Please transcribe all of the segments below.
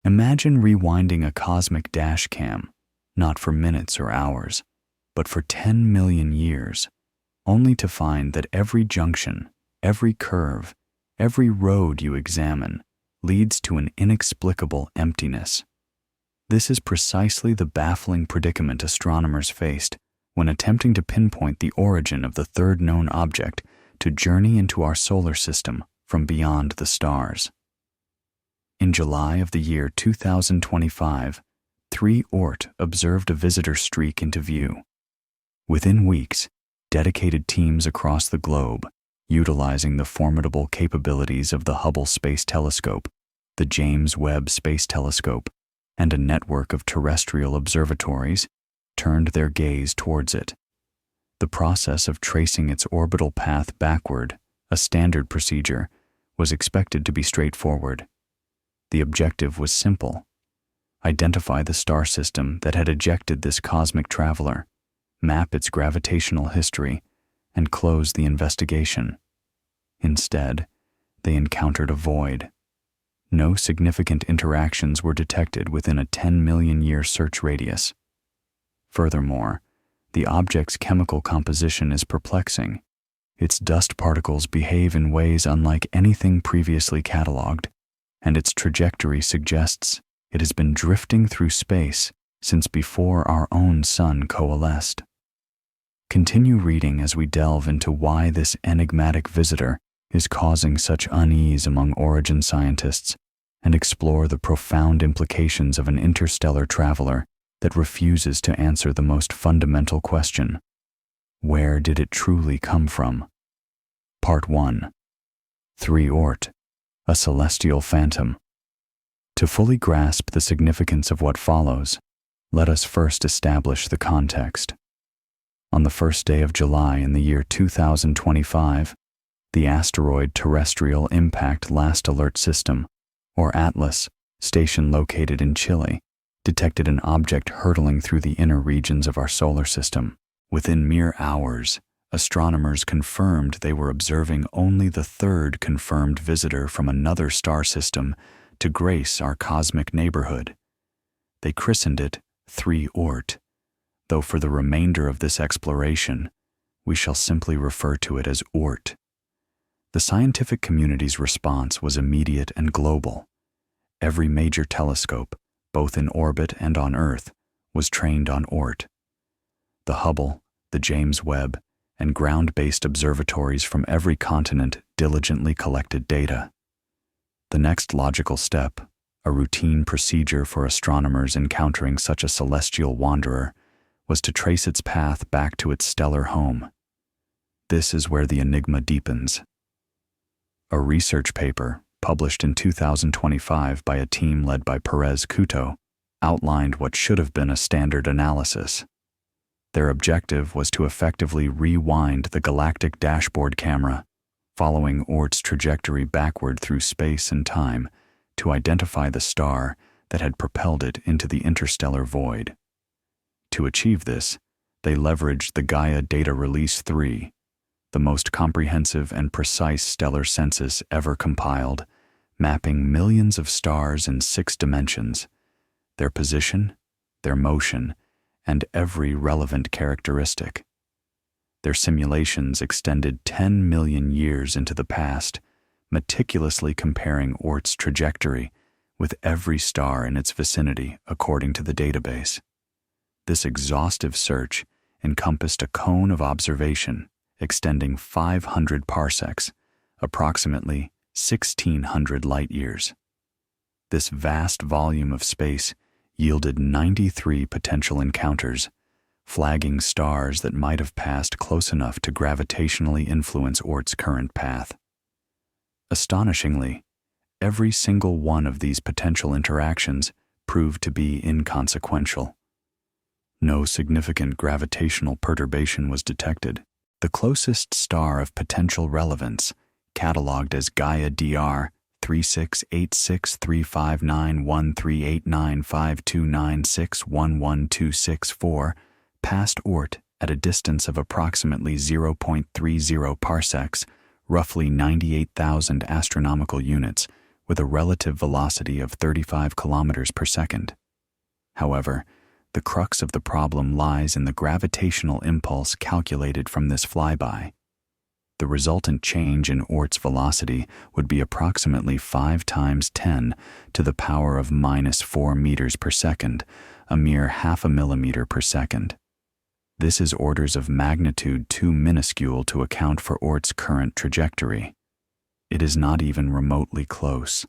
Imagine rewinding a cosmic dash cam, not for minutes or hours, but for 10 million years, only to find that every junction, every curve, every road you examine leads to an inexplicable emptiness. This is precisely the baffling predicament astronomers faced when attempting to pinpoint the origin of the third known object to journey into our solar system from beyond the stars. In July of the year 2025, 3 Oort observed a visitor streak into view. Within weeks, dedicated teams across the globe, utilizing the formidable capabilities of the Hubble Space Telescope, the James Webb Space Telescope, and a network of terrestrial observatories, turned their gaze towards it. The process of tracing its orbital path backward, a standard procedure, was expected to be straightforward. The objective was simple: identify the star system that had ejected this cosmic traveler, map its gravitational history, and close the investigation. Instead, they encountered a void. No significant interactions were detected within a 10 million year search radius. Furthermore, the object's chemical composition is perplexing. Its dust particles behave in ways unlike anything previously catalogued, and its trajectory suggests it has been drifting through space since before our own sun coalesced. Continue reading as we delve into why this enigmatic visitor is causing such unease among origin scientists and explore the profound implications of an interstellar traveler that refuses to answer the most fundamental question: where did it truly come from? Part 1. 3 Oort, a celestial phantom. To fully grasp the significance of what follows, let us first establish the context. On the first day of July in the year 2025, the Asteroid Terrestrial Impact Last Alert System, or ATLAS, station located in Chile, detected an object hurtling through the inner regions of our solar system. Within mere hours, astronomers confirmed they were observing only the third confirmed visitor from another star system to grace our cosmic neighborhood. They christened it 3 Oort, though for the remainder of this exploration, we shall simply refer to it as Oort. The scientific community's response was immediate and global. Every major telescope, both in orbit and on Earth, was trained on Oort. The Hubble, the James Webb, and ground-based observatories from every continent diligently collected data. The next logical step, a routine procedure for astronomers encountering such a celestial wanderer, was to trace its path back to its stellar home. This is where the enigma deepens. A research paper, published in 2025 by a team led by Perez Couto, outlined what should have been a standard analysis. Their objective was to effectively rewind the galactic dashboard camera, following Oort's trajectory backward through space and time to identify the star that had propelled it into the interstellar void. To achieve this, they leveraged the Gaia Data Release 3, the most comprehensive and precise stellar census ever compiled, mapping millions of stars in 6 dimensions, their position, their motion, and every relevant characteristic. Their simulations extended 10 million years into the past, meticulously comparing Oort's trajectory with every star in its vicinity according to the database. This exhaustive search encompassed a cone of observation extending 500 parsecs, approximately 1,600 light-years. This vast volume of space yielded 93 potential encounters, flagging stars that might have passed close enough to gravitationally influence Oort's current path. Astonishingly, every single one of these potential interactions proved to be inconsequential. No significant gravitational perturbation was detected. The closest star of potential relevance, catalogued as Gaia DR 36863591389529611264, passed Oort at a distance of approximately 0.30 parsecs, roughly 98,000 astronomical units, with a relative velocity of 35 kilometers per second. However, the crux of the problem lies in the gravitational impulse calculated from this flyby. The resultant change in Oort's velocity would be approximately 5 times 10 to the power of -4 meters per second, a mere half a millimeter per second. This is orders of magnitude too minuscule to account for Oort's current trajectory. It is not even remotely close.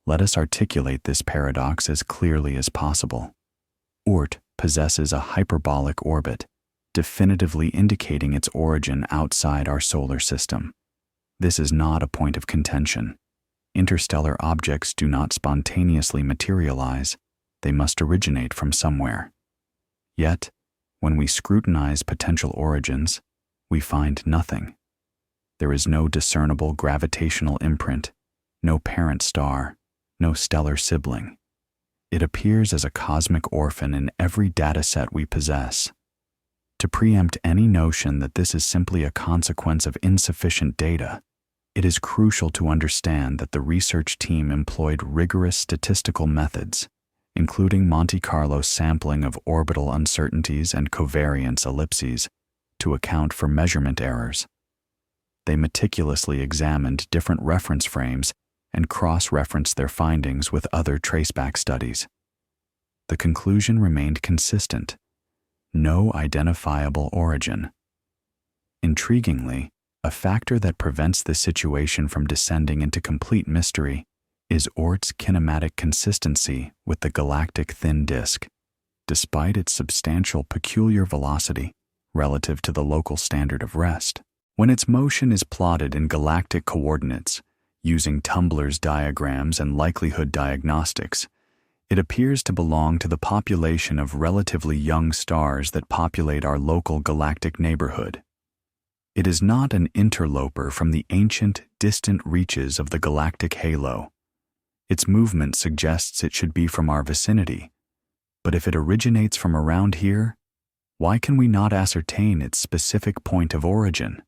Let us articulate this paradox as clearly as possible. Oort possesses a hyperbolic orbit, definitively indicating its origin outside our solar system. This is not a point of contention. Interstellar objects do not spontaneously materialize. They must originate from somewhere. Yet, when we scrutinize potential origins, we find nothing. There is no discernible gravitational imprint, no parent star, no stellar sibling. It appears as a cosmic orphan in every dataset we possess. To preempt any notion that this is simply a consequence of insufficient data, it is crucial to understand that the research team employed rigorous statistical methods, including Monte Carlo sampling of orbital uncertainties and covariance ellipses, to account for measurement errors. They meticulously examined different reference frames and cross-referenced their findings with other traceback studies. The conclusion remained consistent: no identifiable origin. Intriguingly, a factor that prevents this situation from descending into complete mystery is Oort's kinematic consistency with the galactic thin disk. Despite its substantial peculiar velocity relative to the local standard of rest, when its motion is plotted in galactic coordinates, using Tumbler's diagrams and likelihood diagnostics, it appears to belong to the population of relatively young stars that populate our local galactic neighborhood. It is not an interloper from the ancient, distant reaches of the galactic halo. Its movement suggests it should be from our vicinity. But if it originates from around here, why can we not ascertain its specific point of origin?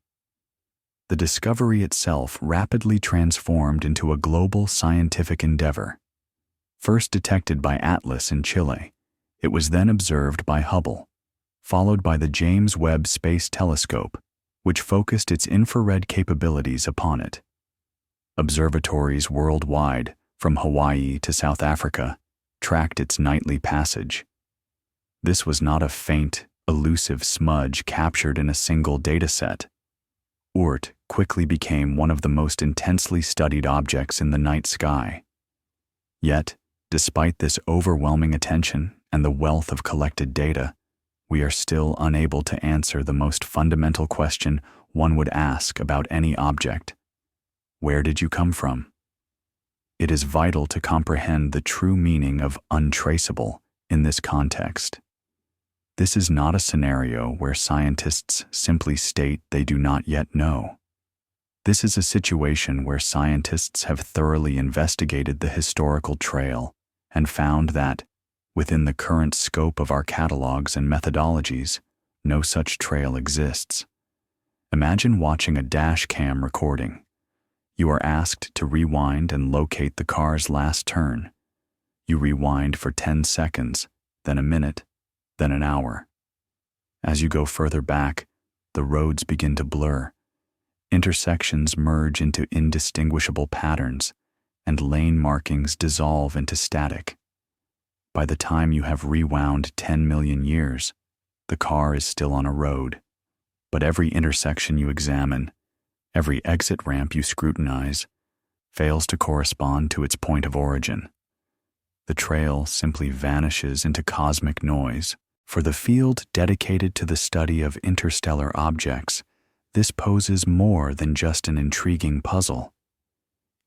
The discovery itself rapidly transformed into a global scientific endeavor. First detected by Atlas in Chile, it was then observed by Hubble, followed by the James Webb Space Telescope, which focused its infrared capabilities upon it. Observatories worldwide, from Hawaii to South Africa, tracked its nightly passage. This was not a faint, elusive smudge captured in a single dataset. Oort quickly became one of the most intensely studied objects in the night sky. Yet, despite this overwhelming attention and the wealth of collected data, we are still unable to answer the most fundamental question one would ask about any object: where did you come from? It is vital to comprehend the true meaning of untraceable in this context. This is not a scenario where scientists simply state they do not yet know. This is a situation where scientists have thoroughly investigated the historical trail and found that, within the current scope of our catalogs and methodologies, no such trail exists. Imagine watching a dash cam recording. You are asked to rewind and locate the car's last turn. You rewind for 10 seconds, then a minute, then an hour. As you go further back, the roads begin to blur. Intersections merge into indistinguishable patterns, and lane markings dissolve into static. By the time you have rewound 10 million years, the car is still on a road. But every intersection you examine, every exit ramp you scrutinize, fails to correspond to its point of origin. The trail simply vanishes into cosmic noise. For the field dedicated to the study of interstellar objects, this poses more than just an intriguing puzzle.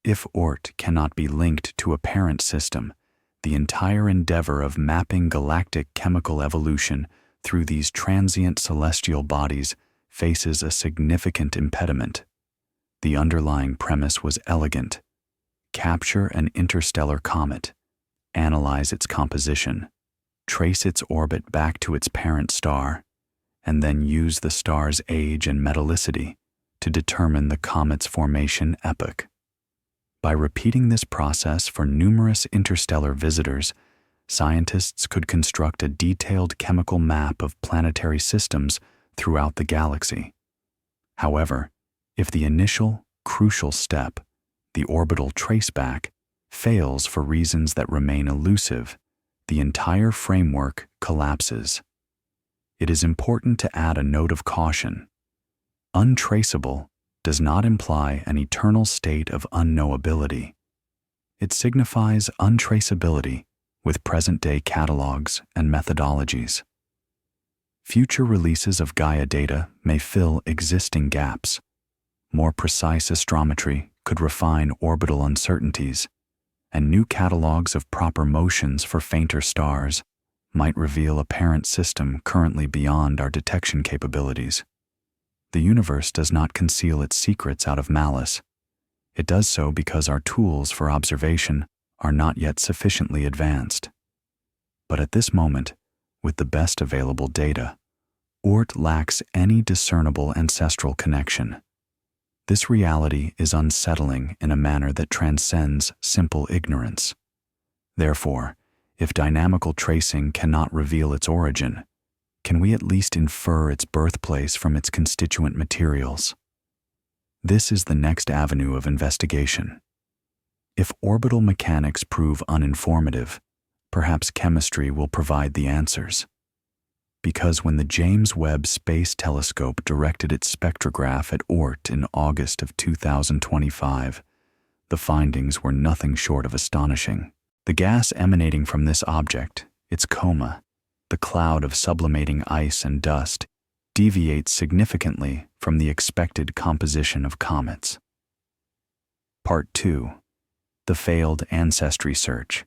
If Oort cannot be linked to a parent system, the entire endeavor of mapping galactic chemical evolution through these transient celestial bodies faces a significant impediment. The underlying premise was elegant: capture an interstellar comet, analyze its composition, trace its orbit back to its parent star, and then use the star's age and metallicity to determine the comet's formation epoch. By repeating this process for numerous interstellar visitors, scientists could construct a detailed chemical map of planetary systems throughout the galaxy. However, if the initial, crucial step, the orbital traceback, fails for reasons that remain elusive, the entire framework collapses. It is important to add a note of caution. Untraceable does not imply an eternal state of unknowability. It signifies untraceability with present-day catalogs and methodologies. Future releases of Gaia data may fill existing gaps. More precise astrometry could refine orbital uncertainties, and new catalogs of proper motions for fainter stars might reveal a parent system currently beyond our detection capabilities. The universe does not conceal its secrets out of malice. It does so because our tools for observation are not yet sufficiently advanced. But at this moment, with the best available data, Oort lacks any discernible ancestral connection. This reality is unsettling in a manner that transcends simple ignorance. Therefore, if dynamical tracing cannot reveal its origin, can we at least infer its birthplace from its constituent materials? This is the next avenue of investigation. If orbital mechanics prove uninformative, perhaps chemistry will provide the answers. Because when the James Webb Space Telescope directed its spectrograph at Oort in August of 2025, the findings were nothing short of astonishing. The gas emanating from this object, its coma, the cloud of sublimating ice and dust, deviates significantly from the expected composition of comets. Part 2. The Failed Ancestry Search.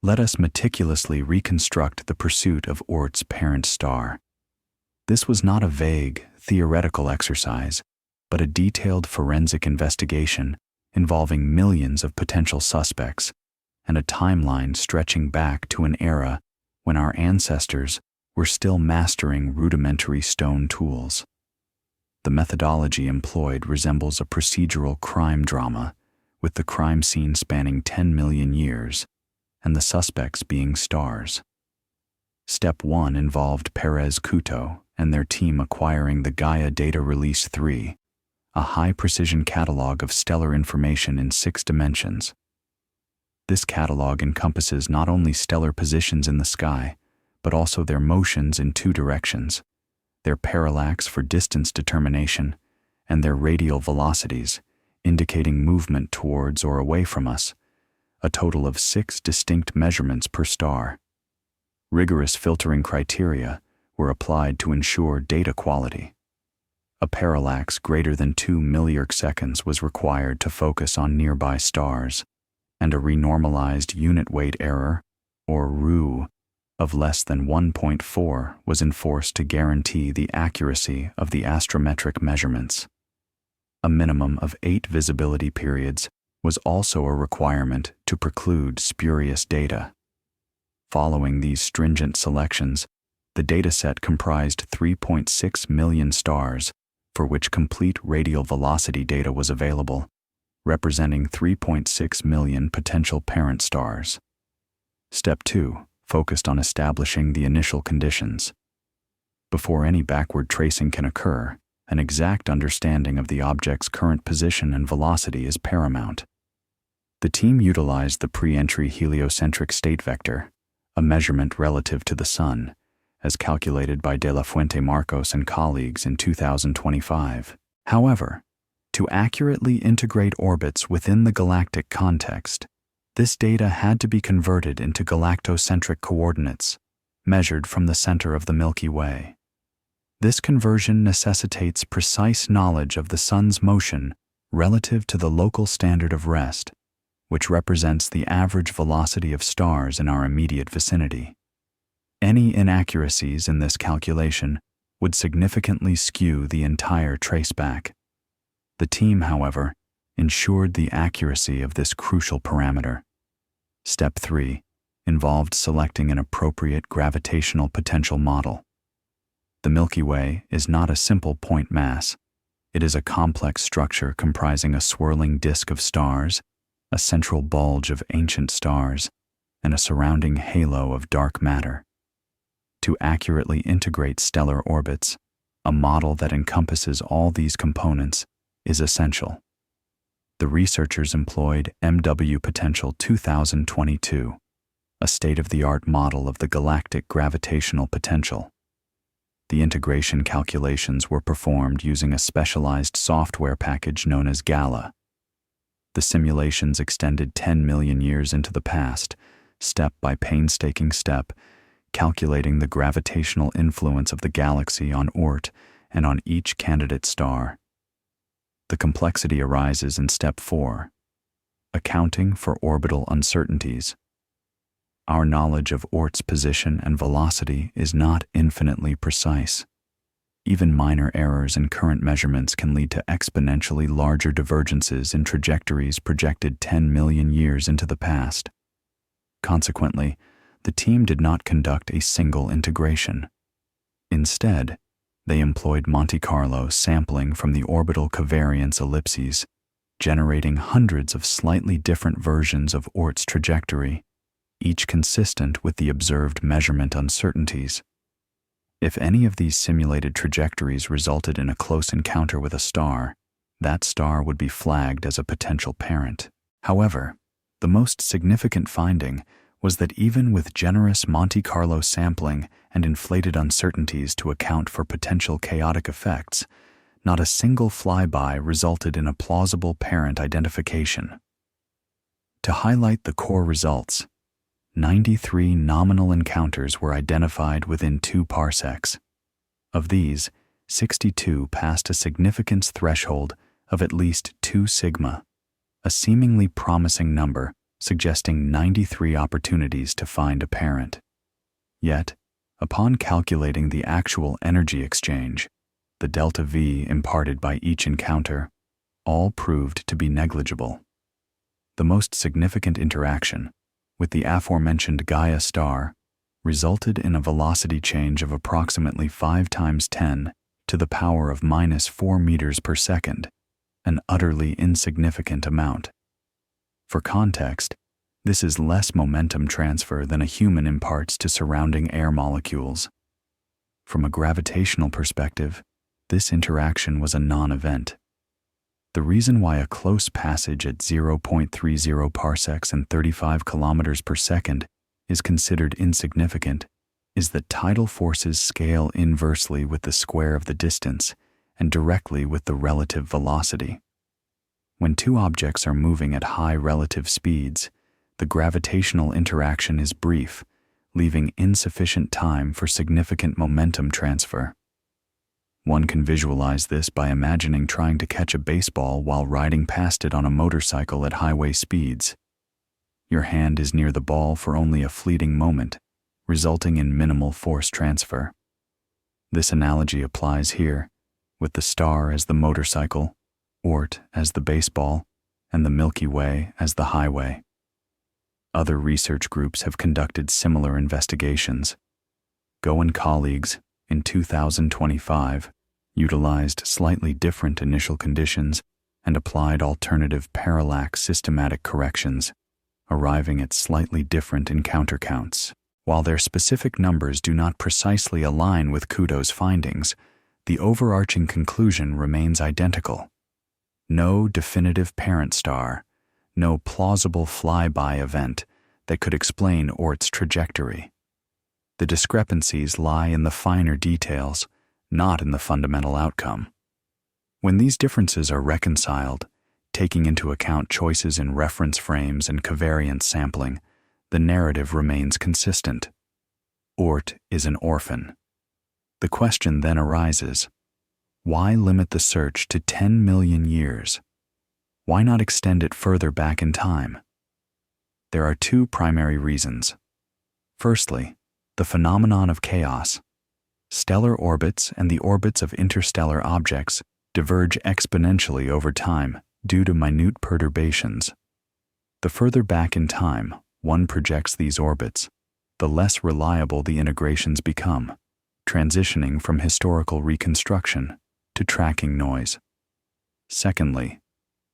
Let us meticulously reconstruct the pursuit of Oort's parent star. This was not a vague, theoretical exercise, but a detailed forensic investigation involving millions of potential suspects and a timeline stretching back to an era when our ancestors were still mastering rudimentary stone tools. The methodology employed resembles a procedural crime drama, with the crime scene spanning 10 million years and the suspects being stars. Step 1 involved Perez Couto and their team acquiring the Gaia Data Release 3, a high-precision catalog of stellar information in 6 dimensions. This catalog encompasses not only stellar positions in the sky, but also their motions in 2 directions, their parallax for distance determination, and their radial velocities, indicating movement towards or away from us, a total of 6 distinct measurements per star. Rigorous filtering criteria were applied to ensure data quality. A parallax greater than 2 milliarcseconds was required to focus on nearby stars, and a renormalized unit weight error, or RU, of less than 1.4 was enforced to guarantee the accuracy of the astrometric measurements. A minimum of 8 visibility periods was also a requirement to preclude spurious data. Following these stringent selections, the dataset comprised 3.6 million stars, for which complete radial velocity data was available, representing 3.6 million potential parent stars. Step 2 focused on establishing the initial conditions. Before any backward tracing can occur, an exact understanding of the object's current position and velocity is paramount. The team utilized the pre-entry heliocentric state vector, a measurement relative to the Sun, as calculated by De La Fuente Marcos and colleagues in 2025. However, to accurately integrate orbits within the galactic context, this data had to be converted into galactocentric coordinates, measured from the center of the Milky Way. This conversion necessitates precise knowledge of the Sun's motion relative to the local standard of rest, which represents the average velocity of stars in our immediate vicinity. Any inaccuracies in this calculation would significantly skew the entire traceback. The team, however, ensured the accuracy of this crucial parameter. Step 3 involved selecting an appropriate gravitational potential model. The Milky Way is not a simple point mass. It is a complex structure comprising a swirling disk of stars, a central bulge of ancient stars, and a surrounding halo of dark matter. To accurately integrate stellar orbits, a model that encompasses all these components is essential. The researchers employed MW Potential 2022, a state-of-the-art model of the galactic gravitational potential. The integration calculations were performed using a specialized software package known as GALA. The simulations extended 10 million years into the past, step by painstaking step, calculating the gravitational influence of the galaxy on Oort and on each candidate star. The complexity arises in step 4, accounting for orbital uncertainties. Our knowledge of Oort's position and velocity is not infinitely precise. Even minor errors in current measurements can lead to exponentially larger divergences in trajectories projected 10 million years into the past. Consequently, the team did not conduct a single integration. Instead, they employed Monte Carlo sampling from the orbital covariance ellipses, generating hundreds of slightly different versions of Oort's trajectory, each consistent with the observed measurement uncertainties. If any of these simulated trajectories resulted in a close encounter with a star, that star would be flagged as a potential parent. However, the most significant finding was that even with generous Monte Carlo sampling and inflated uncertainties to account for potential chaotic effects, not a single flyby resulted in a plausible parent identification. To highlight the core results, 93 nominal encounters were identified within 2 parsecs. Of these, 62 passed a significance threshold of at least 2 sigma, a seemingly promising number suggesting 93 opportunities to find a parent. Yet, upon calculating the actual energy exchange, the delta V imparted by each encounter, all proved to be negligible. The most significant interaction, with the aforementioned Gaia star, resulted in a velocity change of approximately 5 times 10 to the power of -4 meters per second, an utterly insignificant amount. For context, this is less momentum transfer than a human imparts to surrounding air molecules. From a gravitational perspective, this interaction was a non-event. The reason why a close passage at 0.30 parsecs and 35 kilometers per second is considered insignificant is that tidal forces scale inversely with the square of the distance and directly with the relative velocity. When 2 objects are moving at high relative speeds, the gravitational interaction is brief, leaving insufficient time for significant momentum transfer. One can visualize this by imagining trying to catch a baseball while riding past it on a motorcycle at highway speeds. Your hand is near the ball for only a fleeting moment, resulting in minimal force transfer. This analogy applies here, with the star as the motorcycle, Oort as the baseball, and the Milky Way as the highway. Other research groups have conducted similar investigations. Go and colleagues, in 2025, utilized slightly different initial conditions and applied alternative parallax systematic corrections, arriving at slightly different encounter counts. While their specific numbers do not precisely align with Kudo's findings, the overarching conclusion remains identical. No definitive parent star, no plausible flyby event that could explain Oort's trajectory. The discrepancies lie in the finer details, not in the fundamental outcome. When these differences are reconciled, taking into account choices in reference frames and covariance sampling, the narrative remains consistent. Oort is an orphan. The question then arises, why limit the search to 10 million years? Why not extend it further back in time? There are 2 primary reasons. Firstly, the phenomenon of chaos. Stellar orbits and the orbits of interstellar objects diverge exponentially over time due to minute perturbations. The further back in time one projects these orbits, the less reliable the integrations become, transitioning from historical reconstruction to tracking noise. Secondly,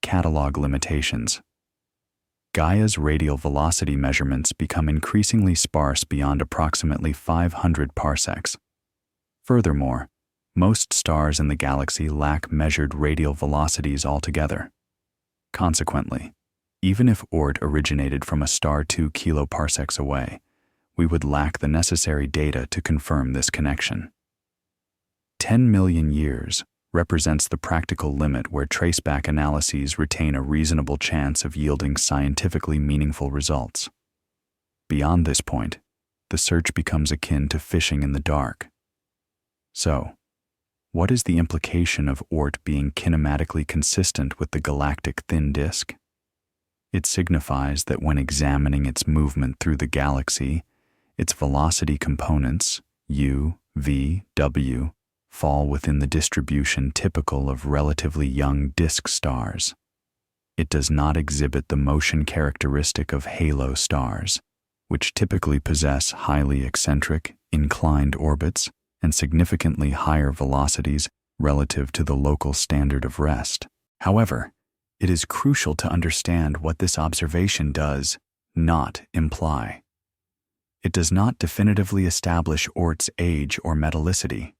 catalog limitations. Gaia's radial velocity measurements become increasingly sparse beyond approximately 500 parsecs. Furthermore, most stars in the galaxy lack measured radial velocities altogether. Consequently, even if Oort originated from a star 2 kiloparsecs away, we would lack the necessary data to confirm this connection. 10 million years represents the practical limit where traceback analyses retain a reasonable chance of yielding scientifically meaningful results. Beyond this point, the search becomes akin to fishing in the dark. So, what is the implication of Oort being kinematically consistent with the galactic thin disk? It signifies that when examining its movement through the galaxy, its velocity components, u, v, w, fall within the distribution typical of relatively young disk stars. It does not exhibit the motion characteristic of halo stars, which typically possess highly eccentric, inclined orbits and significantly higher velocities relative to the local standard of rest. However, it is crucial to understand what this observation does not imply. It does not definitively establish Oort's age or metallicity.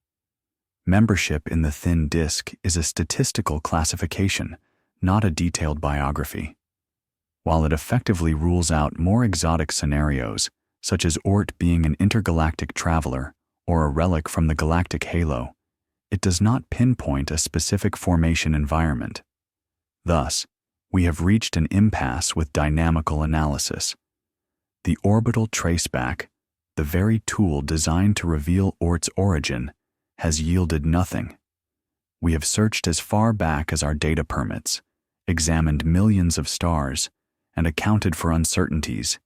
Membership in the thin disk is a statistical classification, not a detailed biography. While it effectively rules out more exotic scenarios, such as Oort being an intergalactic traveler or a relic from the galactic halo, it does not pinpoint a specific formation environment. Thus, we have reached an impasse with dynamical analysis. The orbital traceback, the very tool designed to reveal Oort's origin, has yielded nothing. We have searched as far back as our data permits, examined millions of stars, and accounted for uncertainties,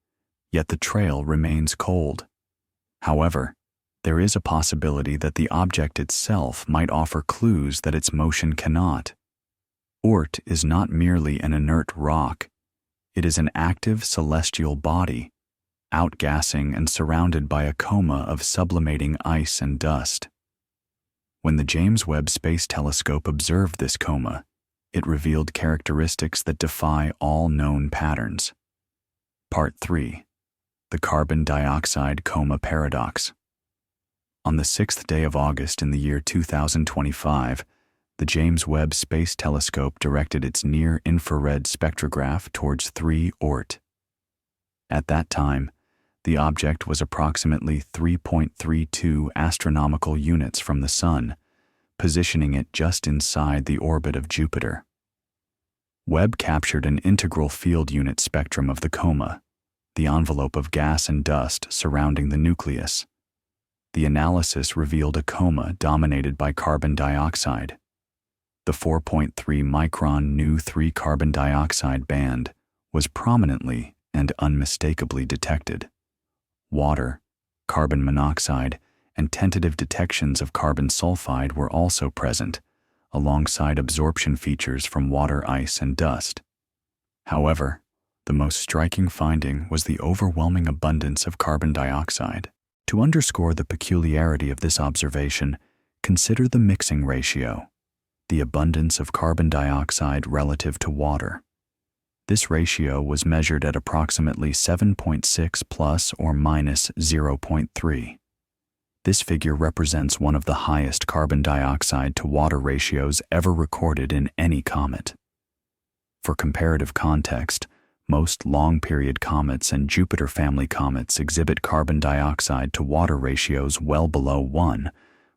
yet the trail remains cold. However, there is a possibility that the object itself might offer clues that its motion cannot. Oort is not merely an inert rock. It is an active celestial body, outgassing and surrounded by a coma of sublimating ice and dust. When the James Webb Space Telescope observed this coma, it revealed characteristics that defy all known patterns. Part 3. The Carbon Dioxide Coma Paradox. On the 6th day of August in the year 2025, the James Webb Space Telescope directed its near-infrared spectrograph towards 3 Oort. At that time, the object was approximately 3.32 astronomical units from the Sun, positioning it just inside the orbit of Jupiter. Webb captured an integral field unit spectrum of the coma, the envelope of gas and dust surrounding the nucleus. The analysis revealed a coma dominated by carbon dioxide. The 4.3 micron Nu-3 carbon dioxide band was prominently and unmistakably detected. Water, carbon monoxide, and tentative detections of carbon sulfide were also present, alongside absorption features from water, ice, and dust. However, the most striking finding was the overwhelming abundance of carbon dioxide. To underscore the peculiarity of this observation, consider the mixing ratio, the abundance of carbon dioxide relative to water. This ratio was measured at approximately 7.6 plus or minus 0.3. This figure represents one of the highest carbon dioxide to water ratios ever recorded in any comet. For comparative context, most long-period comets and Jupiter family comets exhibit carbon dioxide to water ratios well below 1,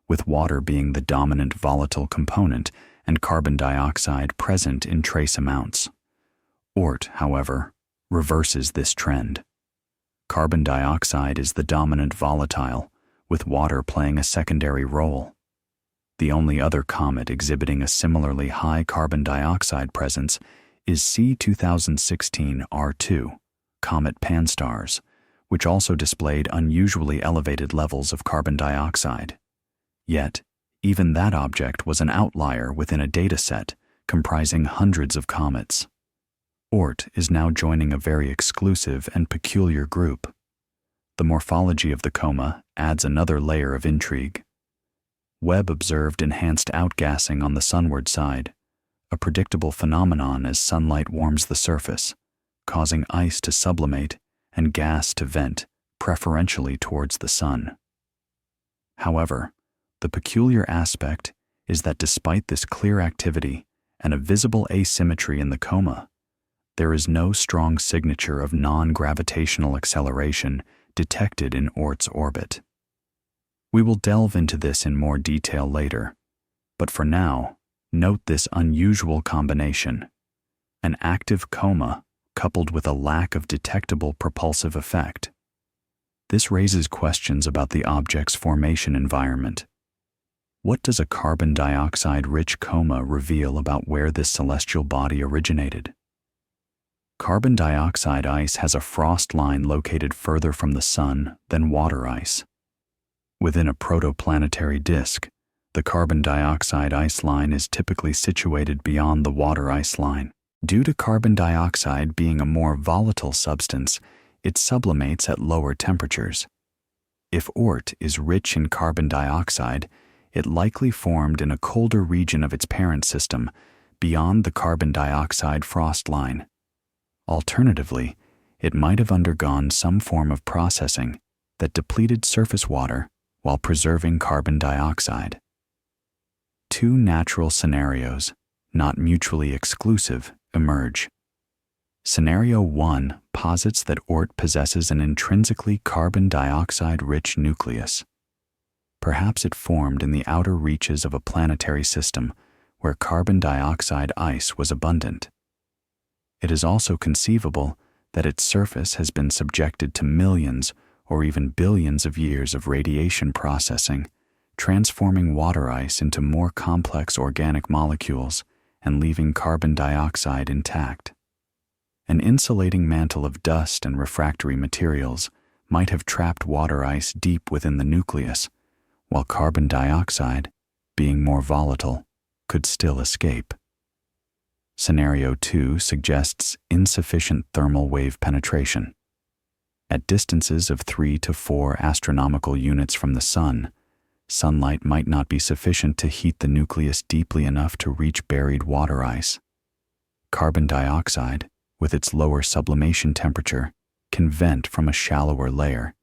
with water being the dominant volatile component and carbon dioxide present in trace amounts. Oort, however, reverses this trend. Carbon dioxide is the dominant volatile, with water playing a secondary role. The only other comet exhibiting a similarly high carbon dioxide presence is C2016 R2, Comet Pan-STARRS, which also displayed unusually elevated levels of carbon dioxide. Yet, even that object was an outlier within a dataset comprising hundreds of comets. Oort is now joining a very exclusive and peculiar group. The morphology of the coma adds another layer of intrigue. Webb observed enhanced outgassing on the sunward side, a predictable phenomenon as sunlight warms the surface, causing ice to sublimate and gas to vent, preferentially towards the sun. However, the peculiar aspect is that despite this clear activity and a visible asymmetry in the coma, there is no strong signature of non-gravitational acceleration detected in Oort's orbit. We will delve into this in more detail later, but for now, note this unusual combination: an active coma coupled with a lack of detectable propulsive effect. This raises questions about the object's formation environment. What does a carbon dioxide-rich coma reveal about where this celestial body originated? Carbon dioxide ice has a frost line located further from the sun than water ice. Within a protoplanetary disk, the carbon dioxide ice line is typically situated beyond the water ice line. Due to carbon dioxide being a more volatile substance, it sublimates at lower temperatures. If Oort is rich in carbon dioxide, it likely formed in a colder region of its parent system, beyond the carbon dioxide frost line. Alternatively, it might have undergone some form of processing that depleted surface water while preserving carbon dioxide. Two natural scenarios, not mutually exclusive, emerge. Scenario 1 posits that Oort possesses an intrinsically carbon dioxide-rich nucleus. Perhaps it formed in the outer reaches of a planetary system where carbon dioxide ice was abundant. It is also conceivable that its surface has been subjected to millions or even billions of years of radiation processing, transforming water ice into more complex organic molecules and leaving carbon dioxide intact. An insulating mantle of dust and refractory materials might have trapped water ice deep within the nucleus, while carbon dioxide, being more volatile, could still escape. Scenario 2 suggests insufficient thermal wave penetration. At distances of 3 to 4 astronomical units from the sun, sunlight might not be sufficient to heat the nucleus deeply enough to reach buried water ice. Carbon dioxide, with its lower sublimation temperature, can vent from a shallower layer,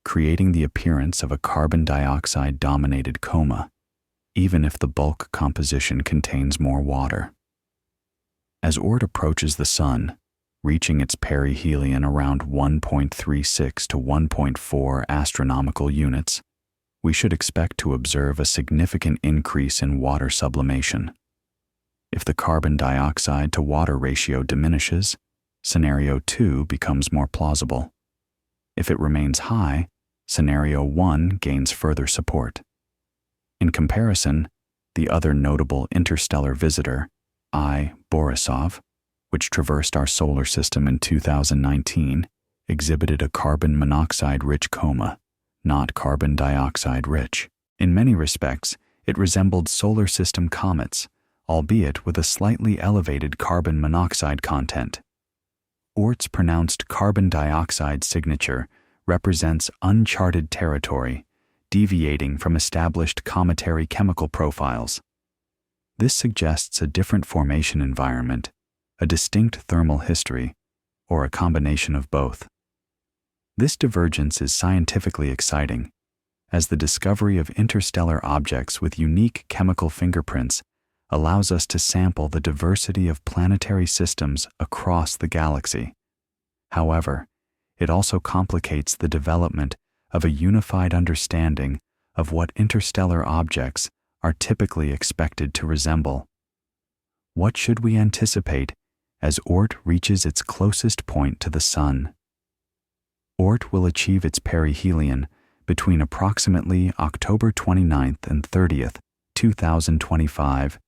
creating the appearance of a carbon dioxide-dominated coma, even if the bulk composition contains more water. As Oort approaches the sun, reaching its perihelion around 1.36 to 1.4 astronomical units, we should expect to observe a significant increase in water sublimation. If the carbon dioxide to water ratio diminishes, Scenario 2 becomes more plausible. If it remains high, Scenario 1 gains further support. In comparison, the other notable interstellar visitor, Borisov, which traversed our solar system in 2019, exhibited a carbon monoxide-rich coma, not carbon dioxide-rich. In many respects, it resembled solar system comets, albeit with a slightly elevated carbon monoxide content. Oort's pronounced carbon dioxide signature represents uncharted territory, deviating from established cometary chemical profiles. This suggests a different formation environment, a distinct thermal history, or a combination of both. This divergence is scientifically exciting, as the discovery of interstellar objects with unique chemical fingerprints allows us to sample the diversity of planetary systems across the galaxy. However, it also complicates the development of a unified understanding of what interstellar objects are typically expected to resemble. What should we anticipate as Oort reaches its closest point to the sun? Oort will achieve its perihelion between approximately October 29th and 30th, 2025,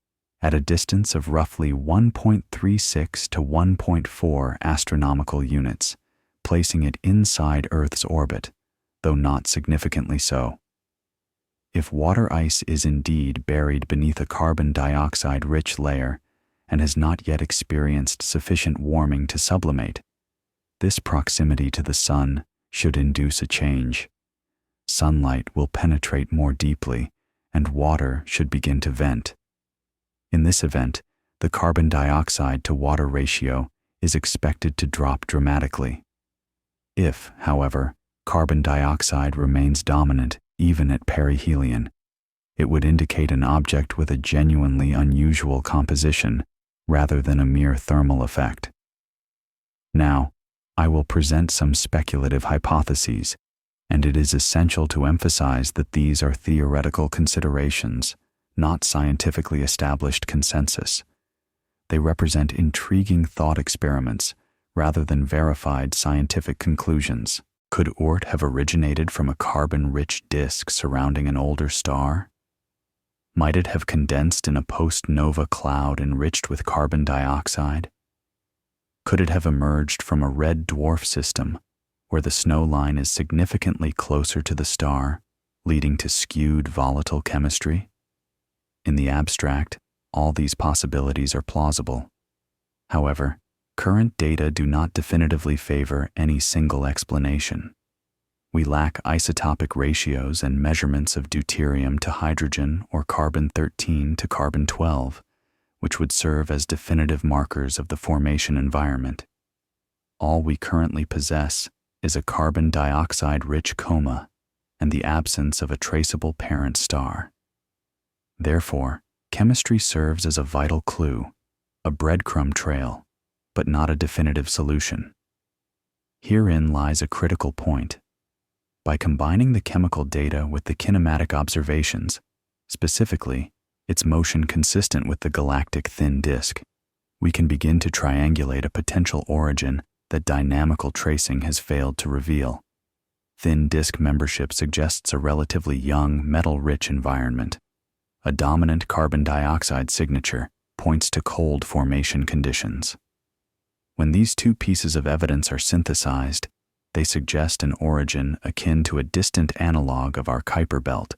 at a distance of roughly 1.36 to 1.4 astronomical units, placing it inside Earth's orbit, though not significantly so. If water ice is indeed buried beneath a carbon dioxide-rich layer and has not yet experienced sufficient warming to sublimate, this proximity to the sun should induce a change. Sunlight will penetrate more deeply, and water should begin to vent. In this event, the carbon dioxide to water ratio is expected to drop dramatically. If, however, carbon dioxide remains dominant even at perihelion, it would indicate an object with a genuinely unusual composition rather than a mere thermal effect. Now, I will present some speculative hypotheses, and it is essential to emphasize that these are theoretical considerations, not scientifically established consensus. They represent intriguing thought experiments rather than verified scientific conclusions. Could Oort have originated from a carbon-rich disk surrounding an older star? Might it have condensed in a post-nova cloud enriched with carbon dioxide? Could it have emerged from a red dwarf system where the snow line is significantly closer to the star, leading to skewed volatile chemistry? In the abstract, all these possibilities are plausible. However, current data do not definitively favor any single explanation. We lack isotopic ratios and measurements of deuterium to hydrogen or carbon-13 to carbon-12, which would serve as definitive markers of the formation environment. All we currently possess is a carbon dioxide-rich coma and the absence of a traceable parent star. Therefore, chemistry serves as a vital clue, a breadcrumb trail, but not a definitive solution. Herein lies a critical point. By combining the chemical data with the kinematic observations, specifically its motion consistent with the galactic thin disk, we can begin to triangulate a potential origin that dynamical tracing has failed to reveal. Thin disk membership suggests a relatively young, metal-rich environment. A dominant carbon dioxide signature points to cold formation conditions. When these two pieces of evidence are synthesized, they suggest an origin akin to a distant analog of our Kuiper belt,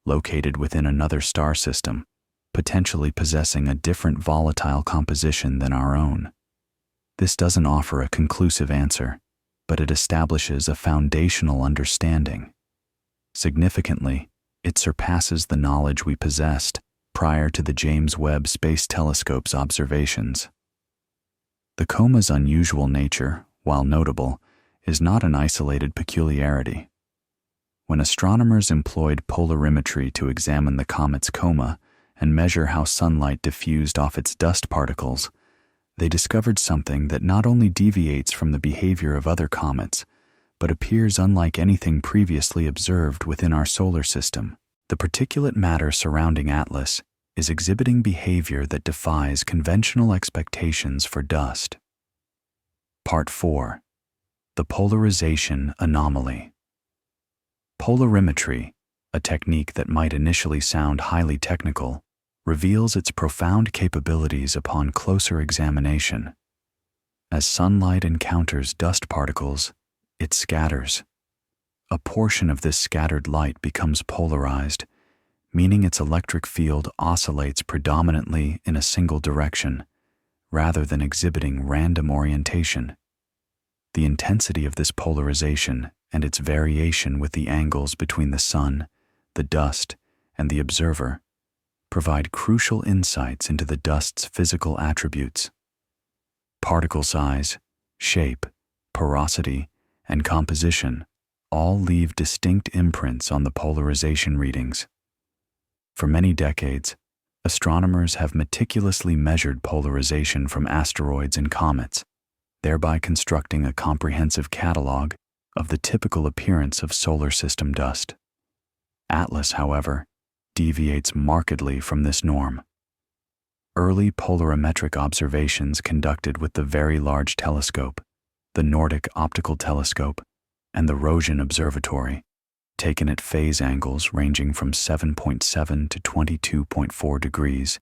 located within another star system, potentially possessing a different volatile composition than our own. This doesn't offer a conclusive answer, but it establishes a foundational understanding. Significantly, it surpasses the knowledge we possessed prior to the James Webb Space Telescope's observations. The coma's unusual nature, while notable, is not an isolated peculiarity. When astronomers employed polarimetry to examine the comet's coma and measure how sunlight diffused off its dust particles, they discovered something that not only deviates from the behavior of other comets, but appears unlike anything previously observed within our solar system. The particulate matter surrounding Atlas is exhibiting behavior that defies conventional expectations for dust. Part 4. The Polarization Anomaly. Polarimetry, a technique that might initially sound highly technical, reveals its profound capabilities upon closer examination. As sunlight encounters dust particles, it scatters. A portion of this scattered light becomes polarized, meaning its electric field oscillates predominantly in a single direction, rather than exhibiting random orientation. The intensity of this polarization and its variation with the angles between the sun, the dust, and the observer provide crucial insights into the dust's physical attributes. Particle size, shape, porosity, and composition all leave distinct imprints on the polarization readings. For many decades, astronomers have meticulously measured polarization from asteroids and comets, thereby constructing a comprehensive catalog of the typical appearance of solar system dust. Atlas, however, deviates markedly from this norm. Early polarimetric observations conducted with the Very Large Telescope, the Nordic Optical Telescope, and the Röschen Observatory, taken at phase angles ranging from 7.7 to 22.4 degrees,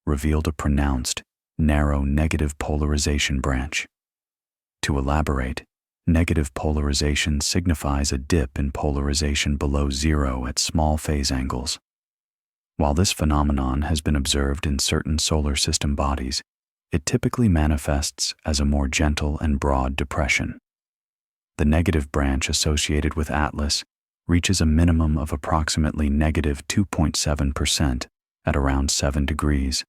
revealed a pronounced, narrow negative polarization branch. To elaborate, negative polarization signifies a dip in polarization below zero at small phase angles. While this phenomenon has been observed in certain solar system bodies, it typically manifests as a more gentle and broad depression. The negative branch associated with Atlas reaches a minimum of approximately negative 2.7% at around 7 degrees,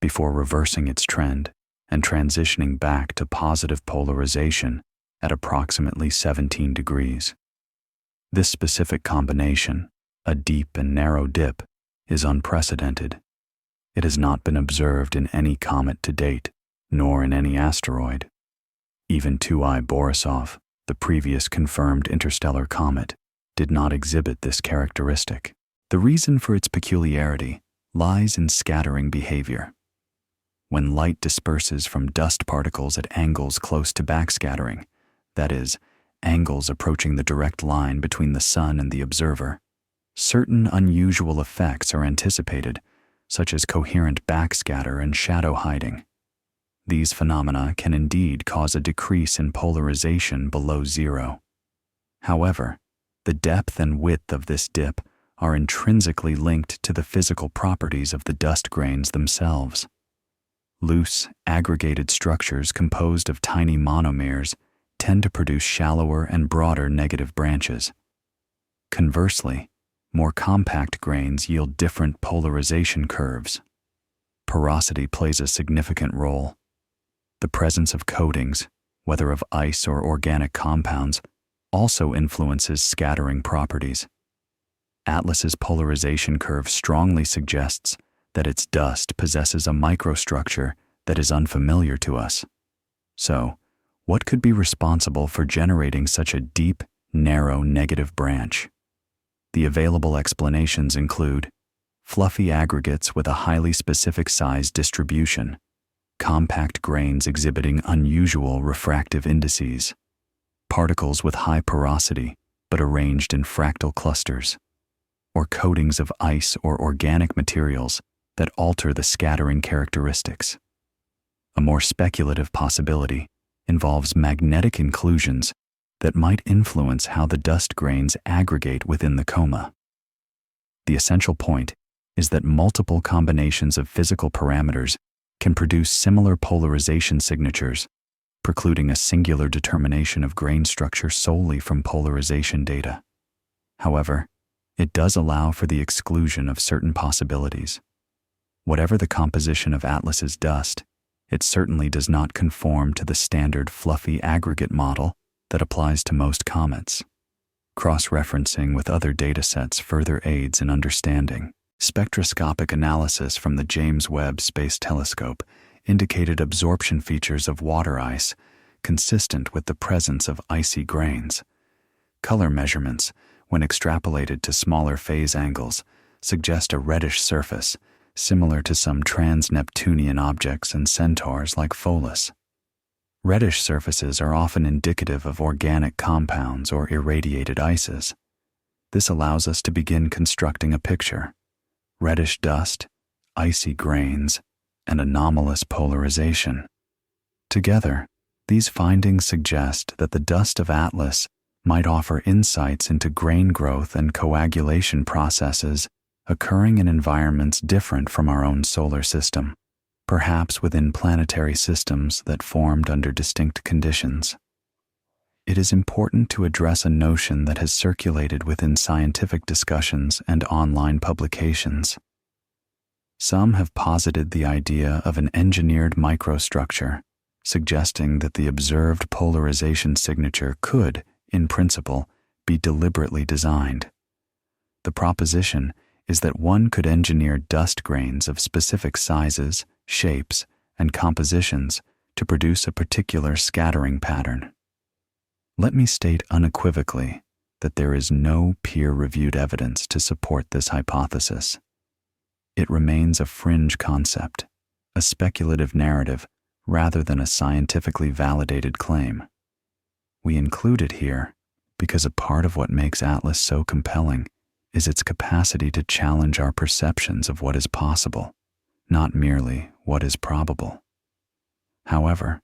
before reversing its trend and transitioning back to positive polarization at approximately 17 degrees. This specific combination, a deep and narrow dip, is unprecedented. It has not been observed in any comet to date, nor in any asteroid. Even 2I Borisov, the previous confirmed interstellar comet, did not exhibit this characteristic. The reason for its peculiarity lies in scattering behavior. When light disperses from dust particles at angles close to backscattering, that is, angles approaching the direct line between the sun and the observer, certain unusual effects are anticipated, such as coherent backscatter and shadow hiding. These phenomena can indeed cause a decrease in polarization below zero. However, the depth and width of this dip are intrinsically linked to the physical properties of the dust grains themselves. Loose, aggregated structures composed of tiny monomeres tend to produce shallower and broader negative branches. Conversely, more compact grains yield different polarization curves. Porosity plays a significant role. The presence of coatings, whether of ice or organic compounds, also influences scattering properties. Atlas's polarization curve strongly suggests that its dust possesses a microstructure that is unfamiliar to us. So, what could be responsible for generating such a deep, narrow negative branch? The available explanations include fluffy aggregates with a highly specific size distribution, compact grains exhibiting unusual refractive indices, particles with high porosity but arranged in fractal clusters, or coatings of ice or organic materials that alter the scattering characteristics. A more speculative possibility involves magnetic inclusions that might influence how the dust grains aggregate within the coma. The essential point is that multiple combinations of physical parameters can produce similar polarization signatures, precluding a singular determination of grain structure solely from polarization data. However, it does allow for the exclusion of certain possibilities. Whatever the composition of Atlas's dust, it certainly does not conform to the standard fluffy aggregate model that applies to most comets. Cross-referencing with other datasets further aids in understanding. Spectroscopic analysis from the James Webb Space Telescope indicated absorption features of water ice consistent with the presence of icy grains. Color measurements, when extrapolated to smaller phase angles, suggest a reddish surface, similar to some trans-Neptunian objects and centaurs like Pholus. Reddish surfaces are often indicative of organic compounds or irradiated ices. This allows us to begin constructing a picture. Reddish dust, icy grains, and anomalous polarization. Together, these findings suggest that the dust of Atlas might offer insights into grain growth and coagulation processes occurring in environments different from our own solar system, perhaps within planetary systems that formed under distinct conditions. It is important to address a notion that has circulated within scientific discussions and online publications. Some have posited the idea of an engineered microstructure, suggesting that the observed polarization signature could, in principle, be deliberately designed. The proposition is that one could engineer dust grains of specific sizes, shapes, and compositions to produce a particular scattering pattern. Let me state unequivocally that there is no peer-reviewed evidence to support this hypothesis. It remains a fringe concept, a speculative narrative rather than a scientifically validated claim. We include it here because a part of what makes Atlas so compelling is its capacity to challenge our perceptions of what is possible, not merely what is probable. However,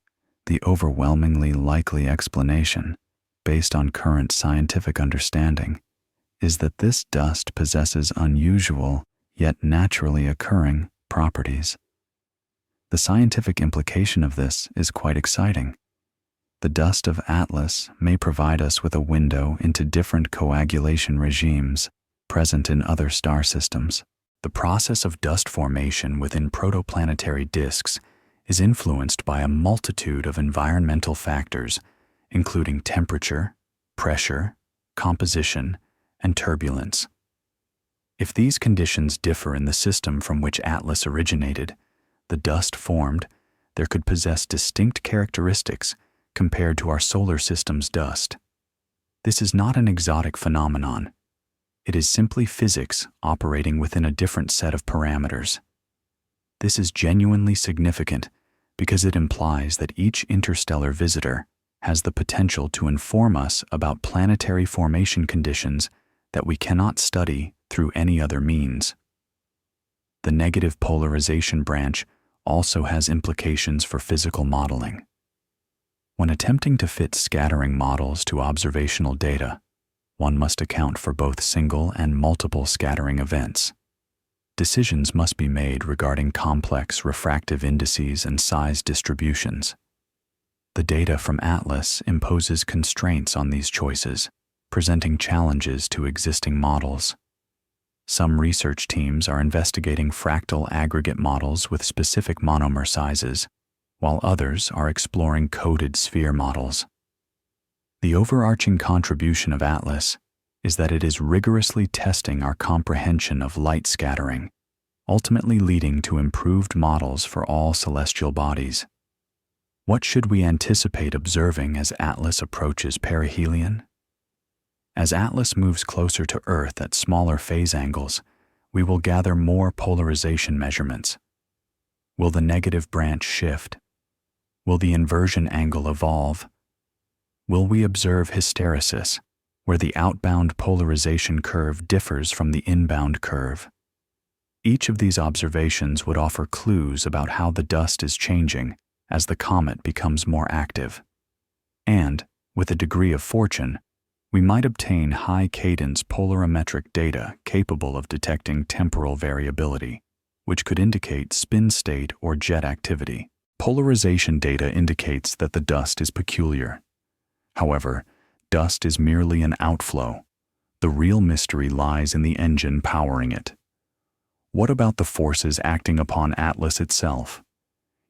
the overwhelmingly likely explanation, based on current scientific understanding, is that this dust possesses unusual, yet naturally occurring, properties. The scientific implication of this is quite exciting. The dust of Atlas may provide us with a window into different coagulation regimes present in other star systems. The process of dust formation within protoplanetary disks is influenced by a multitude of environmental factors, including temperature, pressure, composition, and turbulence. If these conditions differ in the system from which Atlas originated, the dust formed there could possess distinct characteristics compared to our solar system's dust. This is not an exotic phenomenon. It is simply physics operating within a different set of parameters. This is genuinely significant because it implies that each interstellar visitor has the potential to inform us about planetary formation conditions that we cannot study through any other means. The negative polarization branch also has implications for physical modeling. When attempting to fit scattering models to observational data, one must account for both single and multiple scattering events. Decisions must be made regarding complex refractive indices and size distributions. The data from Atlas imposes constraints on these choices, presenting challenges to existing models. Some research teams are investigating fractal aggregate models with specific monomer sizes, while others are exploring coded sphere models. The overarching contribution of Atlas is that it is rigorously testing our comprehension of light scattering, ultimately leading to improved models for all celestial bodies. What should we anticipate observing as Atlas approaches perihelion? As Atlas moves closer to Earth at smaller phase angles, we will gather more polarization measurements. Will the negative branch shift? Will the inversion angle evolve? Will we observe hysteresis, where the outbound polarization curve differs from the inbound curve? Each of these observations would offer clues about how the dust is changing as the comet becomes more active. And, with a degree of fortune, we might obtain high-cadence polarimetric data capable of detecting temporal variability, which could indicate spin state or jet activity. Polarization data indicates that the dust is peculiar. However, dust is merely an outflow. The real mystery lies in the engine powering it. What about the forces acting upon Atlas itself?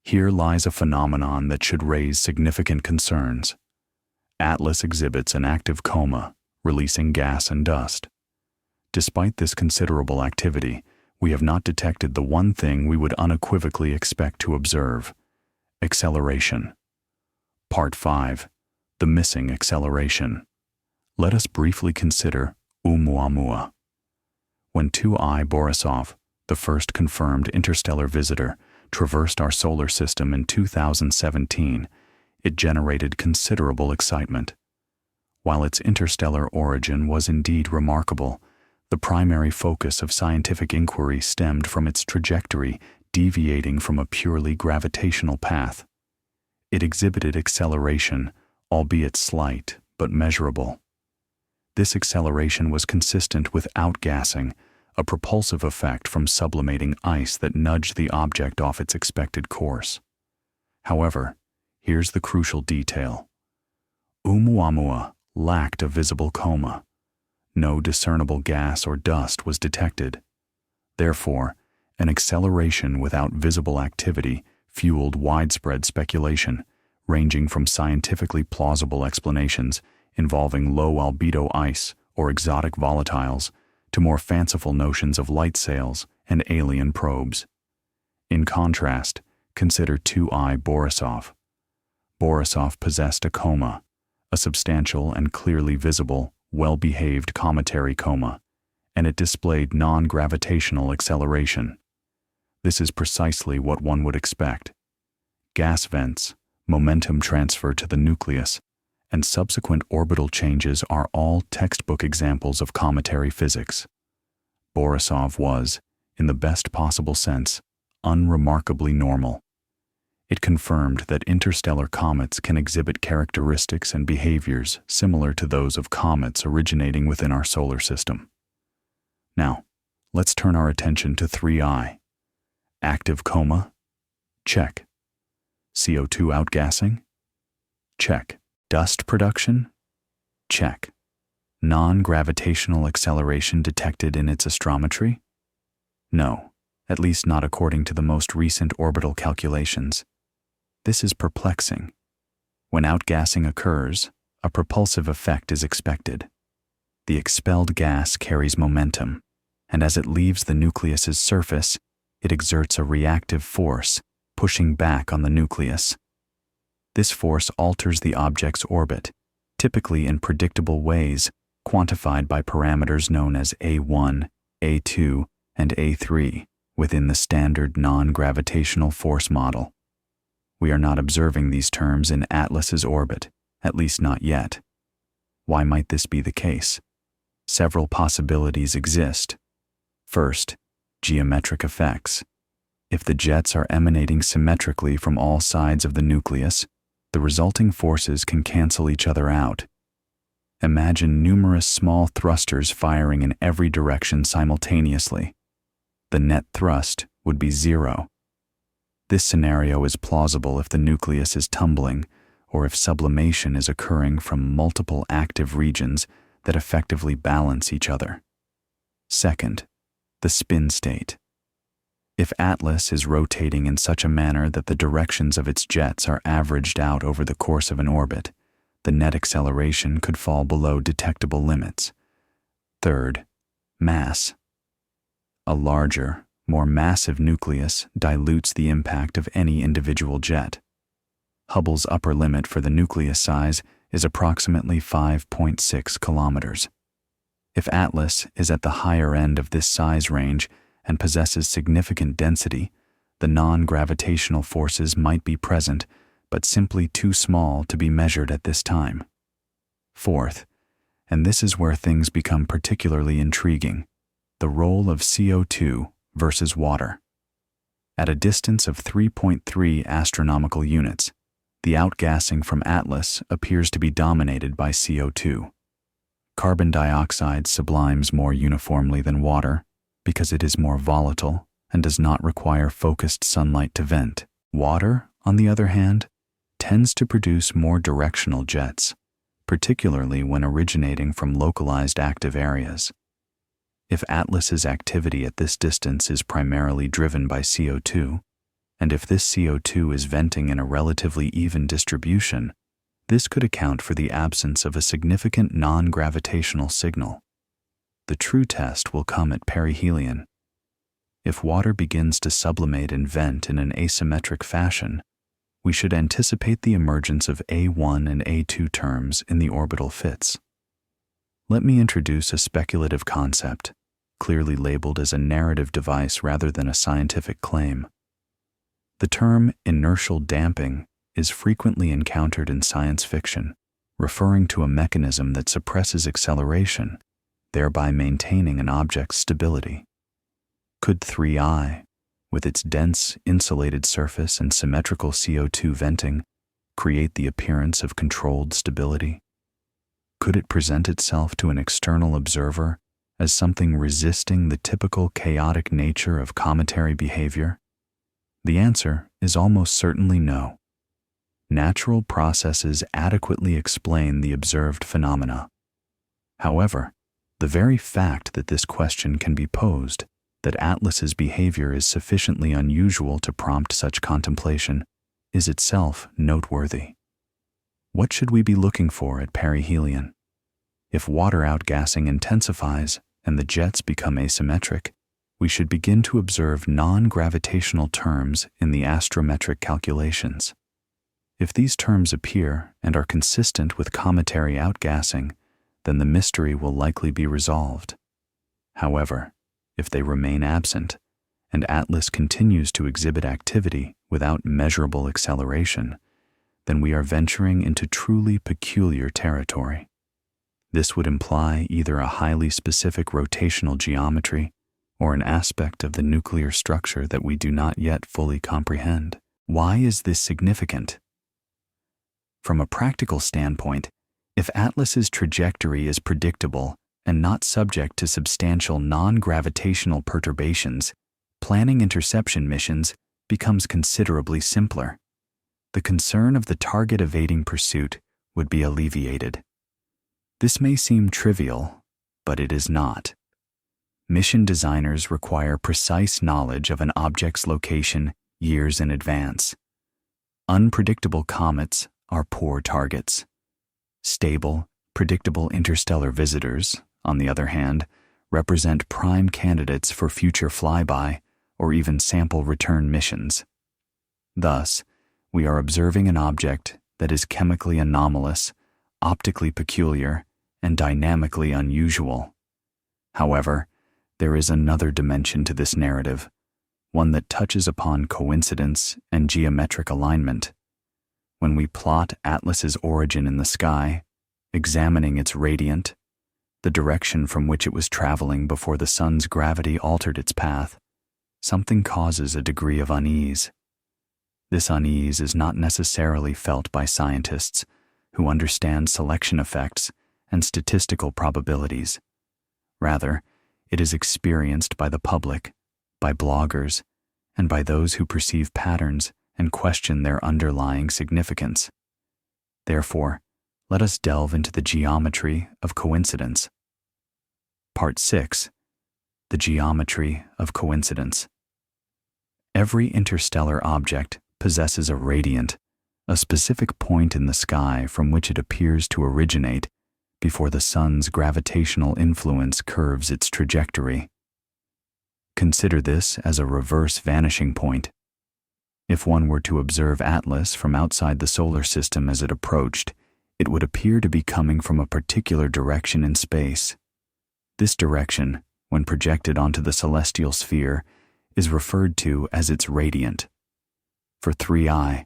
Here lies a phenomenon that should raise significant concerns. Atlas exhibits an active coma, releasing gas and dust. Despite this considerable activity, we have not detected the one thing we would unequivocally expect to observe: acceleration. Part 5. The missing acceleration. Let us briefly consider Oumuamua. When 2I Borisov, the first confirmed interstellar visitor, traversed our solar system in 2017, it generated considerable excitement. While its interstellar origin was indeed remarkable, the primary focus of scientific inquiry stemmed from its trajectory deviating from a purely gravitational path. It exhibited acceleration, albeit slight but measurable. This acceleration was consistent with outgassing, a propulsive effect from sublimating ice that nudged the object off its expected course. However, here's the crucial detail. Oumuamua lacked a visible coma. No discernible gas or dust was detected. Therefore, an acceleration without visible activity fueled widespread speculation, ranging from scientifically plausible explanations involving low albedo ice or exotic volatiles to more fanciful notions of light sails and alien probes. In contrast, consider 2I Borisov. Borisov possessed a coma, a substantial and clearly visible, well-behaved cometary coma, and it displayed non-gravitational acceleration. This is precisely what one would expect. Gas vents, momentum transfer to the nucleus, and subsequent orbital changes are all textbook examples of cometary physics. Borisov was, in the best possible sense, unremarkably normal. It confirmed that interstellar comets can exhibit characteristics and behaviors similar to those of comets originating within our solar system. Now, let's turn our attention to 3I. Active coma? Check. CO2 outgassing? Check. Dust production? Check. Non-gravitational acceleration detected in its astrometry? No, at least not according to the most recent orbital calculations. This is perplexing. When outgassing occurs, a propulsive effect is expected. The expelled gas carries momentum, and as it leaves the nucleus's surface, it exerts a reactive force, pushing back on the nucleus. This force alters the object's orbit, typically in predictable ways, quantified by parameters known as A1, A2, and A3 within the standard non-gravitational force model. We are not observing these terms in Atlas's orbit, at least not yet. Why might this be the case? Several possibilities exist. First, geometric effects. If the jets are emanating symmetrically from all sides of the nucleus, the resulting forces can cancel each other out. Imagine numerous small thrusters firing in every direction simultaneously. The net thrust would be zero. This scenario is plausible if the nucleus is tumbling or if sublimation is occurring from multiple active regions that effectively balance each other. Second, the spin state. If Atlas is rotating in such a manner that the directions of its jets are averaged out over the course of an orbit, the net acceleration could fall below detectable limits. Third, mass. A larger, more massive nucleus dilutes the impact of any individual jet. Hubble's upper limit for the nucleus size is approximately 5.6 kilometers. If Atlas is at the higher end of this size range and possesses significant density, the non-gravitational forces might be present, but simply too small to be measured at this time. Fourth, and this is where things become particularly intriguing, the role of CO2 versus water. At a distance of 3.3 astronomical units, the outgassing from Atlas appears to be dominated by CO2. Carbon dioxide sublimes more uniformly than water because it is more volatile and does not require focused sunlight to vent. Water, on the other hand, tends to produce more directional jets, particularly when originating from localized active areas. If Atlas's activity at this distance is primarily driven by CO2, and if this CO2 is venting in a relatively even distribution, this could account for the absence of a significant non-gravitational signal. The true test will come at perihelion. If water begins to sublimate and vent in an asymmetric fashion, we should anticipate the emergence of A1 and A2 terms in the orbital fits. Let me introduce a speculative concept, clearly labeled as a narrative device rather than a scientific claim. The term inertial damping is frequently encountered in science fiction, referring to a mechanism that suppresses acceleration, thereby maintaining an object's stability. Could 3I, with its dense, insulated surface and symmetrical CO2 venting, create the appearance of controlled stability? Could it present itself to an external observer as something resisting the typical chaotic nature of cometary behavior? The answer is almost certainly no. Natural processes adequately explain the observed phenomena. However, the very fact that this question can be posed, that Atlas's behavior is sufficiently unusual to prompt such contemplation, is itself noteworthy. What should we be looking for at perihelion? If water outgassing intensifies and the jets become asymmetric, we should begin to observe non-gravitational terms in the astrometric calculations. If these terms appear and are consistent with cometary outgassing, then the mystery will likely be resolved. However, if they remain absent, and Atlas continues to exhibit activity without measurable acceleration, then we are venturing into truly peculiar territory. This would imply either a highly specific rotational geometry or an aspect of the nuclear structure that we do not yet fully comprehend. Why is this significant? From a practical standpoint, if Atlas's trajectory is predictable and not subject to substantial non-gravitational perturbations, planning interception missions becomes considerably simpler. The concern of the target evading pursuit would be alleviated. This may seem trivial, but it is not. mission designers require precise knowledge of an object's location years in advance. Unpredictable comets are poor targets. Stable, predictable interstellar visitors, on the other hand, represent prime candidates for future flyby or even sample return missions. Thus, we are observing an object that is chemically anomalous, optically peculiar, and dynamically unusual. However, there is another dimension to this narrative, one that touches upon coincidence and geometric alignment. When we plot Atlas's origin in the sky, examining its radiant, the direction from which it was traveling before the sun's gravity altered its path, something causes a degree of unease. This unease is not necessarily felt by scientists who understand selection effects and statistical probabilities. Rather, it is experienced by the public, by bloggers, and by those who perceive patterns and question their underlying significance. Therefore, let us delve into the geometry of coincidence. Part 6. The geometry of coincidence. Every interstellar object possesses a radiant, a specific point in the sky from which it appears to originate before the sun's gravitational influence curves its trajectory. Consider this as a reverse vanishing point. If one were to observe Atlas from outside the solar system as it approached, it would appear to be coming from a particular direction in space. This direction, when projected onto the celestial sphere, is referred to as its radiant. For 3I,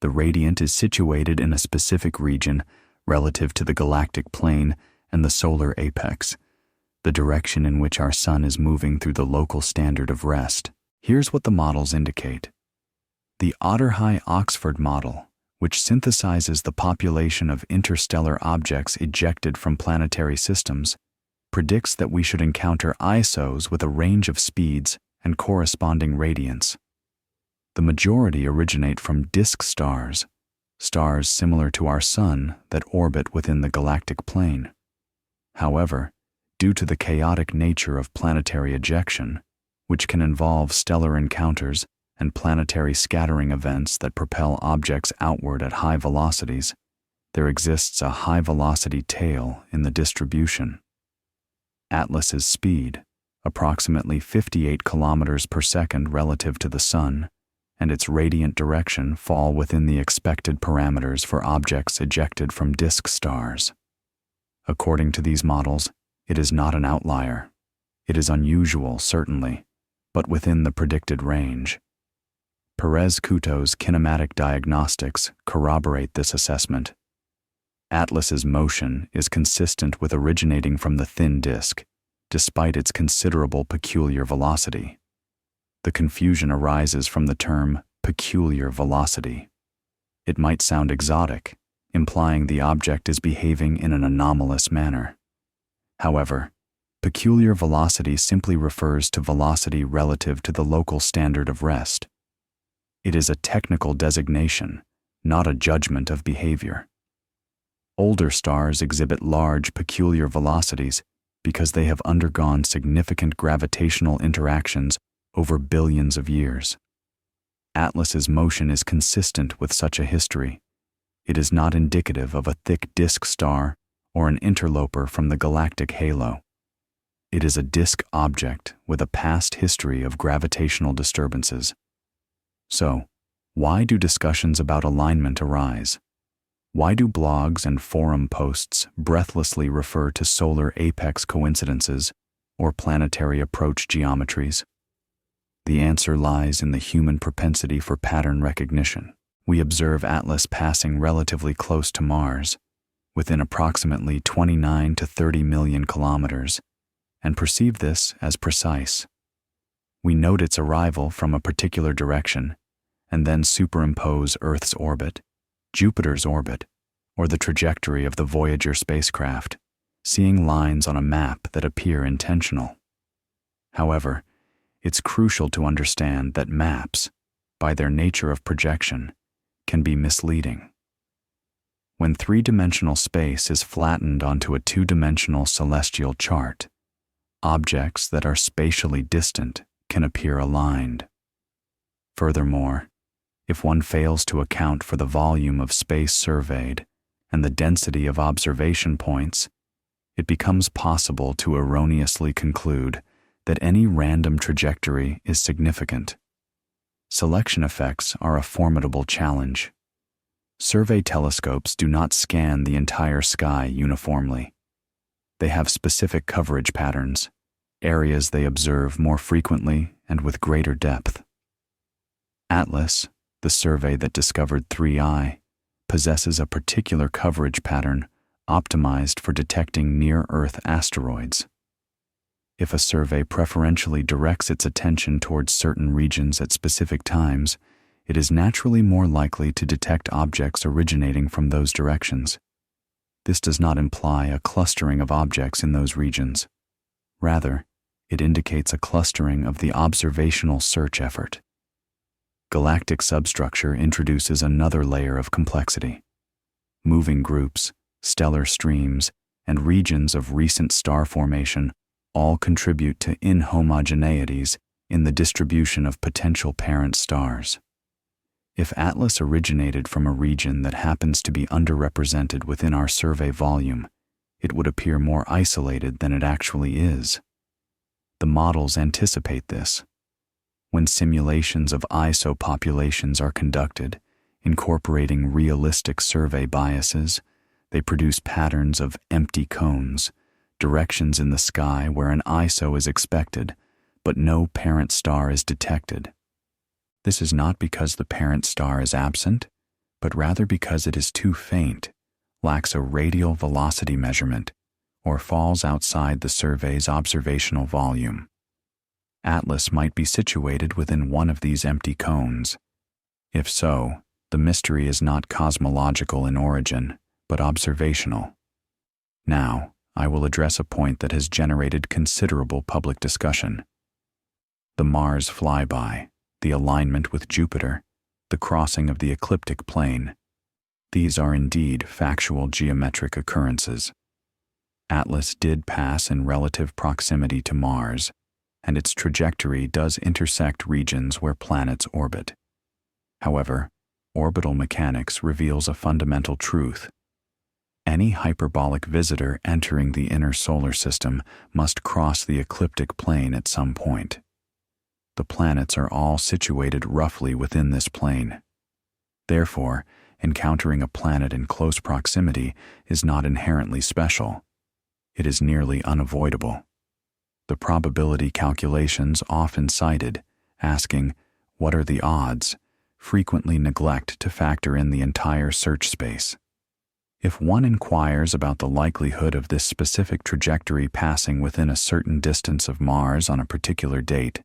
the radiant is situated in a specific region relative to the galactic plane and the solar apex, the direction in which our sun is moving through the local standard of rest. Here's what the models indicate. The Otterhey-Oxford model, which synthesizes the population of interstellar objects ejected from planetary systems, predicts that we should encounter ISOs with a range of speeds and corresponding radiants. The majority originate from disk stars, stars similar to our sun that orbit within the galactic plane. However, due to the chaotic nature of planetary ejection, which can involve stellar encounters and planetary scattering events that propel objects outward at high velocities, there exists a high-velocity tail in the distribution. Atlas's speed, approximately 58 kilometers per second relative to the sun, and its radiant direction fall within the expected parameters for objects ejected from disk stars. According to these models, it is not an outlier. It is unusual, certainly, but within the predicted range. Perez-Couto's kinematic diagnostics corroborate this assessment. Atlas's motion is consistent with originating from the thin disk, despite its considerable peculiar velocity. The confusion arises from the term peculiar velocity. It might sound exotic, implying the object is behaving in an anomalous manner. However, peculiar velocity simply refers to velocity relative to the local standard of rest. It is a technical designation, not a judgment of behavior. Older stars exhibit large peculiar velocities because they have undergone significant gravitational interactions over billions of years. Atlas's motion is consistent with such a history. It is not indicative of a thick disk star or an interloper from the galactic halo. It is a disk object with a past history of gravitational disturbances. So, why do discussions about alignment arise? Why do blogs and forum posts breathlessly refer to solar apex coincidences or planetary approach geometries? The answer lies in the human propensity for pattern recognition. We observe Atlas passing relatively close to Mars, within approximately 29 to 30 million kilometers, and perceive this as precise. We note its arrival from a particular direction, and then superimpose Earth's orbit, Jupiter's orbit, or the trajectory of the Voyager spacecraft, seeing lines on a map that appear intentional. However, it's crucial to understand that maps, by their nature of projection, can be misleading. When three-dimensional space is flattened onto a two-dimensional celestial chart, Objects that are spatially distant can appear aligned. Furthermore, if one fails to account for the volume of space surveyed and the density of observation points, it becomes possible to erroneously conclude that any random trajectory is significant. Selection effects are a formidable challenge. Survey telescopes do not scan the entire sky uniformly. They have specific coverage patterns, areas they observe more frequently and with greater depth. Atlas, the survey that discovered 3I, possesses a particular coverage pattern optimized for detecting near-Earth asteroids. If a survey preferentially directs its attention towards certain regions at specific times, it is naturally more likely to detect objects originating from those directions. This does not imply a clustering of objects in those regions. Rather, it indicates a clustering of the observational search effort. Galactic substructure introduces another layer of complexity. Moving groups, stellar streams, and regions of recent star formation all contribute to inhomogeneities in the distribution of potential parent stars. If Atlas originated from a region that happens to be underrepresented within our survey volume, it would appear more isolated than it actually is. The models anticipate this. When simulations of ISO populations are conducted, incorporating realistic survey biases, they produce patterns of empty cones, directions in the sky where an ISO is expected, but no parent star is detected. This is not because the parent star is absent, but rather because it is too faint, lacks a radial velocity measurement, or falls outside the survey's observational volume. Atlas might be situated within one of these empty cones. If so, the mystery is not cosmological in origin, but observational. Now, I will address a point that has generated considerable public discussion. The Mars flyby, the alignment with Jupiter, the crossing of the ecliptic plane. These are indeed factual geometric occurrences. Atlas did pass in relative proximity to Mars, and its trajectory does intersect regions where planets orbit. However, orbital mechanics reveals a fundamental truth. Any hyperbolic visitor entering the inner solar system must cross the ecliptic plane at some point. The planets are all situated roughly within this plane. Therefore, encountering a planet in close proximity is not inherently special. It is nearly unavoidable. The probability calculations often cited, asking, "What are the odds?" frequently neglect to factor in the entire search space. If one inquires about the likelihood of this specific trajectory passing within a certain distance of Mars on a particular date,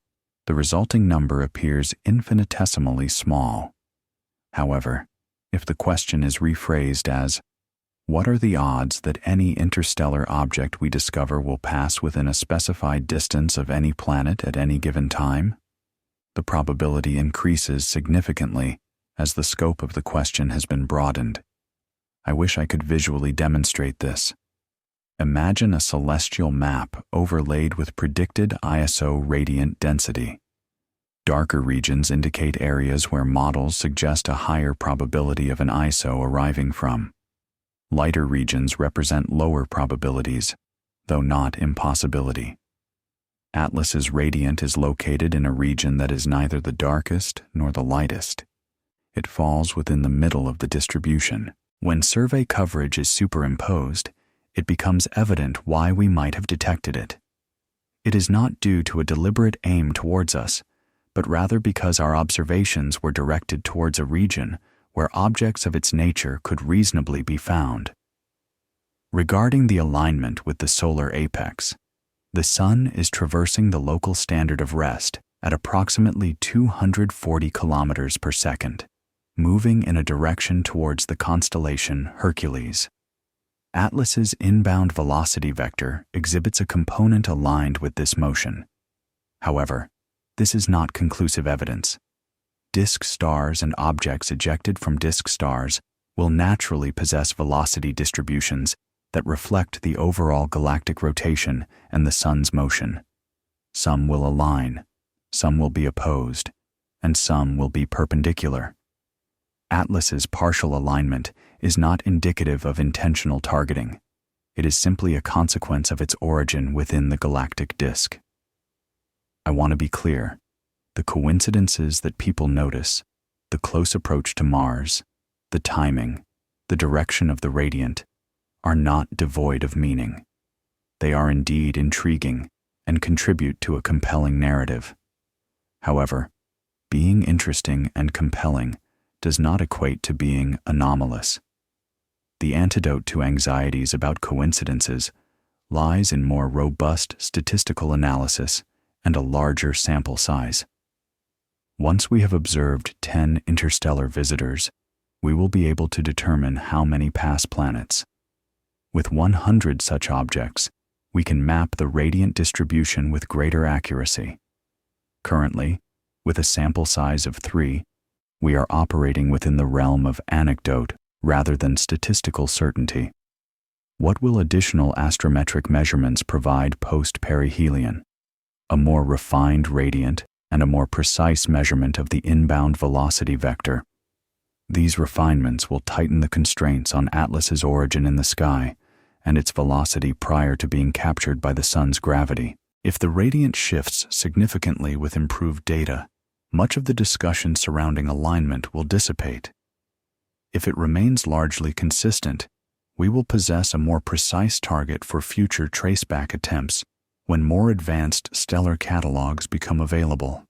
the resulting number appears infinitesimally small. However, if the question is rephrased as, "What are the odds that any interstellar object we discover will pass within a specified distance of any planet at any given time?" the probability increases significantly as the scope of the question has been broadened. I wish I could visually demonstrate this. Imagine a celestial map overlaid with predicted ISO radiant density. Darker regions indicate areas where models suggest a higher probability of an ISO arriving from. Lighter regions represent lower probabilities, though not impossibility. Atlas's radiant is located in a region that is neither the darkest nor the lightest. It falls within the middle of the distribution. When survey coverage is superimposed, it becomes evident why we might have detected it. It is not due to a deliberate aim towards us, but rather because our observations were directed towards a region where objects of its nature could reasonably be found. Regarding the alignment with the solar apex, the Sun is traversing the local standard of rest at approximately 240 kilometers per second, moving in a direction towards the constellation Hercules. Atlas's inbound velocity vector exhibits a component aligned with this motion. However, this is not conclusive evidence. Disk stars and objects ejected from disk stars will naturally possess velocity distributions that reflect the overall galactic rotation and the sun's motion. Some will align, some will be opposed, and some will be perpendicular. Atlas's partial alignment is not indicative of intentional targeting. It is simply a consequence of its origin within the galactic disk. I want to be clear. The coincidences that people notice, the close approach to Mars, the timing, the direction of the radiant, are not devoid of meaning. They are indeed intriguing and contribute to a compelling narrative. However, being interesting and compelling does not equate to being anomalous. The antidote to anxieties about coincidences lies in more robust statistical analysis and a larger sample size. Once we have observed 10 interstellar visitors, we will be able to determine how many pass planets. With 100 such objects, we can map the radiant distribution with greater accuracy. Currently, with a sample size of 3, we are operating within the realm of anecdote rather than statistical certainty. What will additional astrometric measurements provide post-perihelion? A more refined radiant and a more precise measurement of the inbound velocity vector. These refinements will tighten the constraints on Atlas's origin in the sky and its velocity prior to being captured by the sun's gravity. If the radiant shifts significantly with improved data, much of the discussion surrounding alignment will dissipate. If it remains largely consistent, we will possess a more precise target for future traceback attempts when more advanced stellar catalogs become available.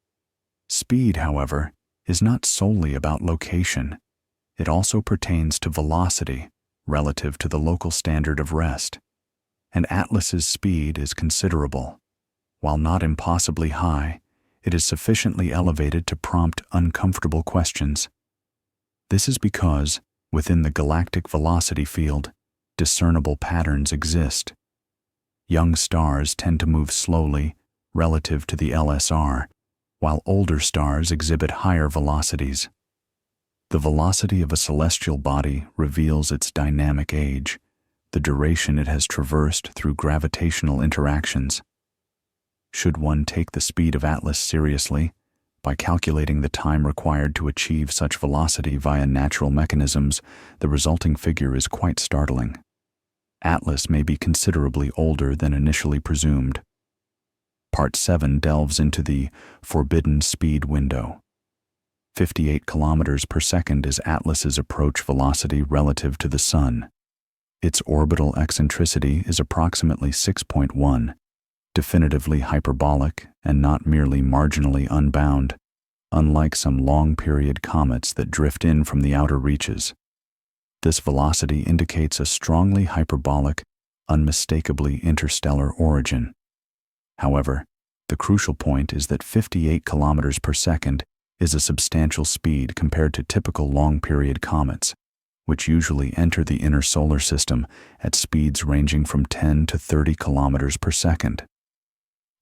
Speed, however, is not solely about location. It also pertains to velocity relative to the local standard of rest. And Atlas's speed is considerable. While not impossibly high, it is sufficiently elevated to prompt uncomfortable questions. This is because, within the galactic velocity field, discernible patterns exist. Young stars tend to move slowly relative to the LSR, while older stars exhibit higher velocities. The velocity of a celestial body reveals its dynamic age, the duration it has traversed through gravitational interactions. Should one take the speed of Atlas seriously, by calculating the time required to achieve such velocity via natural mechanisms, the resulting figure is quite startling. Atlas may be considerably older than initially presumed. Part 7 delves into the forbidden speed window. 58 kilometers per second is Atlas's approach velocity relative to the Sun. Its orbital eccentricity is approximately 6.1, definitively hyperbolic and not merely marginally unbound, unlike some long-period comets that drift in from the outer reaches. This velocity indicates a strongly hyperbolic, unmistakably interstellar origin. However, the crucial point is that 58 kilometers per second is a substantial speed compared to typical long-period comets, which usually enter the inner solar system at speeds ranging from 10 to 30 kilometers per second.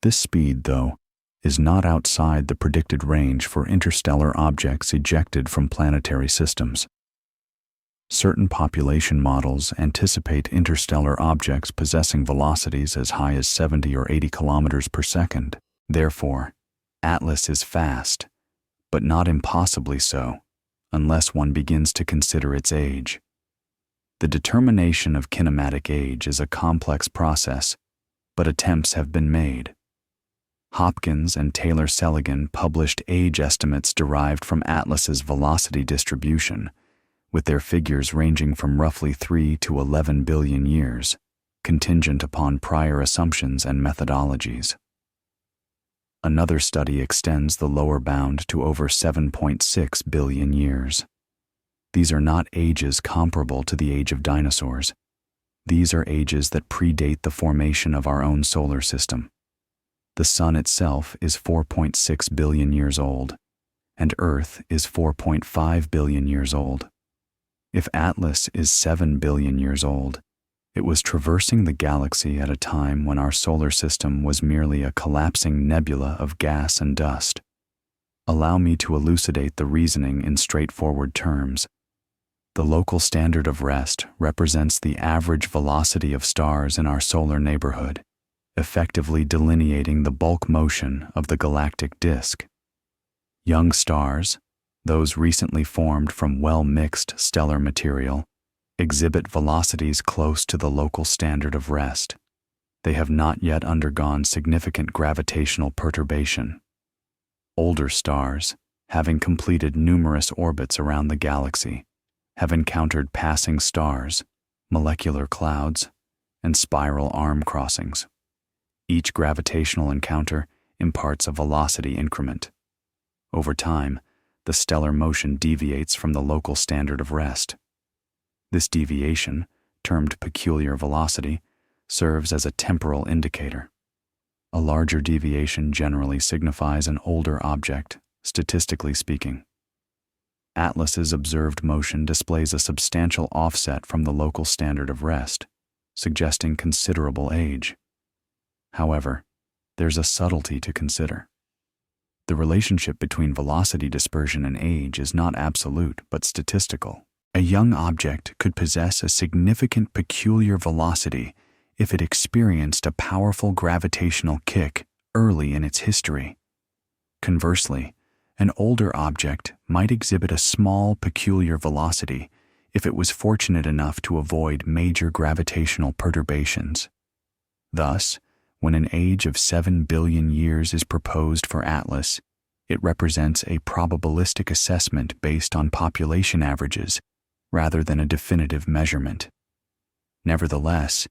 This speed, though, is not outside the predicted range for interstellar objects ejected from planetary systems. Certain population models anticipate interstellar objects possessing velocities as high as 70 or 80 kilometers per second. Therefore, Atlas is fast, but not impossibly so, unless one begins to consider its age. The determination of kinematic age is a complex process, but attempts have been made. Hopkins and Taylor-Seligman published age estimates derived from Atlas's velocity distribution, with their figures ranging from roughly 3 to 11 billion years, contingent upon prior assumptions and methodologies. Another study extends the lower bound to over 7.6 billion years. These are not ages comparable to the age of dinosaurs. These are ages that predate the formation of our own solar system. The Sun itself is 4.6 billion years old, and Earth is 4.5 billion years old. If Atlas is 7 billion years old, it was traversing the galaxy at a time when our solar system was merely a collapsing nebula of gas and dust. Allow me to elucidate the reasoning in straightforward terms. The local standard of rest represents the average velocity of stars in our solar neighborhood, effectively delineating the bulk motion of the galactic disk. Young stars, those recently formed from well-mixed stellar material, exhibit velocities close to the local standard of rest. They have not yet undergone significant gravitational perturbation. Older stars, having completed numerous orbits around the galaxy, have encountered passing stars, molecular clouds, and spiral arm crossings. Each gravitational encounter imparts a velocity increment. Over time, the stellar motion deviates from the local standard of rest. This deviation, termed peculiar velocity, serves as a temporal indicator. A larger deviation generally signifies an older object, statistically speaking. Atlas's observed motion displays a substantial offset from the local standard of rest, suggesting considerable age. However, there's a subtlety to consider. The relationship between velocity dispersion and age is not absolute but statistical. A young object could possess a significant peculiar velocity if it experienced a powerful gravitational kick early in its history. Conversely, an older object might exhibit a small peculiar velocity if it was fortunate enough to avoid major gravitational perturbations. Thus, when an age of 7 billion years is proposed for Atlas, it represents a probabilistic assessment based on population averages rather than a definitive measurement. Nevertheless,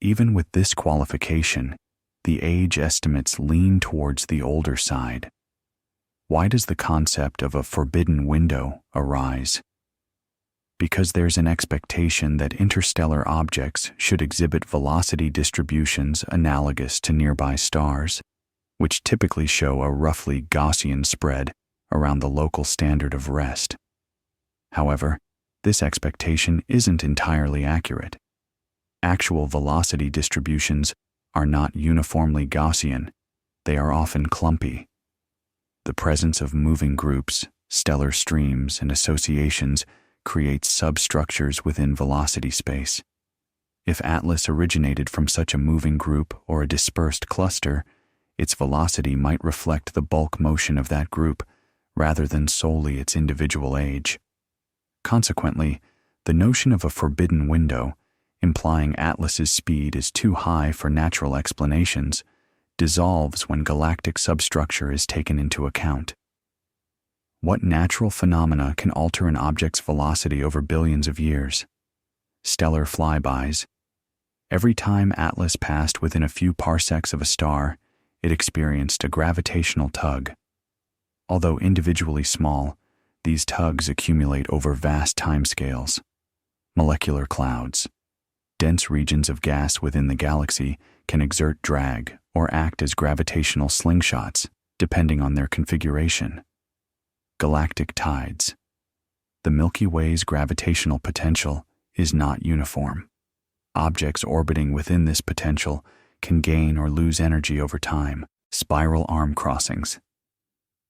even with this qualification, the age estimates lean towards the older side. Why does the concept of a forbidden window arise? Because there's an expectation that interstellar objects should exhibit velocity distributions analogous to nearby stars, which typically show a roughly Gaussian spread around the local standard of rest. However, this expectation isn't entirely accurate. Actual velocity distributions are not uniformly Gaussian, they are often clumpy. The presence of moving groups, stellar streams, and associations creates substructures within velocity space. If Atlas originated from such a moving group or a dispersed cluster, its velocity might reflect the bulk motion of that group rather than solely its individual age. Consequently, the notion of a forbidden window, implying Atlas's speed is too high for natural explanations, dissolves when galactic substructure is taken into account. What natural phenomena can alter an object's velocity over billions of years? Stellar flybys. Every time Atlas passed within a few parsecs of a star, it experienced a gravitational tug. Although individually small, these tugs accumulate over vast timescales. Molecular clouds. Dense regions of gas within the galaxy can exert drag or act as gravitational slingshots, depending on their configuration. Galactic tides. The Milky Way's gravitational potential is not uniform. Objects orbiting within this potential can gain or lose energy over time. Spiral arm crossings.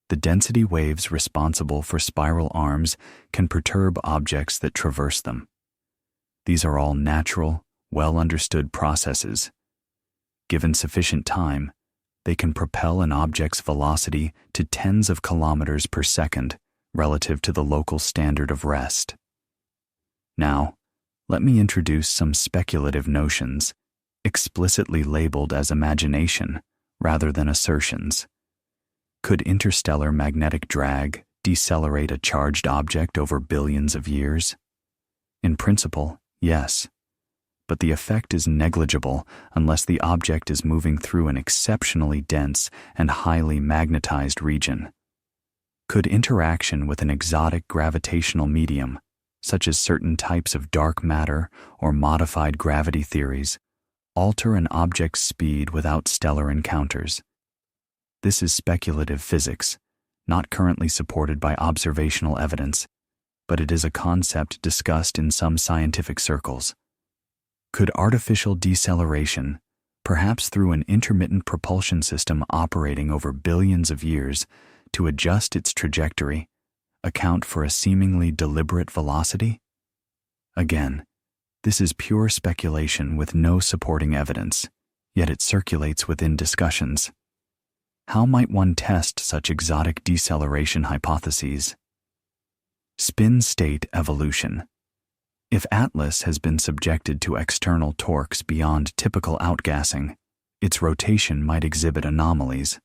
The density waves responsible for spiral arms can perturb objects that traverse them. These are all natural, well-understood processes. Given sufficient time, they can propel an object's velocity to tens of kilometers per second relative to the local standard of rest. Now, let me introduce some speculative notions, explicitly labeled as imagination rather than assertions. Could interstellar magnetic drag decelerate a charged object over billions of years? In principle, yes. But the effect is negligible unless the object is moving through an exceptionally dense and highly magnetized region. Could interaction with an exotic gravitational medium, such as certain types of dark matter or modified gravity theories, alter an object's speed without stellar encounters? This is speculative physics, not currently supported by observational evidence, but it is a concept discussed in some scientific circles. Could artificial deceleration, perhaps through an intermittent propulsion system operating over billions of years to adjust its trajectory, account for a seemingly deliberate velocity? Again, this is pure speculation with no supporting evidence, yet it circulates within discussions. How might one test such exotic deceleration hypotheses? Spin state evolution. If Atlas has been subjected to external torques beyond typical outgassing, its rotation might exhibit anomalies.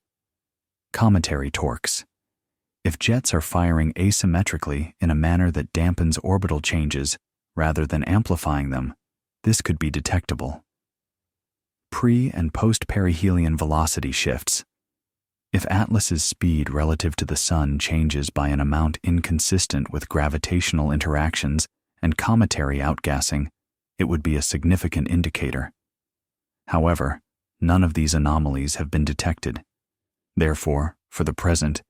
Cometary torques. If jets are firing asymmetrically in a manner that dampens orbital changes rather than amplifying them, this could be detectable. Pre- and post-perihelion velocity shifts. If Atlas's speed relative to the Sun changes by an amount inconsistent with gravitational interactions and cometary outgassing, it would be a significant indicator. However, none of these anomalies have been detected. Therefore, for the present,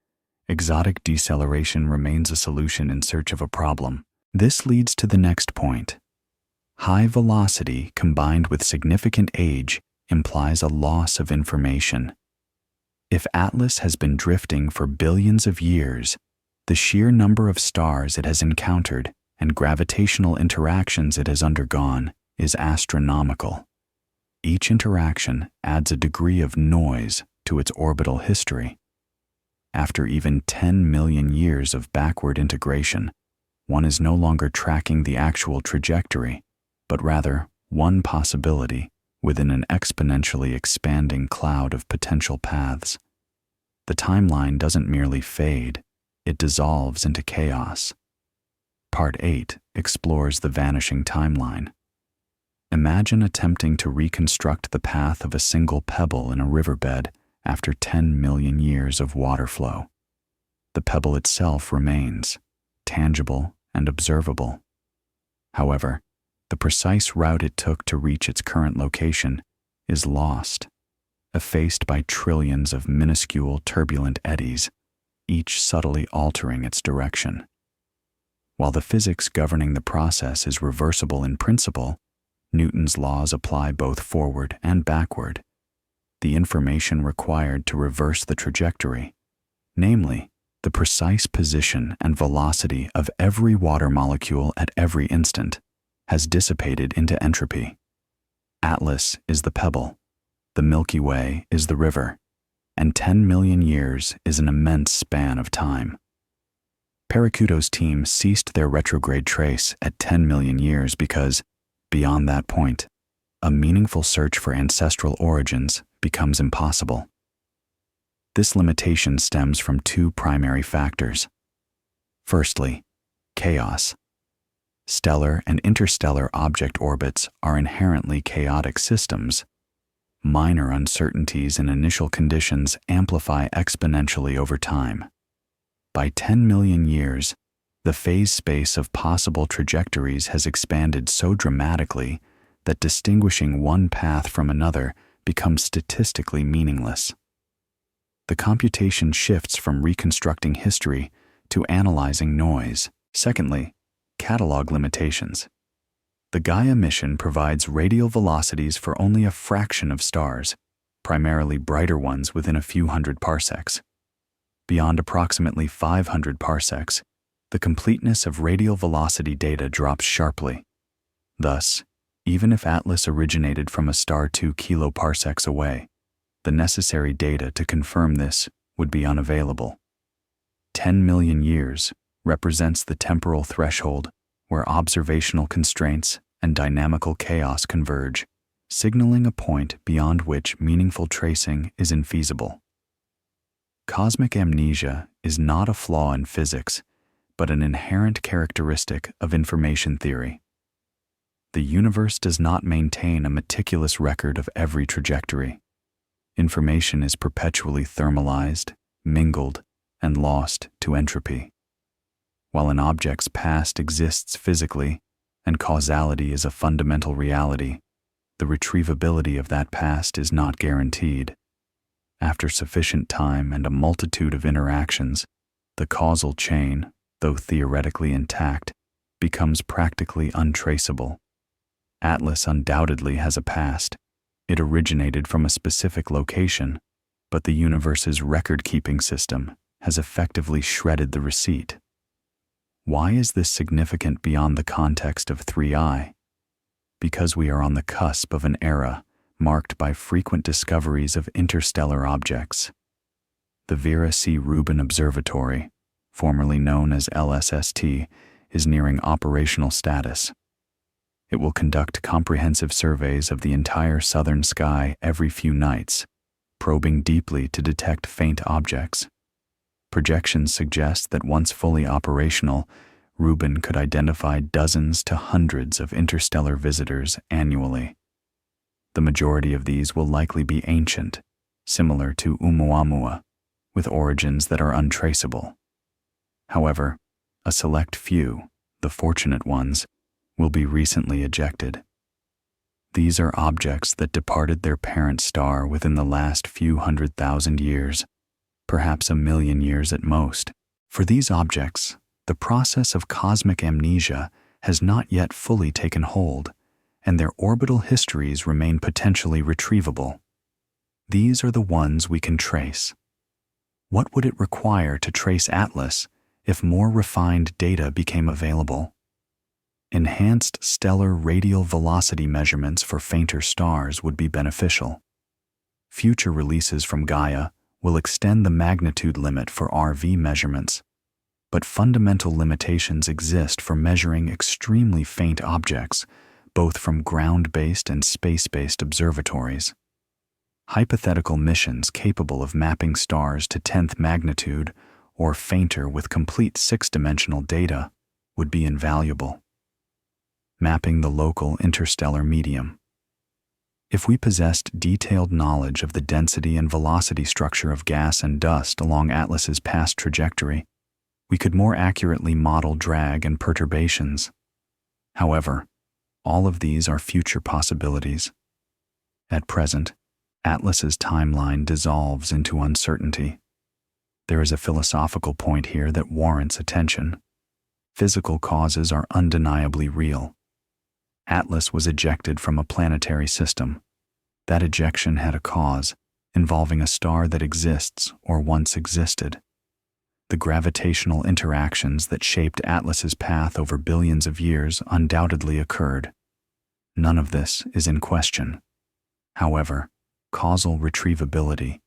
exotic deceleration remains a solution in search of a problem. This leads to the next point. High velocity combined with significant age implies a loss of information. If Atlas has been drifting for billions of years, the sheer number of stars it has encountered and gravitational interactions it has undergone is astronomical. Each interaction adds a degree of noise to its orbital history. After even 10 million years of backward integration, one is no longer tracking the actual trajectory, but rather one possibility within an exponentially expanding cloud of potential paths. The timeline doesn't merely fade, it dissolves into chaos. Part 8 explores the vanishing timeline. Imagine attempting to reconstruct the path of a single pebble in a riverbed after 10 million years of water flow. The pebble itself remains, tangible and observable. However, the precise route it took to reach its current location is lost, effaced by trillions of minuscule turbulent eddies, each subtly altering its direction. While the physics governing the process is reversible in principle, Newton's laws apply both forward and backward. The information required to reverse the trajectory, namely, the precise position and velocity of every water molecule at every instant, has dissipated into entropy. Atlas is the pebble, the Milky Way is the river, and 10 million years is an immense span of time. Paricuto's team ceased their retrograde trace at 10 million years because, beyond that point, a meaningful search for ancestral origins becomes impossible. This limitation stems from two primary factors. Firstly, chaos. Stellar and interstellar object orbits are inherently chaotic systems. Minor uncertainties in initial conditions amplify exponentially over time. By 10 million years, the phase space of possible trajectories has expanded so dramatically that distinguishing one path from another becomes statistically meaningless. The computation shifts from reconstructing history to analyzing noise. Secondly, catalog limitations. The Gaia mission provides radial velocities for only a fraction of stars, primarily brighter ones within a few hundred parsecs. Beyond approximately 500 parsecs, the completeness of radial velocity data drops sharply. Thus, even if Atlas originated from a star 2 kiloparsecs away, the necessary data to confirm this would be unavailable. 10 million years represents the temporal threshold where observational constraints and dynamical chaos converge, signaling a point beyond which meaningful tracing is infeasible. Cosmic amnesia is not a flaw in physics, but an inherent characteristic of information theory. The universe does not maintain a meticulous record of every trajectory. Information is perpetually thermalized, mingled, and lost to entropy. While an object's past exists physically, and causality is a fundamental reality, the retrievability of that past is not guaranteed. After sufficient time and a multitude of interactions, the causal chain, though theoretically intact, becomes practically untraceable. Atlas undoubtedly has a past. It originated from a specific location, but the universe's record-keeping system has effectively shredded the receipt. Why is this significant beyond the context of 3I? Because we are on the cusp of an era marked by frequent discoveries of interstellar objects. The Vera C. Rubin Observatory, formerly known as LSST, is nearing operational status. It will conduct comprehensive surveys of the entire southern sky every few nights, probing deeply to detect faint objects. Projections suggest that once fully operational, Rubin could identify dozens to hundreds of interstellar visitors annually. The majority of these will likely be ancient, similar to Oumuamua, with origins that are untraceable. However, a select few, the fortunate ones, will be recently ejected. These are objects that departed their parent star within the last few 100,000 years, perhaps 1,000,000 years at most. For these objects, the process of cosmic amnesia has not yet fully taken hold, and their orbital histories remain potentially retrievable. These are the ones we can trace. What would it require to trace Atlas if more refined data became available? Enhanced stellar radial velocity measurements for fainter stars would be beneficial. Future releases from Gaia will extend the magnitude limit for RV measurements, but fundamental limitations exist for measuring extremely faint objects, both from ground-based and space-based observatories. Hypothetical missions capable of mapping stars to 10th magnitude or fainter with complete 6-dimensional data would be invaluable. Mapping the local interstellar medium. If we possessed detailed knowledge of the density and velocity structure of gas and dust along Atlas's past trajectory, we could more accurately model drag and perturbations. However, all of these are future possibilities. At present, Atlas's timeline dissolves into uncertainty. There is a philosophical point here that warrants attention. Physical causes are undeniably real. Atlas was ejected from a planetary system. That ejection had a cause, involving a star that exists or once existed. The gravitational interactions that shaped Atlas's path over billions of years undoubtedly occurred. None of this is in question. However, causal retrievability,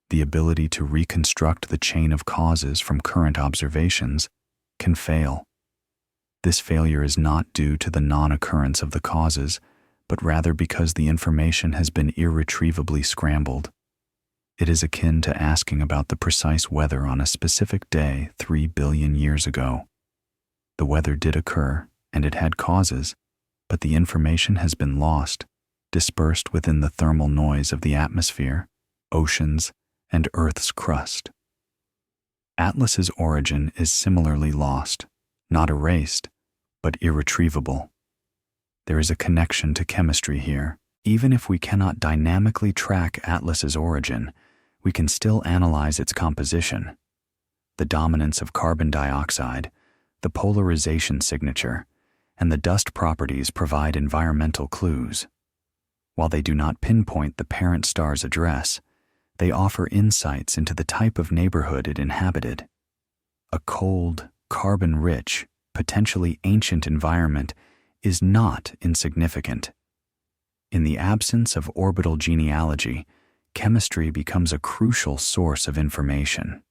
the ability to reconstruct the chain of causes from current observations, can fail. This failure is not due to the non-occurrence of the causes, but rather because the information has been irretrievably scrambled. It is akin to asking about the precise weather on a specific day 3 billion years ago. The weather did occur, and it had causes, but the information has been lost, dispersed within the thermal noise of the atmosphere, oceans, and Earth's crust. Atlas's origin is similarly lost, not erased, but irretrievable. There is a connection to chemistry here. Even if we cannot dynamically track Atlas's origin, we can still analyze its composition. The dominance of carbon dioxide, the polarization signature, and the dust properties provide environmental clues. While they do not pinpoint the parent star's address, they offer insights into the type of neighborhood it inhabited. A cold, carbon-rich, potentially ancient environment is not insignificant. In the absence of orbital genealogy, chemistry becomes a crucial source of information.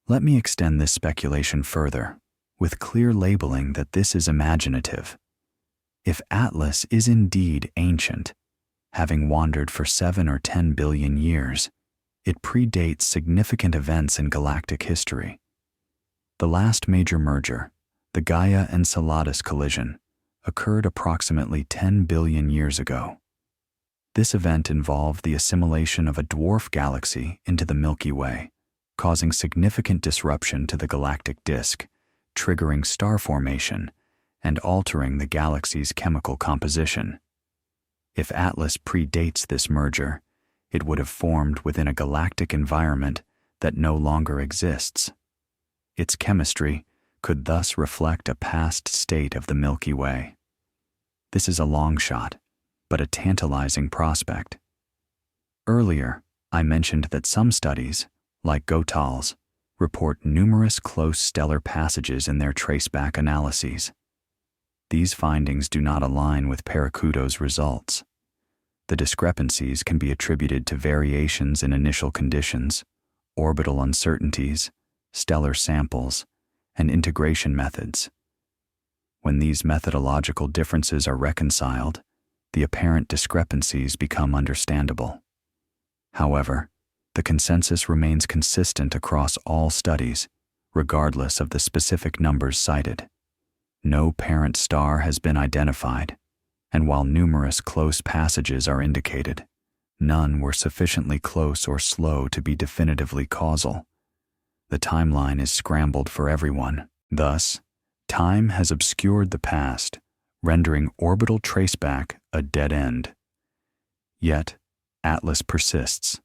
Let me extend this speculation further, with clear labeling that this is imaginative. If Atlas is indeed ancient, having wandered for 7 or 10 billion years, it predates significant events in galactic history. The last major merger, the Gaia-Enceladus collision, occurred approximately 10 billion years ago. This event involved the assimilation of a dwarf galaxy into the Milky Way, causing significant disruption to the galactic disk, triggering star formation, and altering the galaxy's chemical composition. If Atlas predates this merger, it would have formed within a galactic environment that no longer exists. Its chemistry could thus reflect a past state of the Milky Way. This is a long shot, but a tantalizing prospect. Earlier, I mentioned that some studies, like Gotal's, report numerous close stellar passages in their traceback analyses. These findings do not align with Paracuto's results. The discrepancies can be attributed to variations in initial conditions, orbital uncertainties, stellar samples, and integration methods. When these methodological differences are reconciled, the apparent discrepancies become understandable. However, the consensus remains consistent across all studies, regardless of the specific numbers cited. No parent star has been identified, and while numerous close passages are indicated, none were sufficiently close or slow to be definitively causal. The timeline is scrambled for everyone. Thus, time has obscured the past, rendering orbital traceback a dead end. Yet, Atlas persists.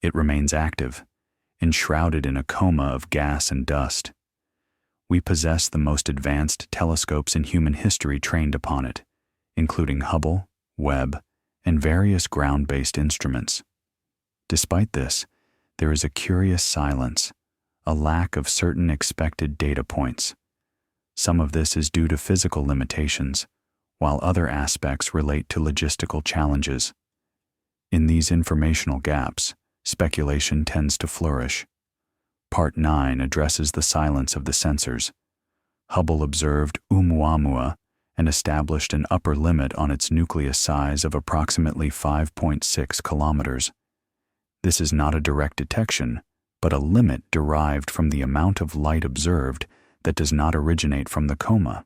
It remains active, enshrouded in a coma of gas and dust. We possess the most advanced telescopes in human history trained upon it, including Hubble, Webb, and various ground-based instruments. Despite this, there is a curious silence, a lack of certain expected data points. Some of this is due to physical limitations, while other aspects relate to logistical challenges. In these informational gaps, speculation tends to flourish. Part 9 addresses the silence of the sensors. Hubble observed Oumuamua and established an upper limit on its nucleus size of approximately 5.6 kilometers. This is not a direct detection, but a limit derived from the amount of light observed that does not originate from the coma.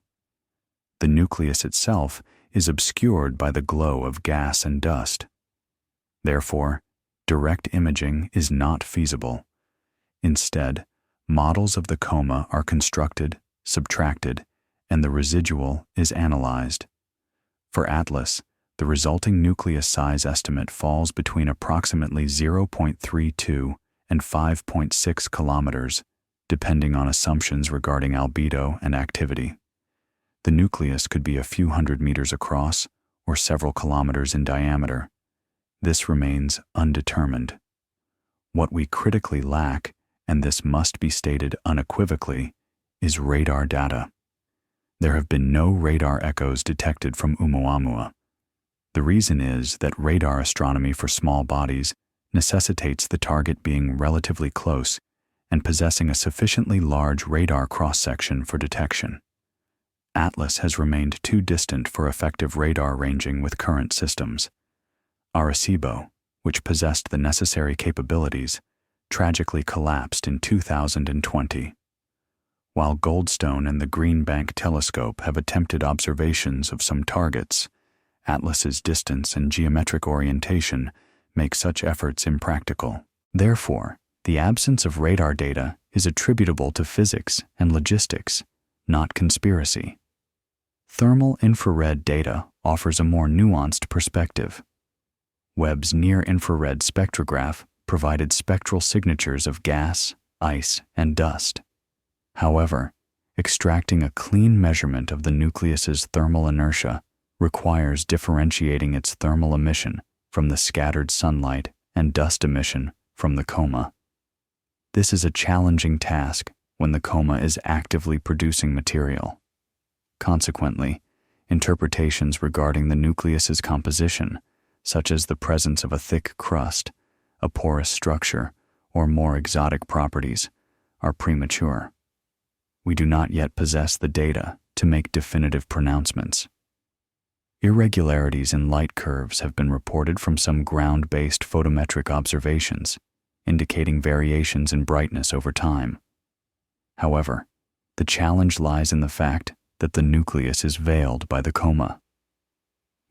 The nucleus itself is obscured by the glow of gas and dust. Therefore, direct imaging is not feasible. Instead, models of the coma are constructed, subtracted, and the residual is analyzed. For Atlas, the resulting nucleus size estimate falls between approximately 0.32 and 5.6 kilometers, depending on assumptions regarding albedo and activity. The nucleus could be a few hundred meters across or several kilometers in diameter. This remains undetermined. What we critically lack, and this must be stated unequivocally, is radar data. There have been no radar echoes detected from Oumuamua. The reason is that radar astronomy for small bodies necessitates the target being relatively close and possessing a sufficiently large radar cross-section for detection. Atlas has remained too distant for effective radar ranging with current systems. Arecibo, which possessed the necessary capabilities, tragically collapsed in 2020. While Goldstone and the Green Bank telescope have attempted observations of some targets, Atlas's distance and geometric orientation make such efforts impractical. Therefore, the absence of radar data is attributable to physics and logistics, not conspiracy. Thermal infrared data offers a more nuanced perspective. Webb's near-infrared spectrograph provided spectral signatures of gas, ice, and dust. However, extracting a clean measurement of the nucleus's thermal inertia requires differentiating its thermal emission from the scattered sunlight and dust emission from the coma. This is a challenging task when the coma is actively producing material. Consequently, interpretations regarding the nucleus's composition, such as the presence of a thick crust, a porous structure, or more exotic properties, are premature. We do not yet possess the data to make definitive pronouncements. Irregularities in light curves have been reported from some ground-based photometric observations, indicating variations in brightness over time. However, the challenge lies in the fact that the nucleus is veiled by the coma.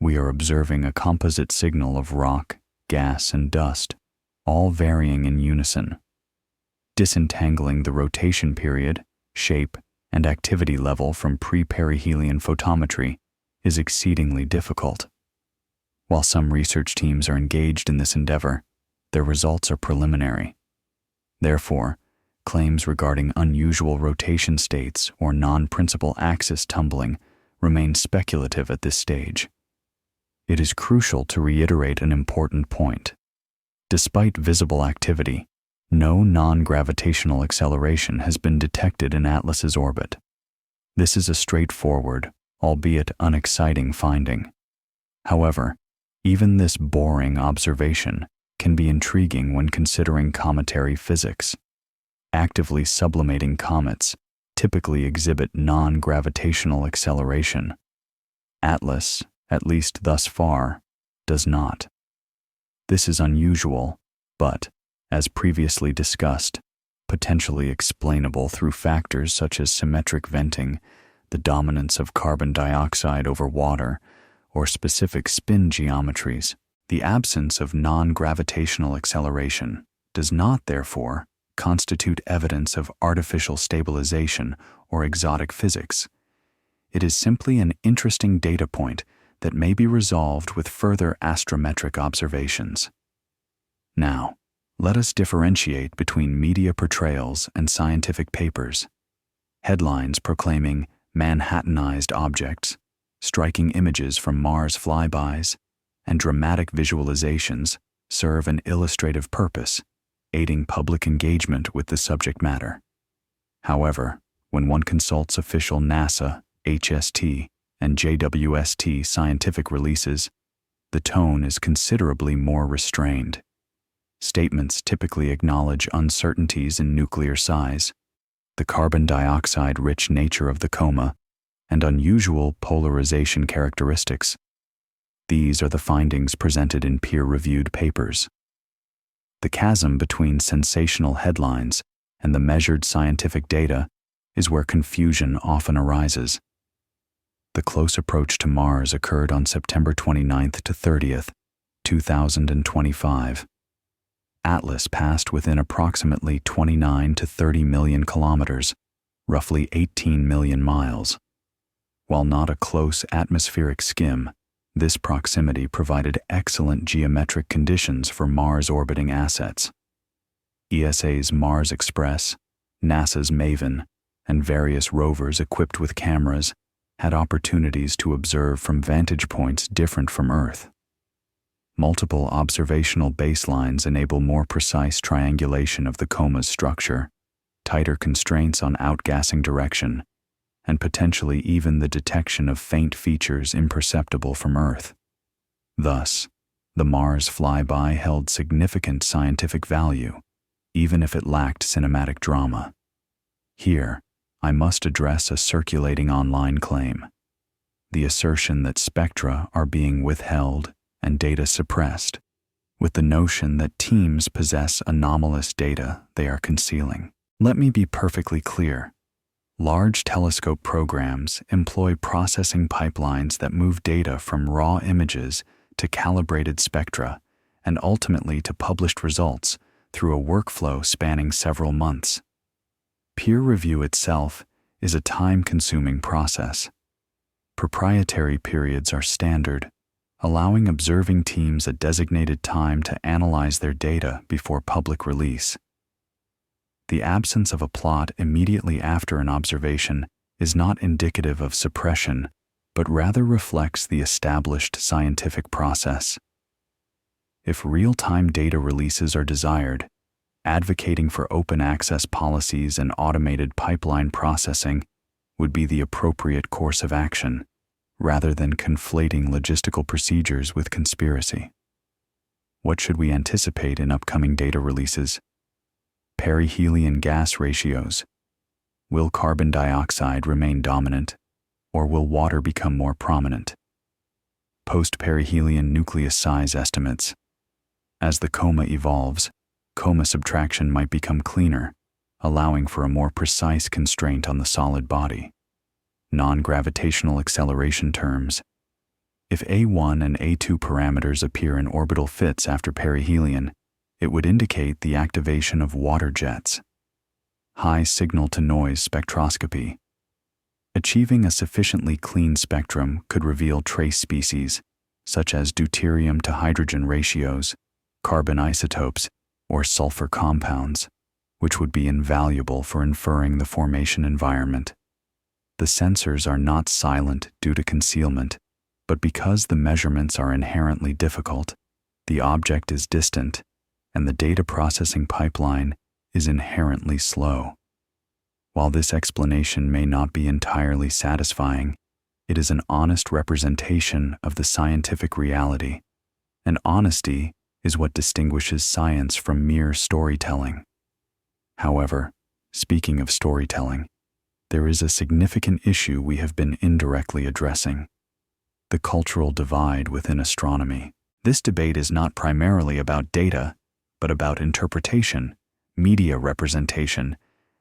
We are observing a composite signal of rock, gas, and dust, all varying in unison. Disentangling the rotation period, shape, and activity level from pre-perihelion photometry is exceedingly difficult. While some research teams are engaged in this endeavor, their results are preliminary. Therefore, claims regarding unusual rotation states or non-principal axis tumbling remain speculative at this stage. It is crucial to reiterate an important point. Despite visible activity, no non-gravitational acceleration has been detected in Atlas's orbit. This is a straightforward, albeit unexciting finding. However, even this boring observation can be intriguing when considering cometary physics. Actively sublimating comets typically exhibit non-gravitational acceleration. Atlas, at least thus far, does not. This is unusual, but, as previously discussed, potentially explainable through factors such as symmetric venting, the dominance of carbon dioxide over water, or specific spin geometries. The absence of non-gravitational acceleration does not, therefore, constitute evidence of artificial stabilization or exotic physics. It is simply an interesting data point that may be resolved with further astrometric observations. Now, let us differentiate between media portrayals and scientific papers. Headlines proclaiming Manhattanized objects, striking images from Mars flybys, and dramatic visualizations serve an illustrative purpose, aiding public engagement with the subject matter. However, when one consults official NASA, HST, and JWST scientific releases, the tone is considerably more restrained. Statements typically acknowledge uncertainties in nuclear size, the carbon dioxide-rich nature of the coma, and unusual polarization characteristics. These are the findings presented in peer-reviewed papers. The chasm between sensational headlines and the measured scientific data is where confusion often arises. The close approach to Mars occurred on September 29th to 30th, 2025. Atlas passed within approximately 29 to 30 million kilometers, roughly 18 million miles. While not a close atmospheric skim, this proximity provided excellent geometric conditions for Mars-orbiting assets. ESA's Mars Express, NASA's MAVEN, and various rovers equipped with cameras had opportunities to observe from vantage points different from Earth. Multiple observational baselines enable more precise triangulation of the coma's structure, tighter constraints on outgassing direction, and potentially even the detection of faint features imperceptible from Earth. Thus, the Mars flyby held significant scientific value, even if it lacked cinematic drama. Here, I must address a circulating online claim: the assertion that spectra are being withheld and data suppressed, with the notion that teams possess anomalous data they are concealing. Let me be perfectly clear. Large telescope programs employ processing pipelines that move data from raw images to calibrated spectra and ultimately to published results through a workflow spanning several months. Peer review itself is a time-consuming process. Proprietary periods are standard, allowing observing teams a designated time to analyze their data before public release. The absence of a plot immediately after an observation is not indicative of suppression, but rather reflects the established scientific process. If real-time data releases are desired, advocating for open access policies and automated pipeline processing would be the appropriate course of action, rather than conflating logistical procedures with conspiracy. What should we anticipate in upcoming data releases? Perihelion gas ratios. Will carbon dioxide remain dominant, or will water become more prominent? Post-perihelion nucleus size estimates. As the coma evolves, coma subtraction might become cleaner, allowing for a more precise constraint on the solid body. Non-gravitational acceleration terms. If A1 and A2 parameters appear in orbital fits after perihelion, it would indicate the activation of water jets. High signal-to-noise spectroscopy. Achieving a sufficiently clean spectrum could reveal trace species, such as deuterium to hydrogen ratios, carbon isotopes, or sulfur compounds, which would be invaluable for inferring the formation environment. The sensors are not silent due to concealment, but because the measurements are inherently difficult, the object is distant, and the data processing pipeline is inherently slow. While this explanation may not be entirely satisfying, it is an honest representation of the scientific reality, and honesty is what distinguishes science from mere storytelling. However, speaking of storytelling, there is a significant issue we have been indirectly addressing: the cultural divide within astronomy. This debate is not primarily about data, but about interpretation, media representation,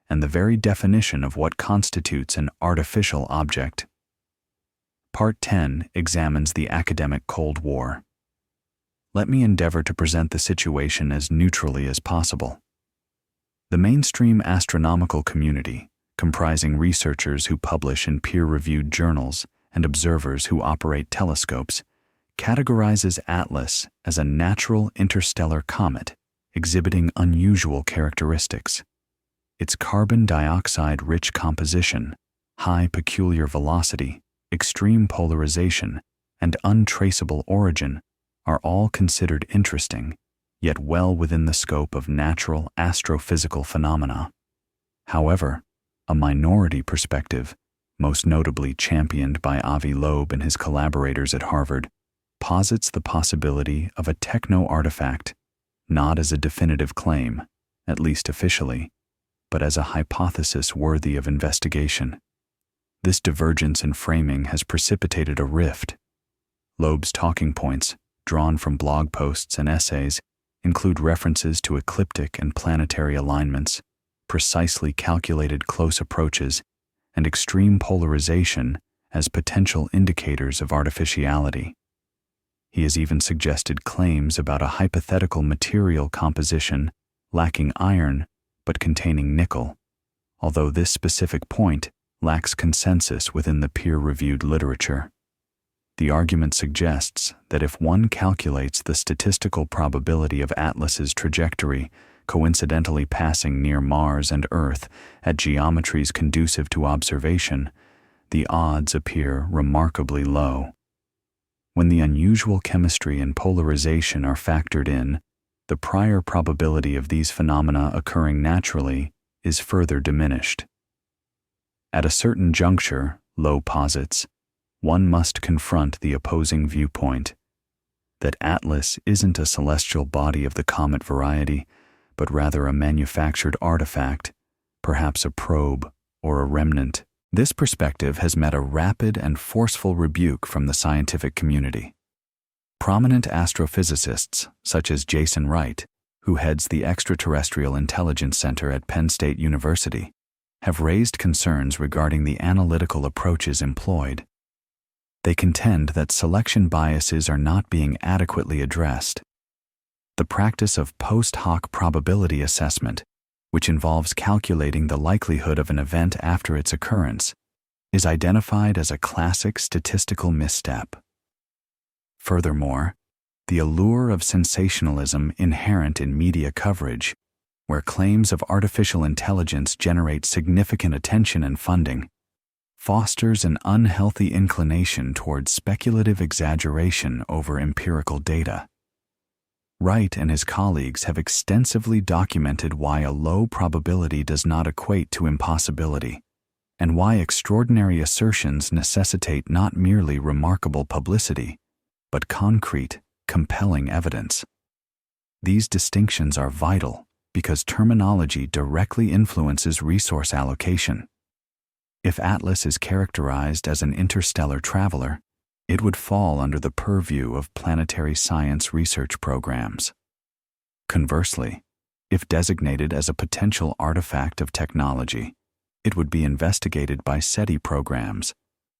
and the very definition of what constitutes an artificial object. Part 10 examines the academic Cold War. Let me endeavor to present the situation as neutrally as possible. The mainstream astronomical community, comprising researchers who publish in peer-reviewed journals and observers who operate telescopes, categorizes Atlas as a natural interstellar comet exhibiting unusual characteristics. Its carbon dioxide-rich composition, high peculiar velocity, extreme polarization, and untraceable origin are all considered interesting, yet well within the scope of natural astrophysical phenomena. However, a minority perspective, most notably championed by Avi Loeb and his collaborators at Harvard, posits the possibility of a techno-artifact, not as a definitive claim, at least officially, but as a hypothesis worthy of investigation. This divergence in framing has precipitated a rift. Loeb's talking points, drawn from blog posts and essays, include references to ecliptic and planetary alignments, precisely calculated close approaches, and extreme polarization as potential indicators of artificiality. He has even suggested claims about a hypothetical material composition lacking iron but containing nickel, although this specific point lacks consensus within the peer-reviewed literature. The argument suggests that if one calculates the statistical probability of Atlas's trajectory coincidentally passing near Mars and Earth at geometries conducive to observation, the odds appear remarkably low. When the unusual chemistry and polarization are factored in, the prior probability of these phenomena occurring naturally is further diminished. At a certain juncture, Loeb posits, one must confront the opposing viewpoint that Atlas isn't a celestial body of the comet variety, but rather a manufactured artifact, perhaps a probe or a remnant. This perspective has met a rapid and forceful rebuke from the scientific community. Prominent astrophysicists, such as Jason Wright, who heads the Extraterrestrial Intelligence Center at Penn State University, have raised concerns regarding the analytical approaches employed. They contend that selection biases are not being adequately addressed. The practice of post hoc probability assessment, which involves calculating the likelihood of an event after its occurrence, is identified as a classic statistical misstep. Furthermore, the allure of sensationalism inherent in media coverage, where claims of artificial intelligence generate significant attention and funding, fosters an unhealthy inclination toward speculative exaggeration over empirical data. Wright and his colleagues have extensively documented why a low probability does not equate to impossibility, and why extraordinary assertions necessitate not merely remarkable publicity, but concrete, compelling evidence. These distinctions are vital because terminology directly influences resource allocation. If Atlas is characterized as an interstellar traveler, it would fall under the purview of planetary science research programs. Conversely, if designated as a potential artifact of technology, it would be investigated by SETI programs,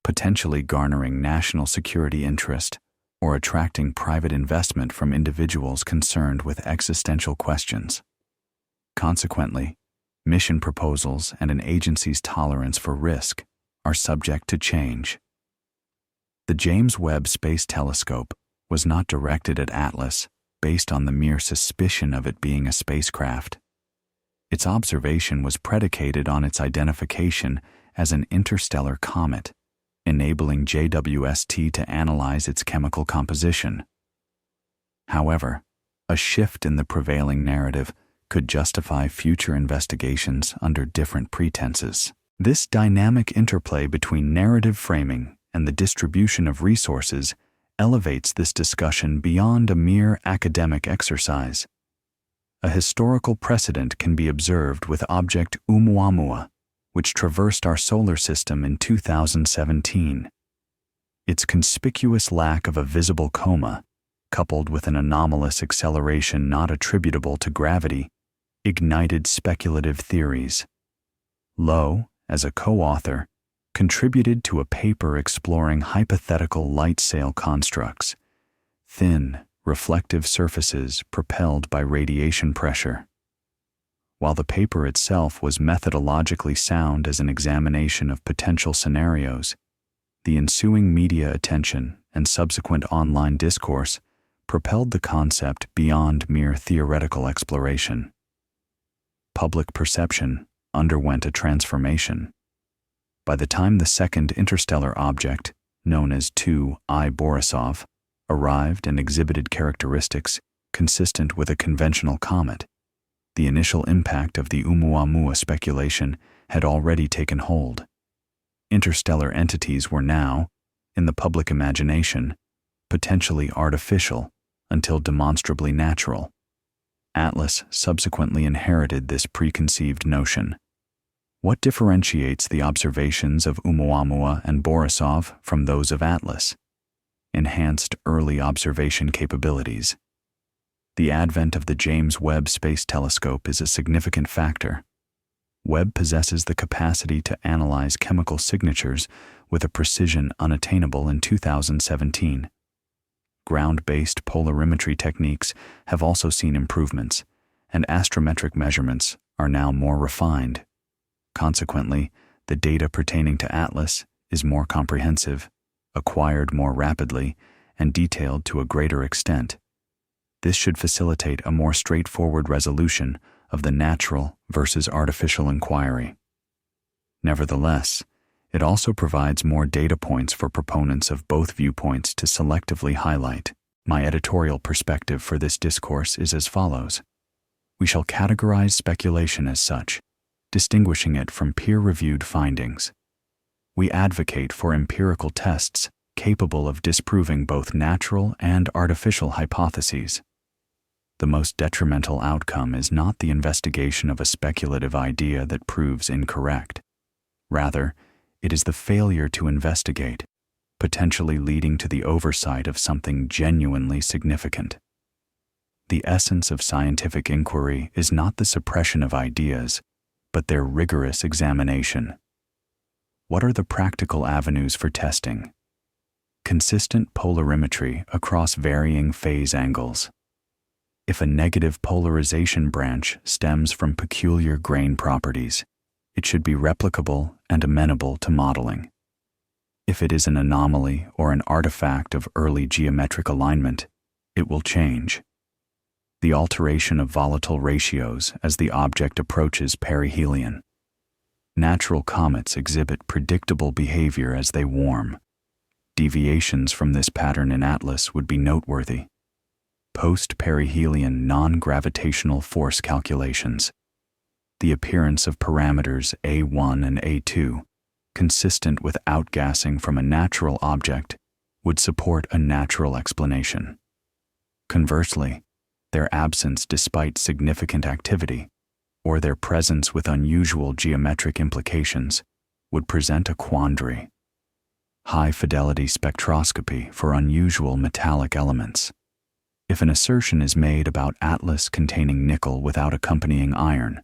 potentially garnering national security interest or attracting private investment from individuals concerned with existential questions. Consequently, mission proposals and an agency's tolerance for risk are subject to change. The James Webb Space Telescope was not directed at Atlas based on the mere suspicion of it being a spacecraft. Its observation was predicated on its identification as an interstellar comet, enabling JWST to analyze its chemical composition. However, a shift in the prevailing narrative could justify future investigations under different pretenses. This dynamic interplay between narrative framing and the distribution of resources elevates this discussion beyond a mere academic exercise. A historical precedent can be observed with object Oumuamua, which traversed our solar system in 2017. Its conspicuous lack of a visible coma, coupled with an anomalous acceleration not attributable to gravity, ignited speculative theories. Lowe, as a co-author, contributed to a paper exploring hypothetical light sail constructs, thin, reflective surfaces propelled by radiation pressure. While the paper itself was methodologically sound as an examination of potential scenarios, the ensuing media attention and subsequent online discourse propelled the concept beyond mere theoretical exploration. Public perception underwent a transformation. By the time the second interstellar object, known as 2I Borisov, arrived and exhibited characteristics consistent with a conventional comet, the initial impact of the Oumuamua speculation had already taken hold. Interstellar entities were now, in the public imagination, potentially artificial until demonstrably natural. Atlas subsequently inherited this preconceived notion. What differentiates the observations of Oumuamua and Borisov from those of Atlas? Enhanced early observation capabilities. The advent of the James Webb Space Telescope is a significant factor. Webb possesses the capacity to analyze chemical signatures with a precision unattainable in 2017. Ground-based polarimetry techniques have also seen improvements, and astrometric measurements are now more refined. Consequently, the data pertaining to Atlas is more comprehensive, acquired more rapidly, and detailed to a greater extent. This should facilitate a more straightforward resolution of the natural versus artificial inquiry. Nevertheless, it also provides more data points for proponents of both viewpoints to selectively highlight. My editorial perspective for this discourse is as follows. We shall categorize speculation as such, distinguishing it from peer-reviewed findings. We advocate for empirical tests capable of disproving both natural and artificial hypotheses. The most detrimental outcome is not the investigation of a speculative idea that proves incorrect. Rather, it is the failure to investigate, potentially leading to the oversight of something genuinely significant. The essence of scientific inquiry is not the suppression of ideas, but their rigorous examination. What are the practical avenues for testing? Consistent polarimetry across varying phase angles. If a negative polarization branch stems from peculiar grain properties, it should be replicable and amenable to modeling. If it is an anomaly or an artifact of early geometric alignment, it will change. The alteration of volatile ratios as the object approaches perihelion. Natural comets exhibit predictable behavior as they warm. Deviations from this pattern in Atlas would be noteworthy. Post-perihelion non-gravitational force calculations. The appearance of parameters A1 and A2, consistent with outgassing from a natural object, would support a natural explanation. Conversely, their absence despite significant activity, or their presence with unusual geometric implications, would present a quandary. High-fidelity spectroscopy for unusual metallic elements. If an assertion is made about Atlas containing nickel without accompanying iron,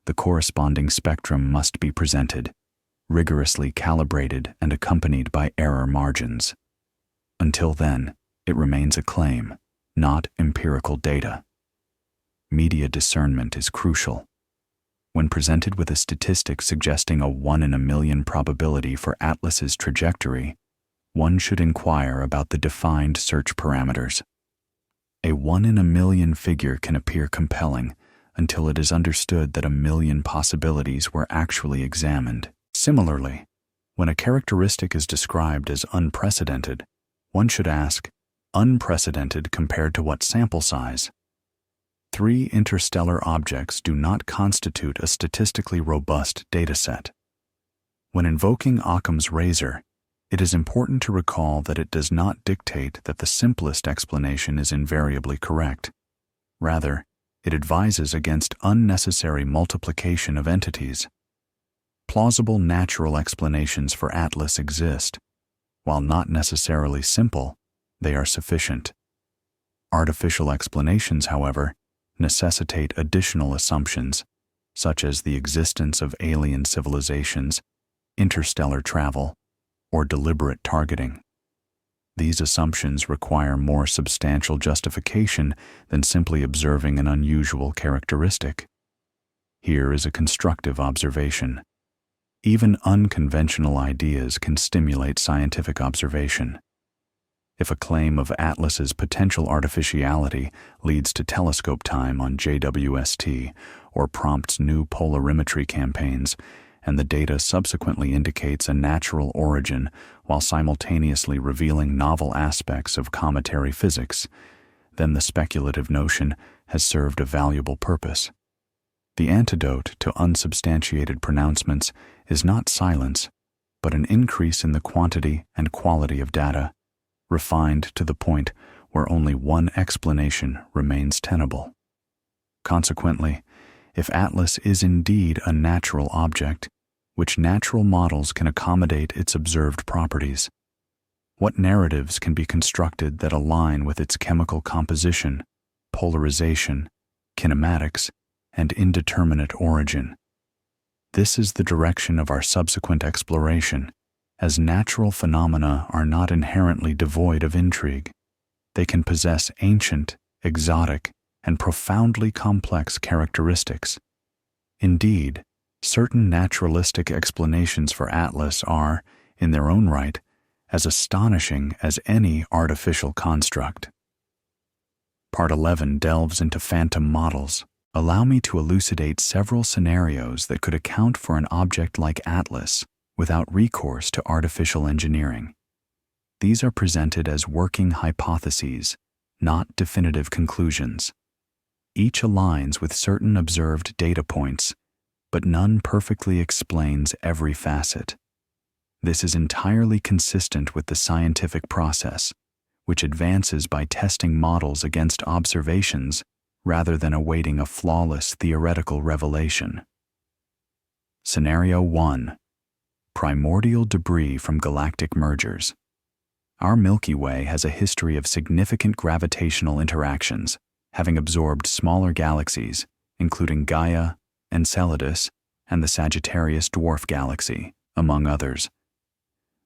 the corresponding spectrum must be presented, rigorously calibrated and accompanied by error margins. Until then, it remains a claim, not empirical data. Media discernment is crucial. When presented with a statistic suggesting a 1 in a million probability for Atlas's trajectory, one should inquire about the defined search parameters. A 1 in a million figure can appear compelling until it is understood that a million possibilities were actually examined. Similarly, when a characteristic is described as unprecedented, one should ask, unprecedented compared to what sample size? 3 interstellar objects do not constitute a statistically robust dataset. When invoking Occam's razor, it is important to recall that it does not dictate that the simplest explanation is invariably correct. Rather, it advises against unnecessary multiplication of entities. Plausible natural explanations for Atlas exist. While not necessarily simple, they are sufficient. Artificial explanations, however, necessitate additional assumptions, such as the existence of alien civilizations, interstellar travel, or deliberate targeting. These assumptions require more substantial justification than simply observing an unusual characteristic. Here is a constructive observation. Even unconventional ideas can stimulate scientific observation. If a claim of Atlas's potential artificiality leads to telescope time on JWST or prompts new polarimetry campaigns, and the data subsequently indicates a natural origin while simultaneously revealing novel aspects of cometary physics, then the speculative notion has served a valuable purpose. The antidote to unsubstantiated pronouncements is not silence, but an increase in the quantity and quality of data, refined to the point where only one explanation remains tenable. Consequently, if Atlas is indeed a natural object, which natural models can accommodate its observed properties? What narratives can be constructed that align with its chemical composition, polarization, kinematics, and indeterminate origin? This is the direction of our subsequent exploration, as natural phenomena are not inherently devoid of intrigue. They can possess ancient, exotic, and profoundly complex characteristics. Indeed, certain naturalistic explanations for Atlas are, in their own right, as astonishing as any artificial construct. Part 11 delves into phantom models. Allow me to elucidate several scenarios that could account for an object like Atlas without recourse to artificial engineering. These are presented as working hypotheses, not definitive conclusions. Each aligns with certain observed data points, but none perfectly explains every facet. This is entirely consistent with the scientific process, which advances by testing models against observations rather than awaiting a flawless theoretical revelation. Scenario 1. Primordial debris from galactic mergers. Our Milky Way has a history of significant gravitational interactions, having absorbed smaller galaxies, including Gaia, Enceladus, and the Sagittarius dwarf galaxy, among others.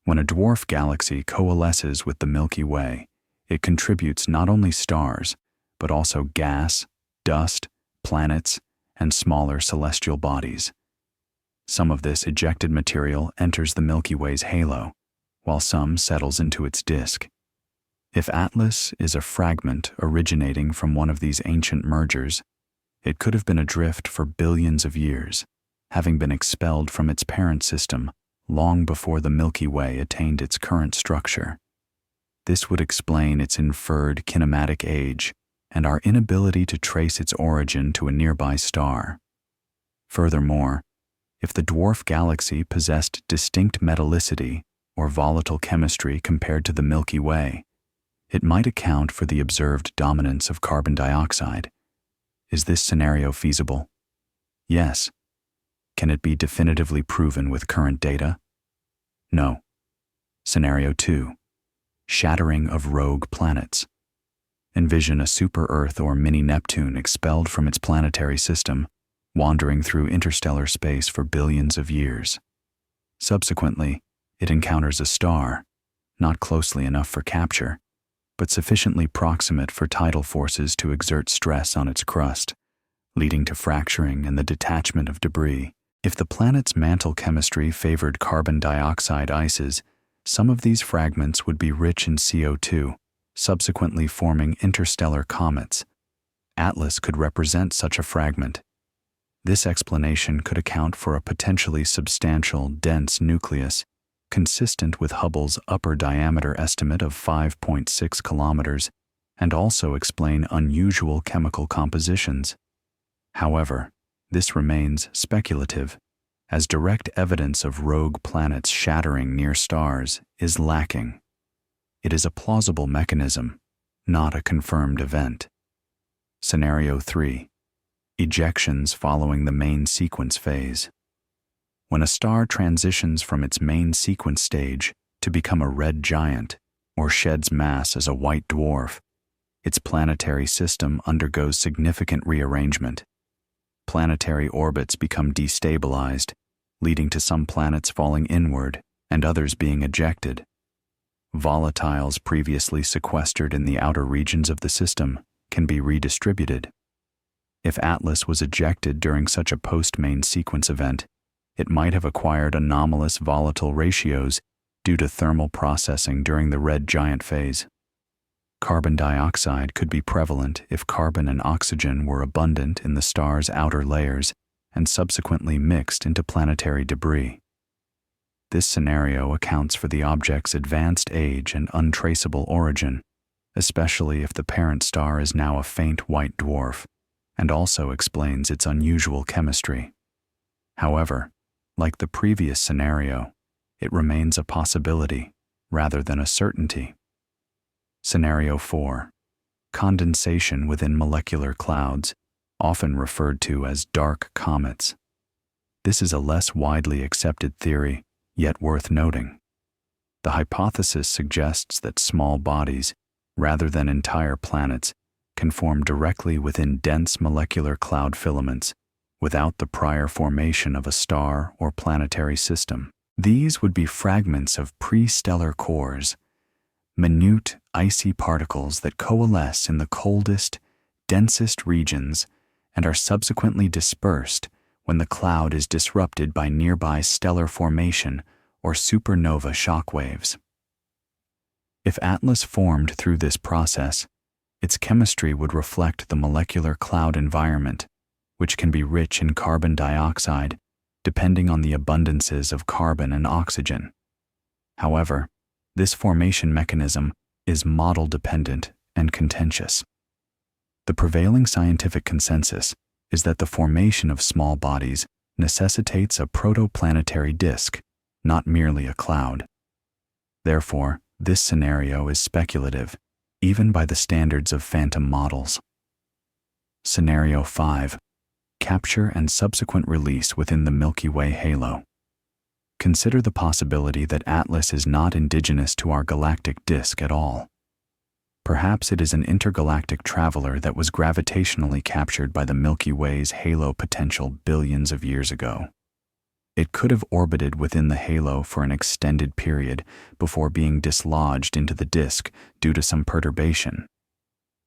When a dwarf galaxy coalesces with the Milky Way, it contributes not only stars, but also gas, dust, planets, and smaller celestial bodies. Some of this ejected material enters the Milky Way's halo, while some settles into its disk. If Atlas is a fragment originating from one of these ancient mergers, it could have been adrift for billions of years, having been expelled from its parent system long before the Milky Way attained its current structure. This would explain its inferred kinematic age and our inability to trace its origin to a nearby star. Furthermore, if the dwarf galaxy possessed distinct metallicity or volatile chemistry compared to the Milky Way, it might account for the observed dominance of carbon dioxide. Is this scenario feasible? Yes. Can it be definitively proven with current data? No. Scenario 2. Shattering of rogue planets. Envision a super-Earth or mini-Neptune expelled from its planetary system, wandering through interstellar space for billions of years. Subsequently, it encounters a star, not closely enough for capture, but sufficiently proximate for tidal forces to exert stress on its crust, leading to fracturing and the detachment of debris. If the planet's mantle chemistry favored carbon dioxide ices, some of these fragments would be rich in CO2, subsequently forming interstellar comets. Atlas could represent such a fragment. This explanation could account for a potentially substantial, dense nucleus, consistent with Hubble's upper diameter estimate of 5.6 kilometers and also explain unusual chemical compositions. However, this remains speculative, as direct evidence of rogue planets shattering near stars is lacking. It is a plausible mechanism, not a confirmed event. Scenario 3. Ejections following the main sequence phase. When a star transitions from its main sequence stage to become a red giant or sheds mass as a white dwarf, its planetary system undergoes significant rearrangement. Planetary orbits become destabilized, leading to some planets falling inward and others being ejected. Volatiles previously sequestered in the outer regions of the system can be redistributed. If Atlas was ejected during such a post-main sequence event, it might have acquired anomalous volatile ratios due to thermal processing during the red giant phase. Carbon dioxide could be prevalent if carbon and oxygen were abundant in the star's outer layers and subsequently mixed into planetary debris. This scenario accounts for the object's advanced age and untraceable origin, especially if the parent star is now a faint white dwarf, and also explains its unusual chemistry. However, like the previous scenario, it remains a possibility rather than a certainty. Scenario 4. Condensation within molecular clouds, often referred to as dark comets. This is a less widely accepted theory, yet worth noting. The hypothesis suggests that small bodies, rather than entire planets, can form directly within dense molecular cloud filaments without the prior formation of a star or planetary system. These would be fragments of pre-stellar cores, minute, icy particles that coalesce in the coldest, densest regions and are subsequently dispersed when the cloud is disrupted by nearby stellar formation or supernova shockwaves. If Atlas formed through this process, its chemistry would reflect the molecular cloud environment, which can be rich in carbon dioxide, depending on the abundances of carbon and oxygen. However, this formation mechanism is model-dependent and contentious. The prevailing scientific consensus is that the formation of small bodies necessitates a protoplanetary disk, not merely a cloud. Therefore, this scenario is speculative, even by the standards of phantom models. Scenario 5. Capture and subsequent release within the Milky Way halo. Consider the possibility that Atlas is not indigenous to our galactic disk at all. Perhaps it is an intergalactic traveler that was gravitationally captured by the Milky Way's halo potential billions of years ago. It could have orbited within the halo for an extended period before being dislodged into the disk due to some perturbation.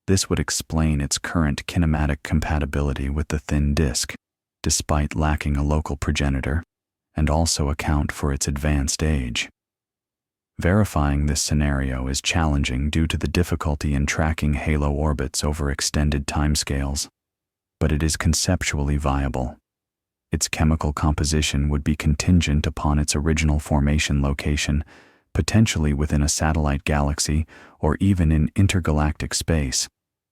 This would explain its current kinematic compatibility with the thin disk, despite lacking a local progenitor, and also account for its advanced age. Verifying this scenario is challenging due to the difficulty in tracking halo orbits over extended timescales, but it is conceptually viable. Its chemical composition would be contingent upon its original formation location, potentially within a satellite galaxy or even in intergalactic space,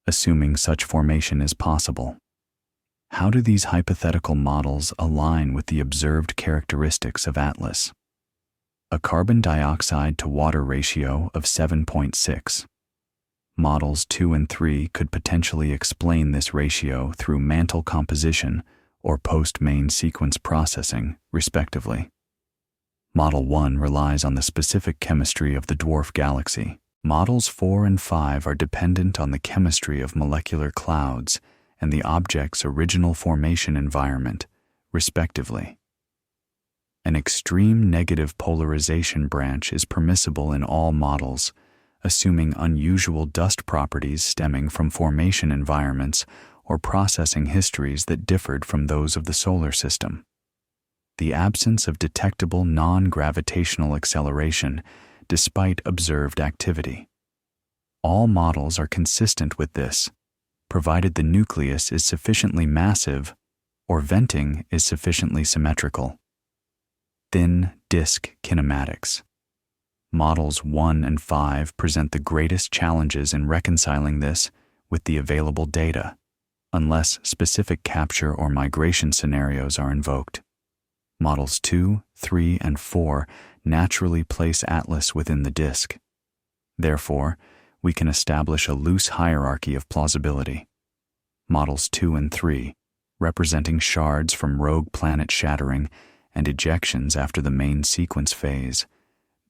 assuming such formation is possible. How do these hypothetical models align with the observed characteristics of Atlas? A carbon dioxide to water ratio of 7.6. Models 2 and 3 could potentially explain this ratio through mantle composition or post-main sequence processing, respectively. Model 1 relies on the specific chemistry of the dwarf galaxy. Models 4 and 5 are dependent on the chemistry of molecular clouds and the object's original formation environment, respectively. An extreme negative polarization branch is permissible in all models, assuming unusual dust properties stemming from formation environments or processing histories that differed from those of the solar system. The absence of detectable non-gravitational acceleration despite observed activity. All models are consistent with this, provided the nucleus is sufficiently massive or venting is sufficiently symmetrical. Thin disk kinematics. Models 1 and 5 present the greatest challenges in reconciling this with the available data, unless specific capture or migration scenarios are invoked. Models 2, 3, and 4 naturally place Atlas within the disk. Therefore, we can establish a loose hierarchy of plausibility. Models 2 and 3, representing shards from rogue planet shattering and ejections after the main sequence phase,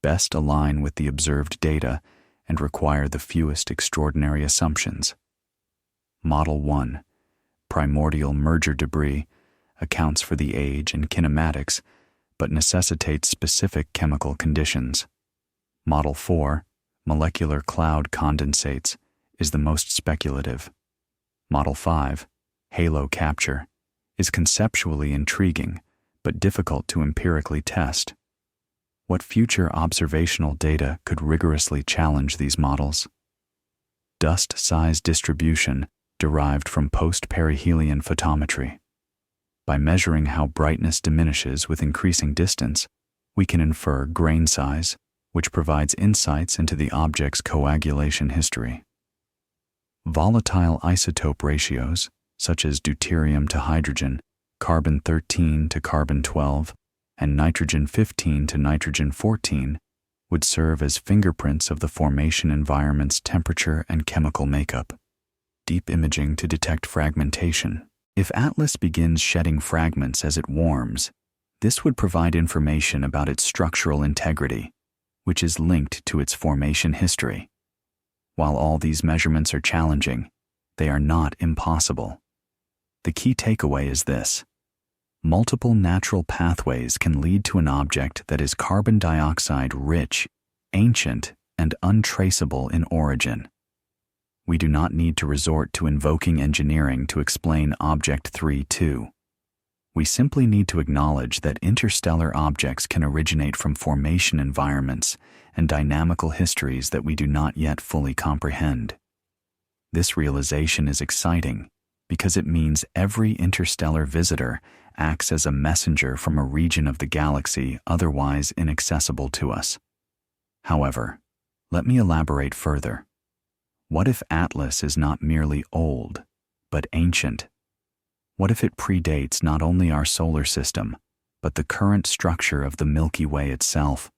best align with the observed data and require the fewest extraordinary assumptions. Model 1, primordial merger debris, accounts for the age and kinematics, but necessitates specific chemical conditions. Model 4, molecular cloud condensates, is the most speculative. Model 5, halo capture, is conceptually intriguing, but difficult to empirically test. What future observational data could rigorously challenge these models? Dust size distribution derived from post-perihelion photometry. By measuring how brightness diminishes with increasing distance, we can infer grain size, which provides insights into the object's coagulation history. Volatile isotope ratios, such as deuterium to hydrogen, carbon-13 to carbon-12, and nitrogen-15 to nitrogen-14, would serve as fingerprints of the formation environment's temperature and chemical makeup. Deep imaging to detect fragmentation. If Atlas begins shedding fragments as it warms, this would provide information about its structural integrity, which is linked to its formation history. While all these measurements are challenging, they are not impossible. The key takeaway is this: multiple natural pathways can lead to an object that is carbon dioxide rich, ancient, and untraceable in origin. We do not need to resort to invoking engineering to explain Object 3-2. We simply need to acknowledge that interstellar objects can originate from formation environments and dynamical histories that we do not yet fully comprehend. This realization is exciting because it means every interstellar visitor acts as a messenger from a region of the galaxy otherwise inaccessible to us. However, let me elaborate further. What if Atlas is not merely old, but ancient? What if it predates not only our solar system, but the current structure of the Milky Way itself?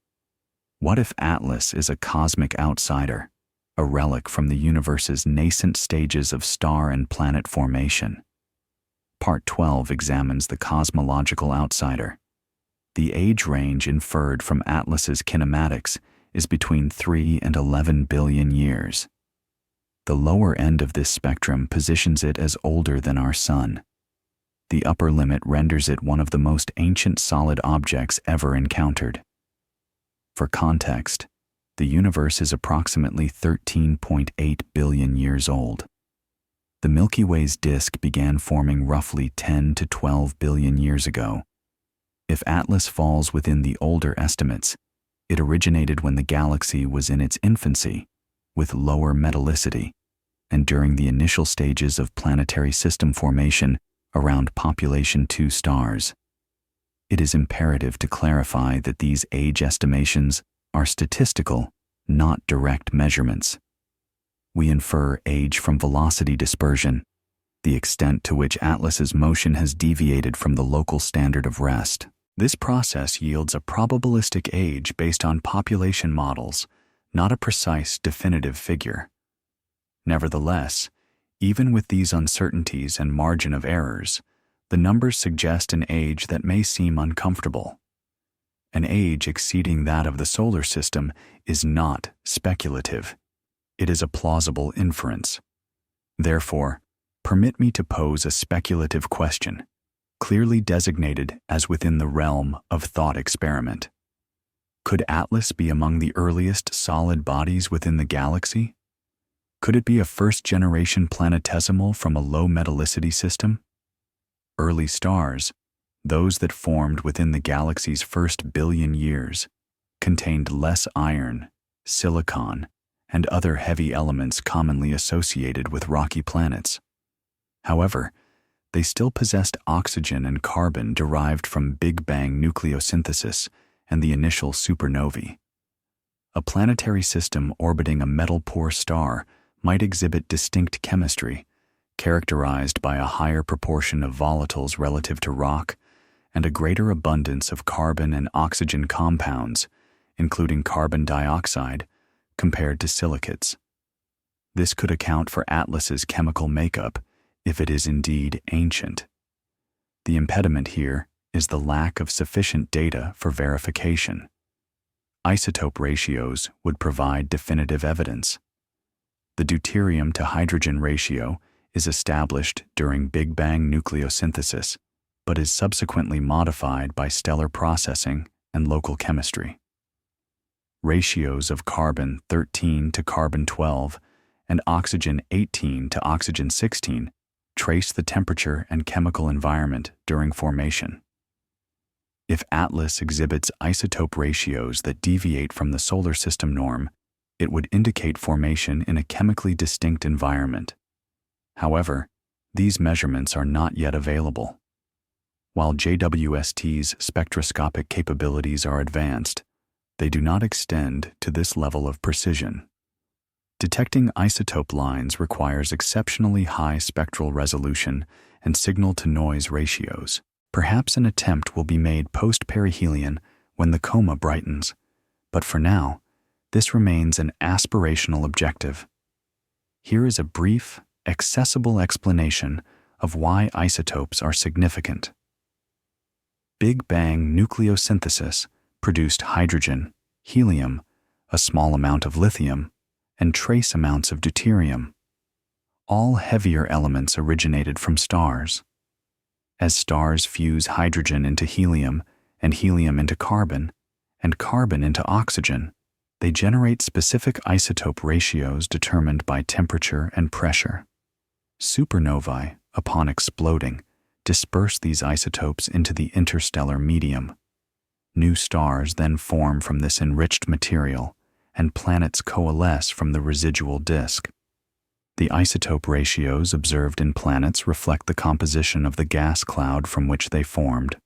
What if Atlas is a cosmic outsider, a relic from the universe's nascent stages of star and planet formation? Part 12 examines the cosmological outsider. The age range inferred from Atlas's kinematics is between 3 and 11 billion years. The lower end of this spectrum positions it as older than our Sun. The upper limit renders it one of the most ancient solid objects ever encountered. For context, the universe is approximately 13.8 billion years old. The Milky Way's disk began forming roughly 10 to 12 billion years ago. If Atlas falls within the older estimates, it originated when the galaxy was in its infancy, with lower metallicity, and during the initial stages of planetary system formation around population 2 stars. It is imperative to clarify that these age estimations are statistical, not direct measurements. We infer age from velocity dispersion, the extent to which Atlas's motion has deviated from the local standard of rest. This process yields a probabilistic age based on population models, not a precise, definitive figure. Nevertheless, even with these uncertainties and margin of errors, the numbers suggest an age that may seem uncomfortable. An age exceeding that of the solar system is not speculative. It is a plausible inference. Therefore, permit me to pose a speculative question, clearly designated as within the realm of thought experiment. Could Atlas be among the earliest solid bodies within the galaxy? Could it be a first-generation planetesimal from a low metallicity system? Early stars, those that formed within the galaxy's first billion years, contained less iron, silicon, and other heavy elements commonly associated with rocky planets. However, they still possessed oxygen and carbon derived from Big Bang nucleosynthesis and the initial supernovae. A planetary system orbiting a metal-poor star might exhibit distinct chemistry, characterized by a higher proportion of volatiles relative to rock and a greater abundance of carbon and oxygen compounds, including carbon dioxide, compared to silicates. This could account for Atlas's chemical makeup if it is indeed ancient. The impediment here is the lack of sufficient data for verification. Isotope ratios would provide definitive evidence. The deuterium to hydrogen ratio is established during Big Bang nucleosynthesis, but is subsequently modified by stellar processing and local chemistry. Ratios of carbon-13 to carbon-12 and oxygen-18 to oxygen-16 trace the temperature and chemical environment during formation. If Atlas exhibits isotope ratios that deviate from the solar system norm, it would indicate formation in a chemically distinct environment. However, these measurements are not yet available. While JWST's spectroscopic capabilities are advanced, they do not extend to this level of precision. Detecting isotope lines requires exceptionally high spectral resolution and signal-to-noise ratios. Perhaps an attempt will be made post-perihelion when the coma brightens, but for now, this remains an aspirational objective. Here is a brief, accessible explanation of why isotopes are significant. Big Bang nucleosynthesis produced hydrogen, helium, a small amount of lithium, and trace amounts of deuterium. All heavier elements originated from stars. As stars fuse hydrogen into helium and helium into carbon, and carbon into oxygen, they generate specific isotope ratios determined by temperature and pressure. Supernovae, upon exploding, disperse these isotopes into the interstellar medium. New stars then form from this enriched material, and planets coalesce from the residual disk. The isotope ratios observed in planets reflect the composition of the gas cloud from which they formed.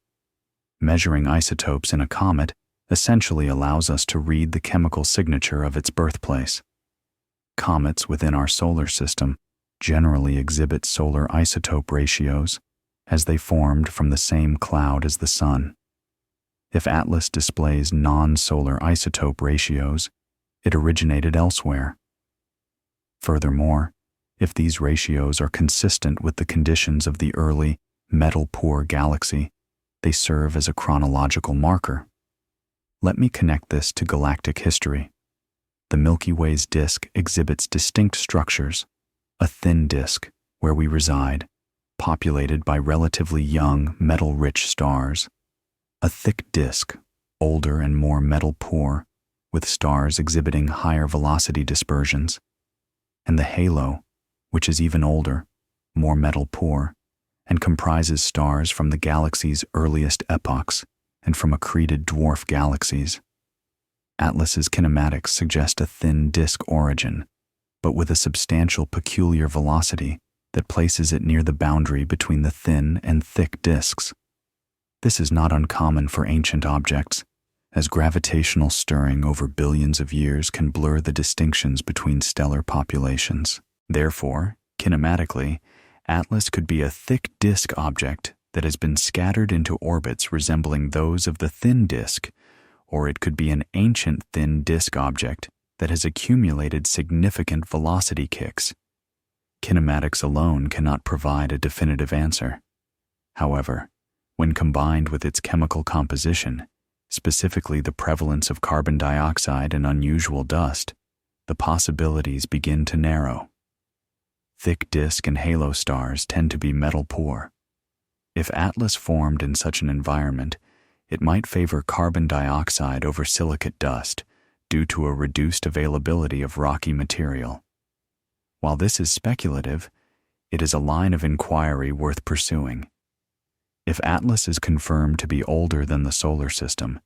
Measuring isotopes in a comet essentially allows us to read the chemical signature of its birthplace. Comets within our solar system generally exhibit solar isotope ratios, as they formed from the same cloud as the Sun. If Atlas displays non-solar isotope ratios, it originated elsewhere. Furthermore, if these ratios are consistent with the conditions of the early, metal-poor galaxy, they serve as a chronological marker. Let me connect this to galactic history. The Milky Way's disk exhibits distinct structures: a thin disk, where we reside, populated by relatively young, metal-rich stars; a thick disk, older and more metal-poor, with stars exhibiting higher velocity dispersions; and the halo, which is even older, more metal-poor, and comprises stars from the galaxy's earliest epochs and from accreted dwarf galaxies. Atlas's kinematics suggest a thin disk origin, but with a substantial peculiar velocity that places it near the boundary between the thin and thick disks. This is not uncommon for ancient objects, as gravitational stirring over billions of years can blur the distinctions between stellar populations. Therefore, kinematically, Atlas could be a thick disk object that has been scattered into orbits resembling those of the thin disk, or it could be an ancient thin disk object that has accumulated significant velocity kicks. Kinematics alone cannot provide a definitive answer. However, when combined with its chemical composition, specifically the prevalence of carbon dioxide and unusual dust, the possibilities begin to narrow. Thick disk and halo stars tend to be metal-poor. If Atlas formed in such an environment, it might favor carbon dioxide over silicate dust due to a reduced availability of rocky material. While this is speculative, it is a line of inquiry worth pursuing. If Atlas is confirmed to be older than the solar system,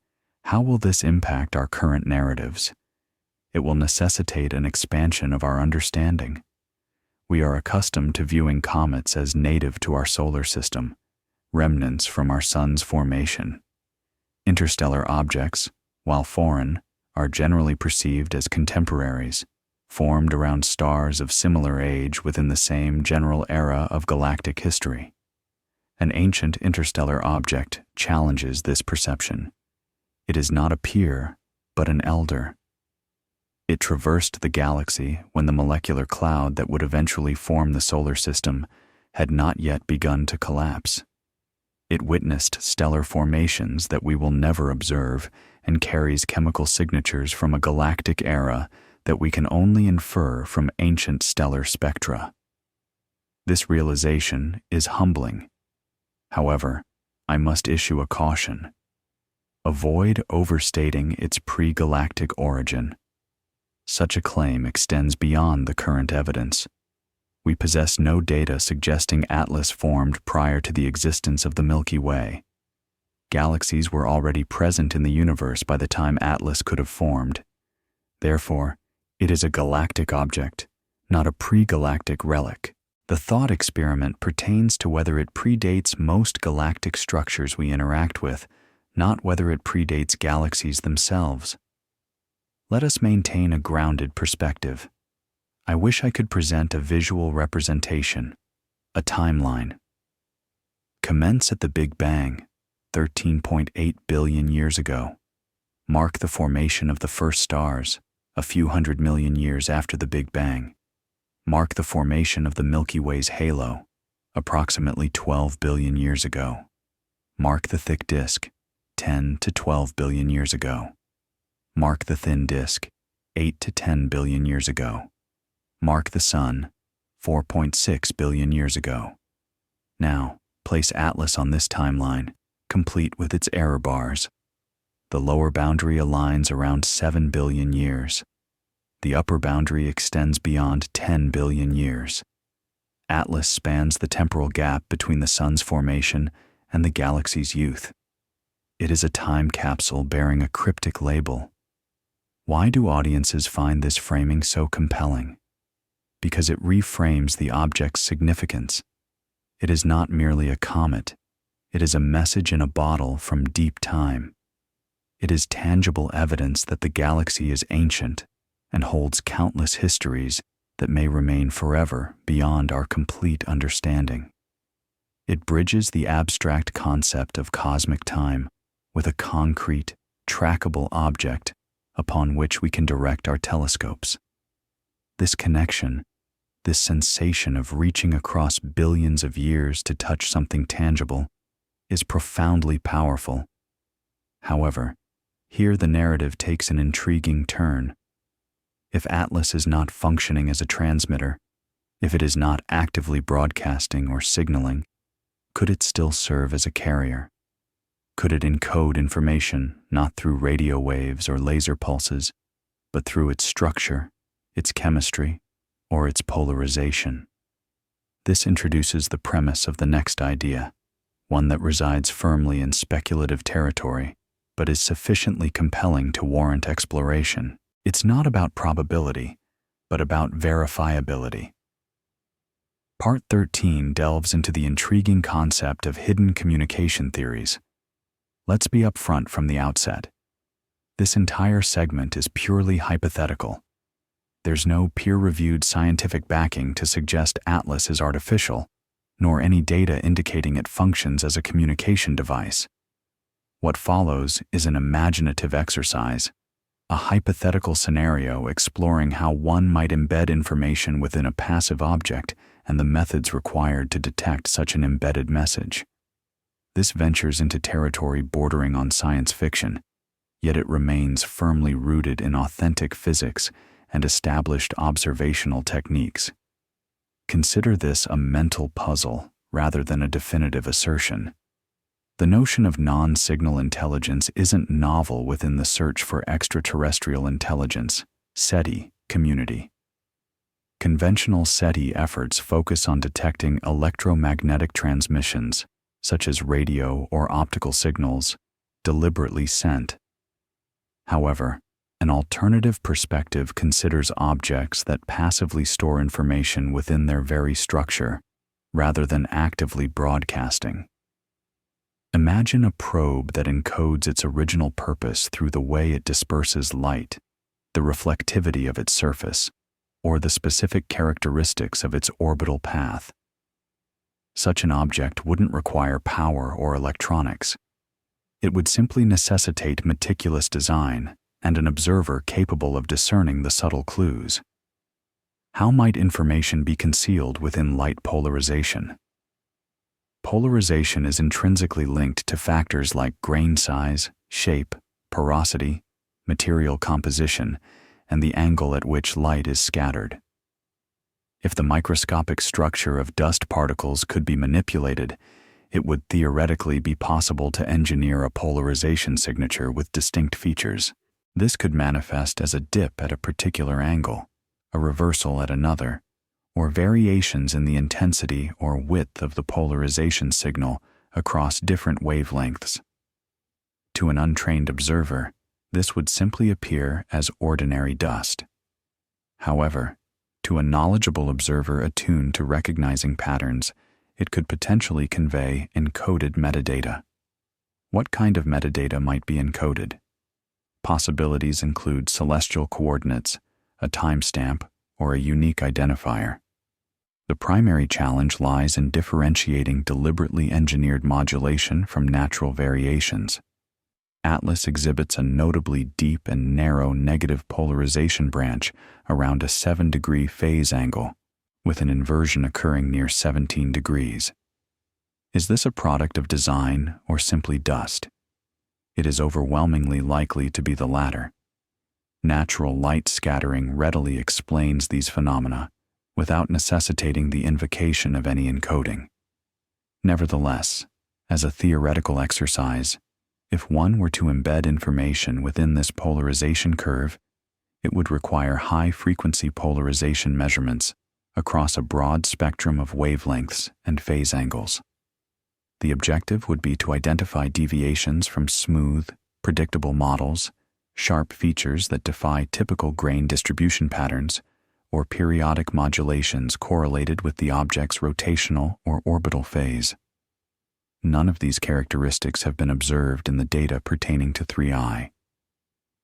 how will this impact our current narratives? It will necessitate an expansion of our understanding. We are accustomed to viewing comets as native to our solar system, remnants from our sun's formation. Interstellar objects, while foreign, are generally perceived as contemporaries, formed around stars of similar age within the same general era of galactic history. An ancient interstellar object challenges this perception. It is not a peer, but an elder. It traversed the galaxy when the molecular cloud that would eventually form the solar system had not yet begun to collapse. It witnessed stellar formations that we will never observe and carries chemical signatures from a galactic era that we can only infer from ancient stellar spectra. This realization is humbling. However, I must issue a caution. Avoid overstating its pre-galactic origin. Such a claim extends beyond the current evidence. We possess no data suggesting Atlas formed prior to the existence of the Milky Way. Galaxies were already present in the universe by the time Atlas could have formed. Therefore, it is a galactic object, not a pre-galactic relic. The thought experiment pertains to whether it predates most galactic structures we interact with, not whether it predates galaxies themselves. Let us maintain a grounded perspective. I wish I could present a visual representation, a timeline. Commence at the Big Bang, 13.8 billion years ago. Mark the formation of the first stars, a few 100 million years after the Big Bang. Mark the formation of the Milky Way's halo, approximately 12 billion years ago. Mark the thick disk, 10 to 12 billion years ago. Mark the thin disk, 8 to 10 billion years ago. Mark the Sun, 4.6 billion years ago. Now, place Atlas on this timeline, complete with its error bars. The lower boundary aligns around 7 billion years. The upper boundary extends beyond 10 billion years. Atlas spans the temporal gap between the Sun's formation and the galaxy's youth. It is a time capsule bearing a cryptic label. Why do audiences find this framing so compelling? Because it reframes the object's significance. It is not merely a comet. It is a message in a bottle from deep time. It is tangible evidence that the galaxy is ancient and holds countless histories that may remain forever beyond our complete understanding. It bridges the abstract concept of cosmic time with a concrete, trackable object upon which we can direct our telescopes. This connection, this sensation of reaching across billions of years to touch something tangible, is profoundly powerful. However, here the narrative takes an intriguing turn. If Atlas is not functioning as a transmitter, if it is not actively broadcasting or signaling, could it still serve as a carrier? Could it encode information not through radio waves or laser pulses, but through its structure, its chemistry, or its polarization? This introduces the premise of the next idea, one that resides firmly in speculative territory, but is sufficiently compelling to warrant exploration. It's not about probability, but about verifiability. Part 13 delves into the intriguing concept of hidden communication theories. Let's be upfront from the outset. This entire segment is purely hypothetical. There's no peer-reviewed scientific backing to suggest Atlas is artificial, nor any data indicating it functions as a communication device. What follows is an imaginative exercise, a hypothetical scenario exploring how one might embed information within a passive object and the methods required to detect such an embedded message. This ventures into territory bordering on science fiction, yet it remains firmly rooted in authentic physics and established observational techniques. Consider this a mental puzzle rather than a definitive assertion. The notion of non-signal intelligence isn't novel within the search for extraterrestrial intelligence, SETI, community. Conventional SETI efforts focus on detecting electromagnetic transmissions, such as radio or optical signals, deliberately sent. However, an alternative perspective considers objects that passively store information within their very structure, rather than actively broadcasting. Imagine a probe that encodes its original purpose through the way it disperses light, the reflectivity of its surface, or the specific characteristics of its orbital path. Such an object wouldn't require power or electronics. It would simply necessitate meticulous design and an observer capable of discerning the subtle clues. How might information be concealed within light polarization? Polarization is intrinsically linked to factors like grain size, shape, porosity, material composition, and the angle at which light is scattered. If the microscopic structure of dust particles could be manipulated, it would theoretically be possible to engineer a polarization signature with distinct features. This could manifest as a dip at a particular angle, a reversal at another, or variations in the intensity or width of the polarization signal across different wavelengths. To an untrained observer, this would simply appear as ordinary dust. However, to a knowledgeable observer attuned to recognizing patterns, it could potentially convey encoded metadata. What kind of metadata might be encoded? Possibilities include celestial coordinates, a timestamp, or a unique identifier. The primary challenge lies in differentiating deliberately engineered modulation from natural variations. Atlas exhibits a notably deep and narrow negative polarization branch around a 7-degree phase angle, with an inversion occurring near 17 degrees. Is this a product of design or simply dust? It is overwhelmingly likely to be the latter. Natural light scattering readily explains these phenomena without necessitating the invocation of any encoding. Nevertheless, as a theoretical exercise, if one were to embed information within this polarization curve, it would require high-frequency polarization measurements across a broad spectrum of wavelengths and phase angles. The objective would be to identify deviations from smooth, predictable models, sharp features that defy typical grain distribution patterns, or periodic modulations correlated with the object's rotational or orbital phase. None of these characteristics have been observed in the data pertaining to 3I.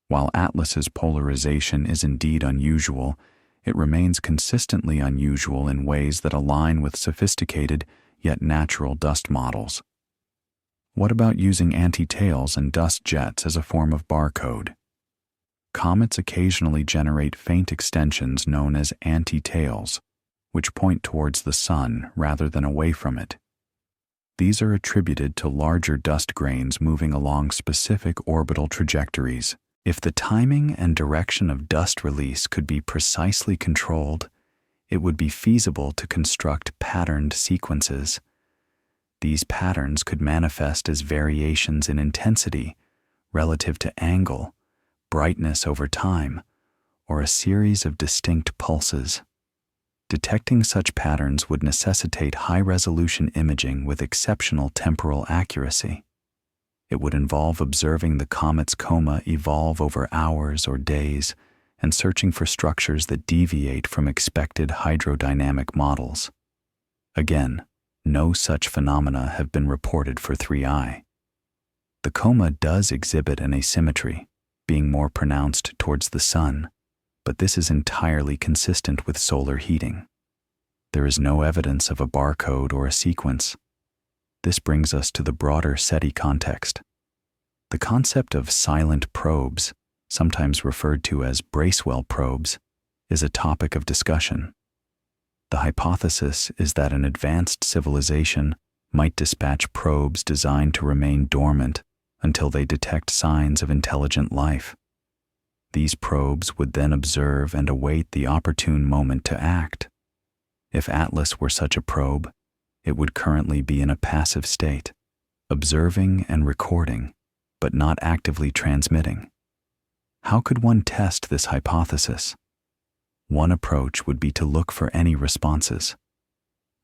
While Atlas's polarization is indeed unusual, it remains consistently unusual in ways that align with sophisticated yet natural dust models. What about using anti-tails and dust jets as a form of barcode? Comets occasionally generate faint extensions known as anti-tails, which point towards the sun rather than away from it. These are attributed to larger dust grains moving along specific orbital trajectories. If the timing and direction of dust release could be precisely controlled, it would be feasible to construct patterned sequences. These patterns could manifest as variations in intensity relative to angle, brightness over time, or a series of distinct pulses. Detecting such patterns would necessitate high-resolution imaging with exceptional temporal accuracy. It would involve observing the comet's coma evolve over hours or days and searching for structures that deviate from expected hydrodynamic models. Again, no such phenomena have been reported for 3I. The coma does exhibit an asymmetry, being more pronounced towards the sun, but this is entirely consistent with solar heating. There is no evidence of a barcode or a sequence. This brings us to the broader SETI context. The concept of silent probes, sometimes referred to as Bracewell probes, is a topic of discussion. The hypothesis is that an advanced civilization might dispatch probes designed to remain dormant until they detect signs of intelligent life. These probes would then observe and await the opportune moment to act. If Atlas were such a probe, it would currently be in a passive state, observing and recording, but not actively transmitting. How could one test this hypothesis? One approach would be to look for any responses.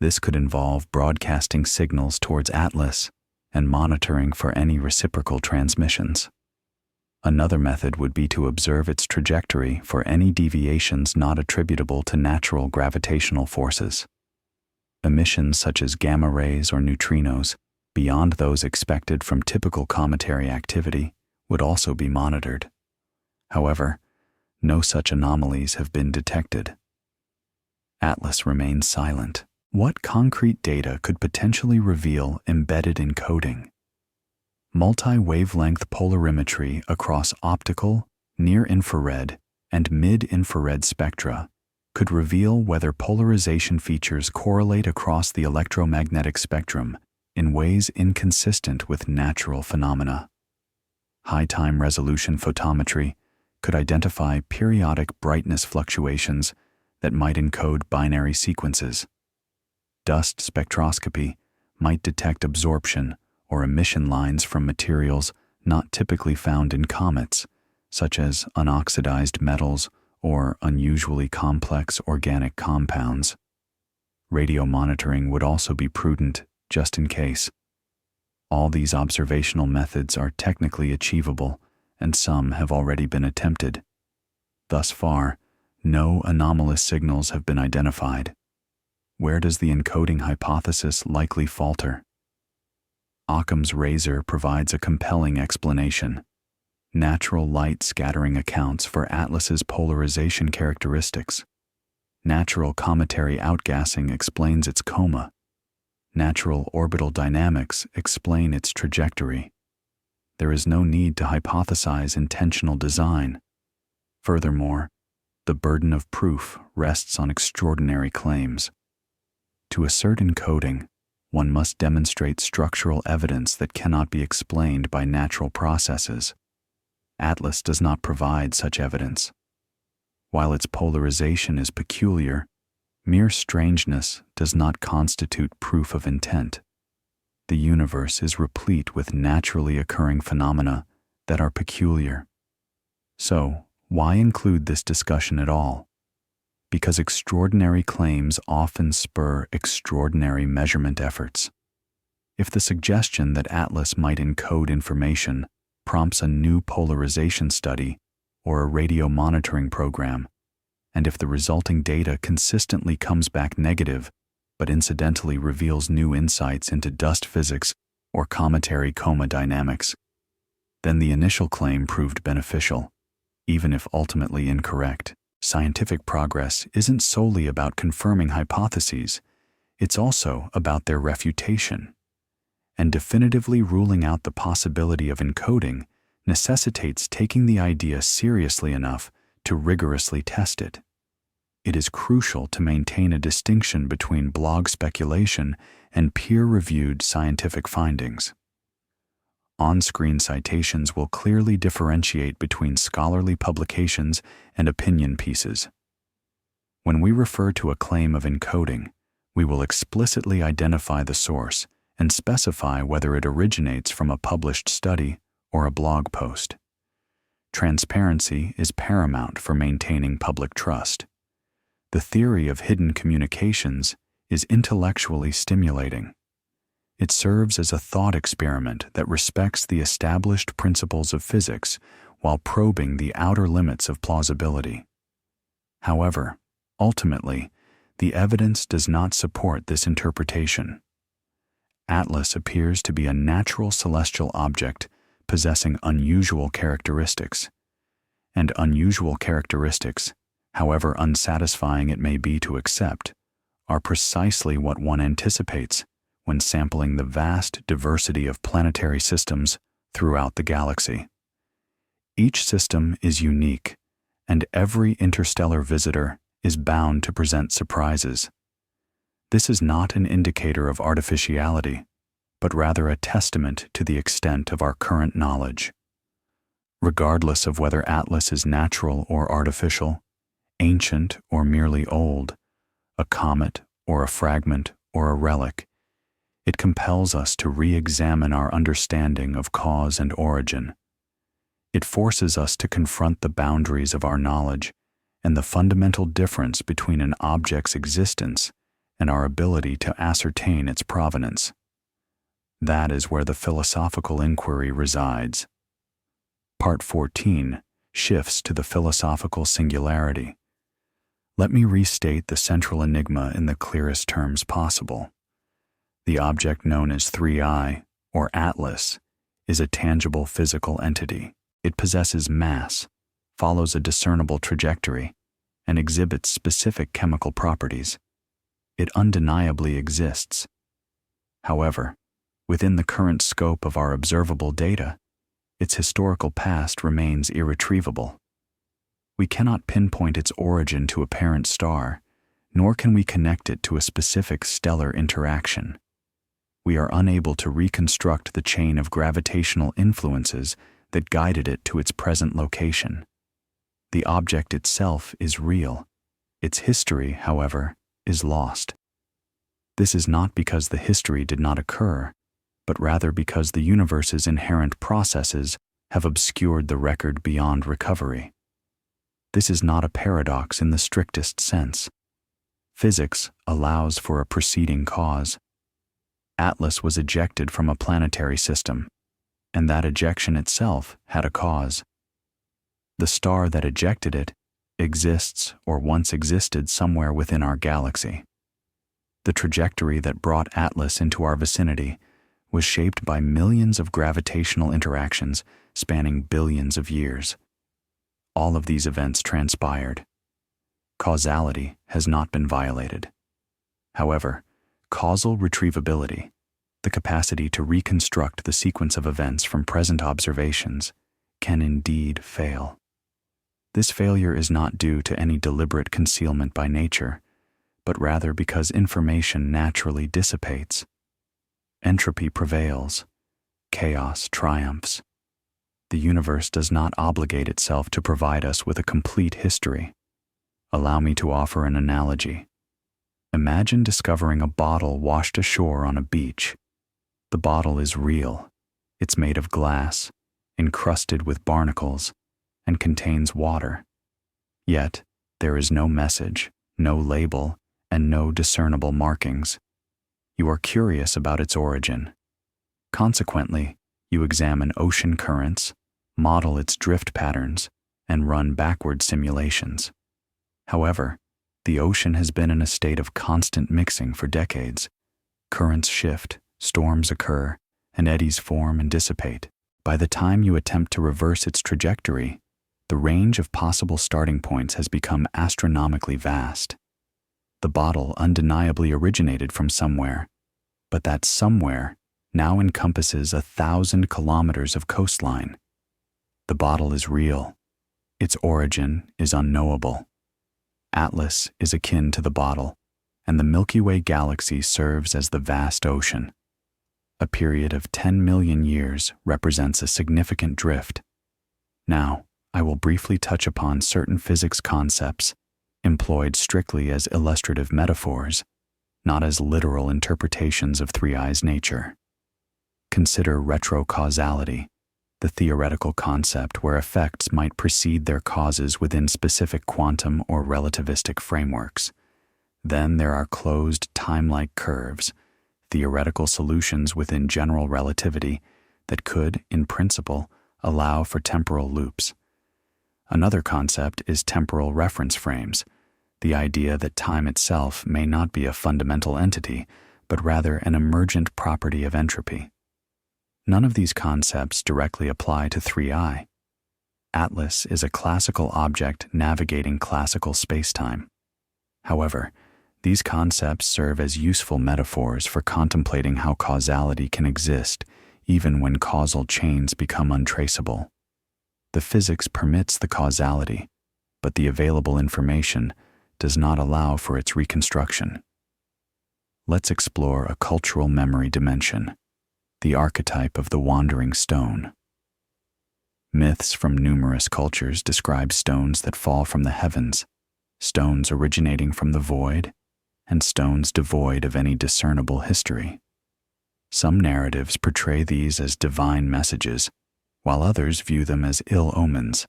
This could involve broadcasting signals towards Atlas and monitoring for any reciprocal transmissions. Another method would be to observe its trajectory for any deviations not attributable to natural gravitational forces. Emissions such as gamma rays or neutrinos beyond those expected from typical cometary activity, would also be monitored. However, no such anomalies have been detected. Atlas remains silent. What concrete data could potentially reveal embedded encoding? Multi-wavelength polarimetry across optical, near-infrared, and mid-infrared spectra could reveal whether polarization features correlate across the electromagnetic spectrum in ways inconsistent with natural phenomena. High-time resolution photometry could identify periodic brightness fluctuations that might encode binary sequences. Dust spectroscopy might detect absorption or emission lines from materials not typically found in comets, such as unoxidized metals or unusually complex organic compounds. Radio monitoring would also be prudent, just in case. All these observational methods are technically achievable, and some have already been attempted. Thus far, no anomalous signals have been identified. Where does the encoding hypothesis likely falter? Occam's razor provides a compelling explanation. Natural light scattering accounts for Atlas's polarization characteristics. Natural cometary outgassing explains its coma. Natural orbital dynamics explain its trajectory. There is no need to hypothesize intentional design. Furthermore, the burden of proof rests on extraordinary claims. To assert encoding, one must demonstrate structural evidence that cannot be explained by natural processes. Atlas does not provide such evidence. While its polarization is peculiar, mere strangeness does not constitute proof of intent. The universe is replete with naturally occurring phenomena that are peculiar. So, why include this discussion at all? Because extraordinary claims often spur extraordinary measurement efforts. If the suggestion that Atlas might encode information prompts a new polarization study or a radio monitoring program, and if the resulting data consistently comes back negative, but incidentally reveals new insights into dust physics or cometary coma dynamics, then the initial claim proved beneficial, even if ultimately incorrect. Scientific progress isn't solely about confirming hypotheses, it's also about their refutation. And definitively ruling out the possibility of encoding necessitates taking the idea seriously enough to rigorously test it. It is crucial to maintain a distinction between blog speculation and peer-reviewed scientific findings. On-screen citations will clearly differentiate between scholarly publications and opinion pieces. When we refer to a claim of encoding, we will explicitly identify the source and specify whether it originates from a published study or a blog post. Transparency is paramount for maintaining public trust. The theory of hidden communications is intellectually stimulating. It serves as a thought experiment that respects the established principles of physics while probing the outer limits of plausibility. However, ultimately, the evidence does not support this interpretation. Atlas appears to be a natural celestial object possessing unusual characteristics, and unusual characteristics, however unsatisfying it may be to accept, are precisely what one anticipates when sampling the vast diversity of planetary systems throughout the galaxy. Each system is unique, and every interstellar visitor is bound to present surprises. This is not an indicator of artificiality, but rather a testament to the extent of our current knowledge. Regardless of whether Atlas is natural or artificial, ancient or merely old, a comet or a fragment or a relic, it compels us to re-examine our understanding of cause and origin. It forces us to confront the boundaries of our knowledge and the fundamental difference between an object's existence and our ability to ascertain its provenance. That is where the philosophical inquiry resides. Part 14 shifts to the philosophical singularity. Let me restate the central enigma in the clearest terms possible. The object known as 3I or atlas, is a tangible physical entity. It possesses mass, follows a discernible trajectory, and exhibits specific chemical properties. It undeniably exists. However, within the current scope of our observable data, its historical past remains irretrievable. We cannot pinpoint its origin to a parent star, nor can we connect it to a specific stellar interaction. We are unable to reconstruct the chain of gravitational influences that guided it to its present location. The object itself is real. Its history, however, is lost. This is not because the history did not occur, but rather because the universe's inherent processes have obscured the record beyond recovery. This is not a paradox in the strictest sense. Physics allows for a preceding cause. Atlas was ejected from a planetary system, and that ejection itself had a cause. The star that ejected it exists or once existed somewhere within our galaxy. The trajectory that brought Atlas into our vicinity was shaped by millions of gravitational interactions spanning billions of years. All of these events transpired. Causality has not been violated. However, causal retrievability, the capacity to reconstruct the sequence of events from present observations, can indeed fail. This failure is not due to any deliberate concealment by nature, but rather because information naturally dissipates. Entropy prevails. Chaos triumphs. The universe does not obligate itself to provide us with a complete history. Allow me to offer an analogy. Imagine discovering a bottle washed ashore on a beach. The bottle is real. It's made of glass, encrusted with barnacles, and contains water. Yet, there is no message, no label, and no discernible markings. You are curious about its origin. Consequently, you examine ocean currents, model its drift patterns, and run backward simulations. However, the ocean has been in a state of constant mixing for decades. Currents shift, storms occur, and eddies form and dissipate. By the time you attempt to reverse its trajectory, the range of possible starting points has become astronomically vast. The bottle undeniably originated from somewhere, but that somewhere now encompasses 1,000 kilometers of coastline. The bottle is real. Its origin is unknowable. Atlas is akin to the bottle, and the Milky Way galaxy serves as the vast ocean. A period of 10 million years represents a significant drift. Now, I will briefly touch upon certain physics concepts employed strictly as illustrative metaphors, not as literal interpretations of 3I's nature. Consider retrocausality, the theoretical concept where effects might precede their causes within specific quantum or relativistic frameworks. Then there are closed time-like curves, theoretical solutions within general relativity that could, in principle, allow for temporal loops. Another concept is temporal reference frames, the idea that time itself may not be a fundamental entity, but rather an emergent property of entropy. None of these concepts directly apply to 3I. Atlas is a classical object navigating classical spacetime. However, these concepts serve as useful metaphors for contemplating how causality can exist even when causal chains become untraceable. The physics permits the causality, but the available information does not allow for its reconstruction. Let's explore a cultural memory dimension, the archetype of the wandering stone. Myths from numerous cultures describe stones that fall from the heavens, stones originating from the void, and stones devoid of any discernible history. Some narratives portray these as divine messages, while others view them as ill omens.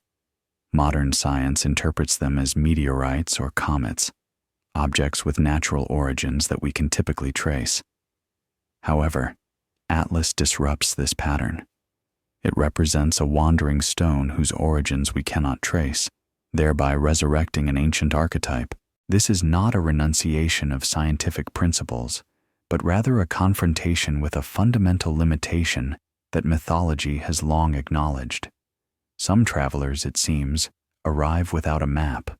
Modern science interprets them as meteorites or comets, objects with natural origins that we can typically trace. However, Atlas disrupts this pattern. It represents a wandering stone whose origins we cannot trace, thereby resurrecting an ancient archetype. This is not a renunciation of scientific principles, but rather a confrontation with a fundamental limitation that mythology has long acknowledged. Some travelers, it seems, arrive without a map.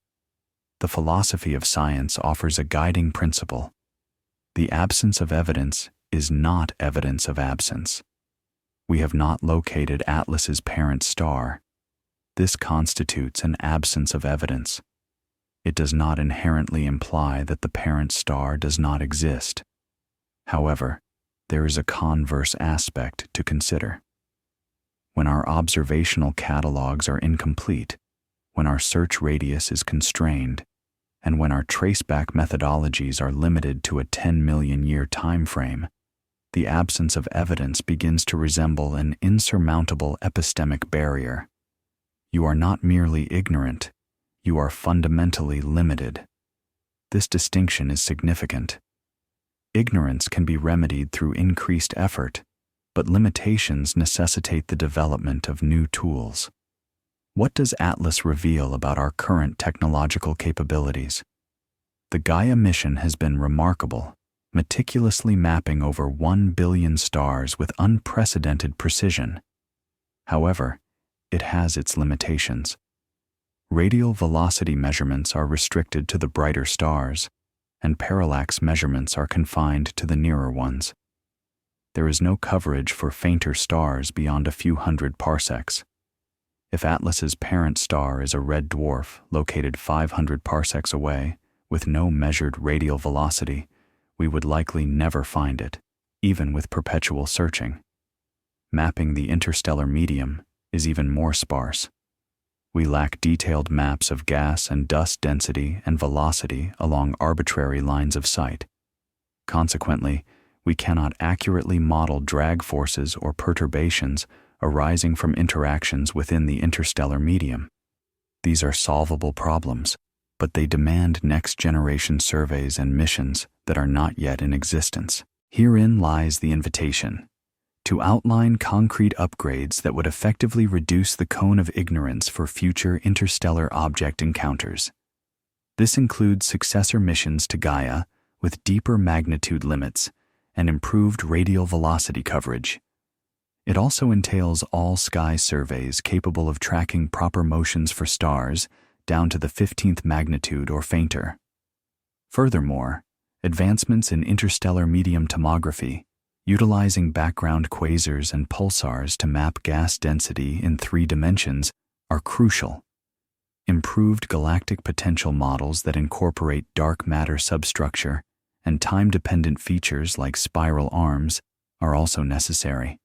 The philosophy of science offers a guiding principle. The absence of evidence is not evidence of absence. We have not located Atlas's parent star. This constitutes an absence of evidence. It does not inherently imply that the parent star does not exist. However, there is a converse aspect to consider. When our observational catalogs are incomplete, when our search radius is constrained, and when our traceback methodologies are limited to a 10 million year time frame, the absence of evidence begins to resemble an insurmountable epistemic barrier. You are not merely ignorant, you are fundamentally limited. This distinction is significant. Ignorance can be remedied through increased effort, but limitations necessitate the development of new tools. What does Atlas reveal about our current technological capabilities? The Gaia mission has been remarkable, meticulously mapping over 1 billion stars with unprecedented precision. However, it has its limitations. Radial velocity measurements are restricted to the brighter stars, and parallax measurements are confined to the nearer ones. There is no coverage for fainter stars beyond a few hundred parsecs. If Atlas's parent star is a red dwarf located 500 parsecs away, with no measured radial velocity, we would likely never find it, even with perpetual searching. Mapping the interstellar medium is even more sparse. We lack detailed maps of gas and dust density and velocity along arbitrary lines of sight. Consequently, we cannot accurately model drag forces or perturbations arising from interactions within the interstellar medium. These are solvable problems, but they demand next-generation surveys and missions that are not yet in existence. Herein lies the invitation: to outline concrete upgrades that would effectively reduce the cone of ignorance for future interstellar object encounters. This includes successor missions to Gaia with deeper magnitude limits and improved radial velocity coverage. It also entails all-sky surveys capable of tracking proper motions for stars down to the 15th magnitude or fainter. Furthermore, advancements in interstellar medium tomography, utilizing background quasars and pulsars to map gas density in 3 dimensions, are crucial. Improved galactic potential models that incorporate dark matter substructure and time-dependent features like spiral arms are also necessary.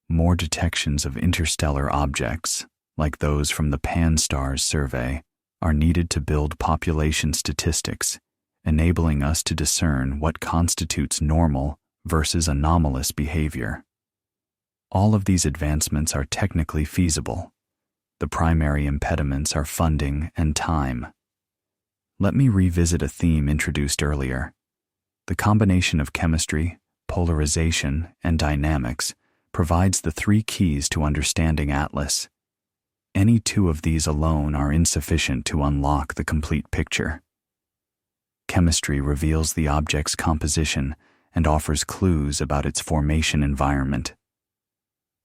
More detections of interstellar objects, like those from the Pan-STARRS survey, are needed to build population statistics, enabling us to discern what constitutes normal versus anomalous behavior. All of these advancements are technically feasible. The primary impediments are funding and time. Let me revisit a theme introduced earlier. The combination of chemistry, polarization, and dynamics provides the 3 keys to understanding Atlas. Any 2 of these alone are insufficient to unlock the complete picture. Chemistry reveals the object's composition and offers clues about its formation environment.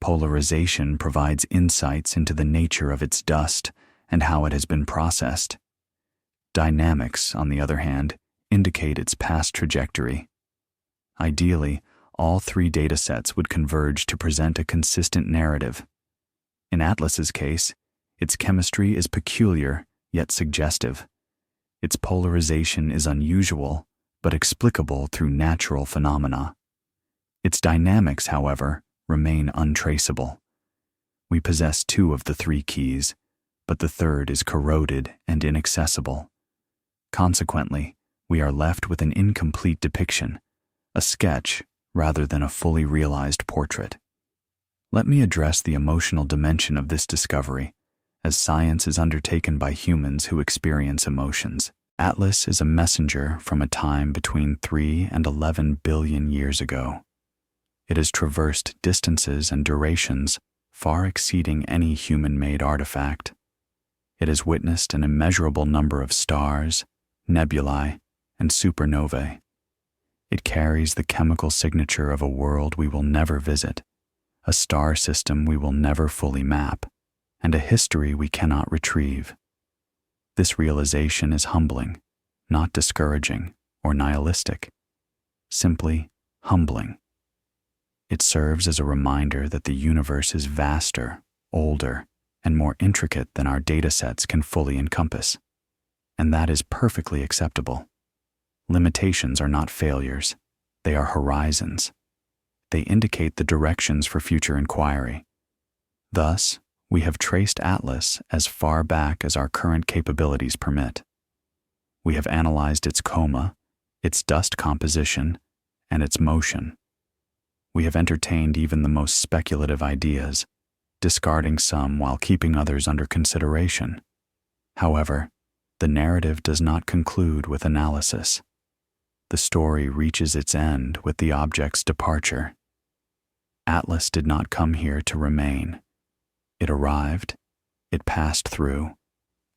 Polarization provides insights into the nature of its dust and how it has been processed. Dynamics, on the other hand, indicate its past trajectory. Ideally, all 3 datasets would converge to present a consistent narrative. In Atlas's case, its chemistry is peculiar yet suggestive. Its polarization is unusual but explicable through natural phenomena. Its dynamics, however, remain untraceable. We possess 2 of the 3 keys, but the third is corroded and inaccessible. Consequently, we are left with an incomplete depiction, a sketch rather than a fully realized portrait. Let me address the emotional dimension of this discovery, as science is undertaken by humans who experience emotions. Atlas is a messenger from a time between 3 and 11 billion years ago. It has traversed distances and durations far exceeding any human-made artifact. It has witnessed an immeasurable number of stars, nebulae, and supernovae. It carries the chemical signature of a world we will never visit, a star system we will never fully map, and a history we cannot retrieve. This realization is humbling, not discouraging or nihilistic, simply humbling. It serves as a reminder that the universe is vaster, older, and more intricate than our datasets can fully encompass, and that is perfectly acceptable. Limitations are not failures, they are horizons. They indicate the directions for future inquiry. Thus, we have traced Atlas as far back as our current capabilities permit. We have analyzed its coma, its dust composition, and its motion. We have entertained even the most speculative ideas, discarding some while keeping others under consideration. However, the narrative does not conclude with analysis. The story reaches its end with the object's departure. Atlas did not come here to remain. It arrived, it passed through,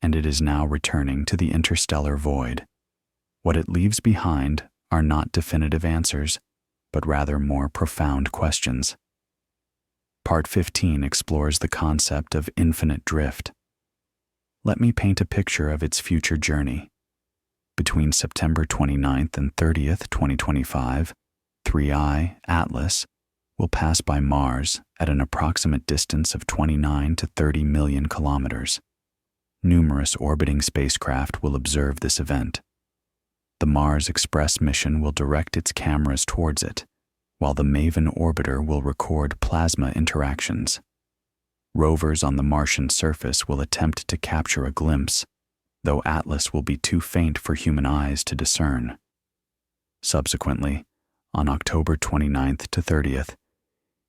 and it is now returning to the interstellar void. What it leaves behind are not definitive answers, but rather more profound questions. Part 15 explores the concept of infinite drift. Let me paint a picture of its future journey. Between September 29th and 30th, 2025, 3I, Atlas, will pass by Mars at an approximate distance of 29 to 30 million kilometers. Numerous orbiting spacecraft will observe this event. The Mars Express mission will direct its cameras towards it, while the MAVEN orbiter will record plasma interactions. Rovers on the Martian surface will attempt to capture a glimpse, though Atlas will be too faint for human eyes to discern. Subsequently, on October 29th to 30th,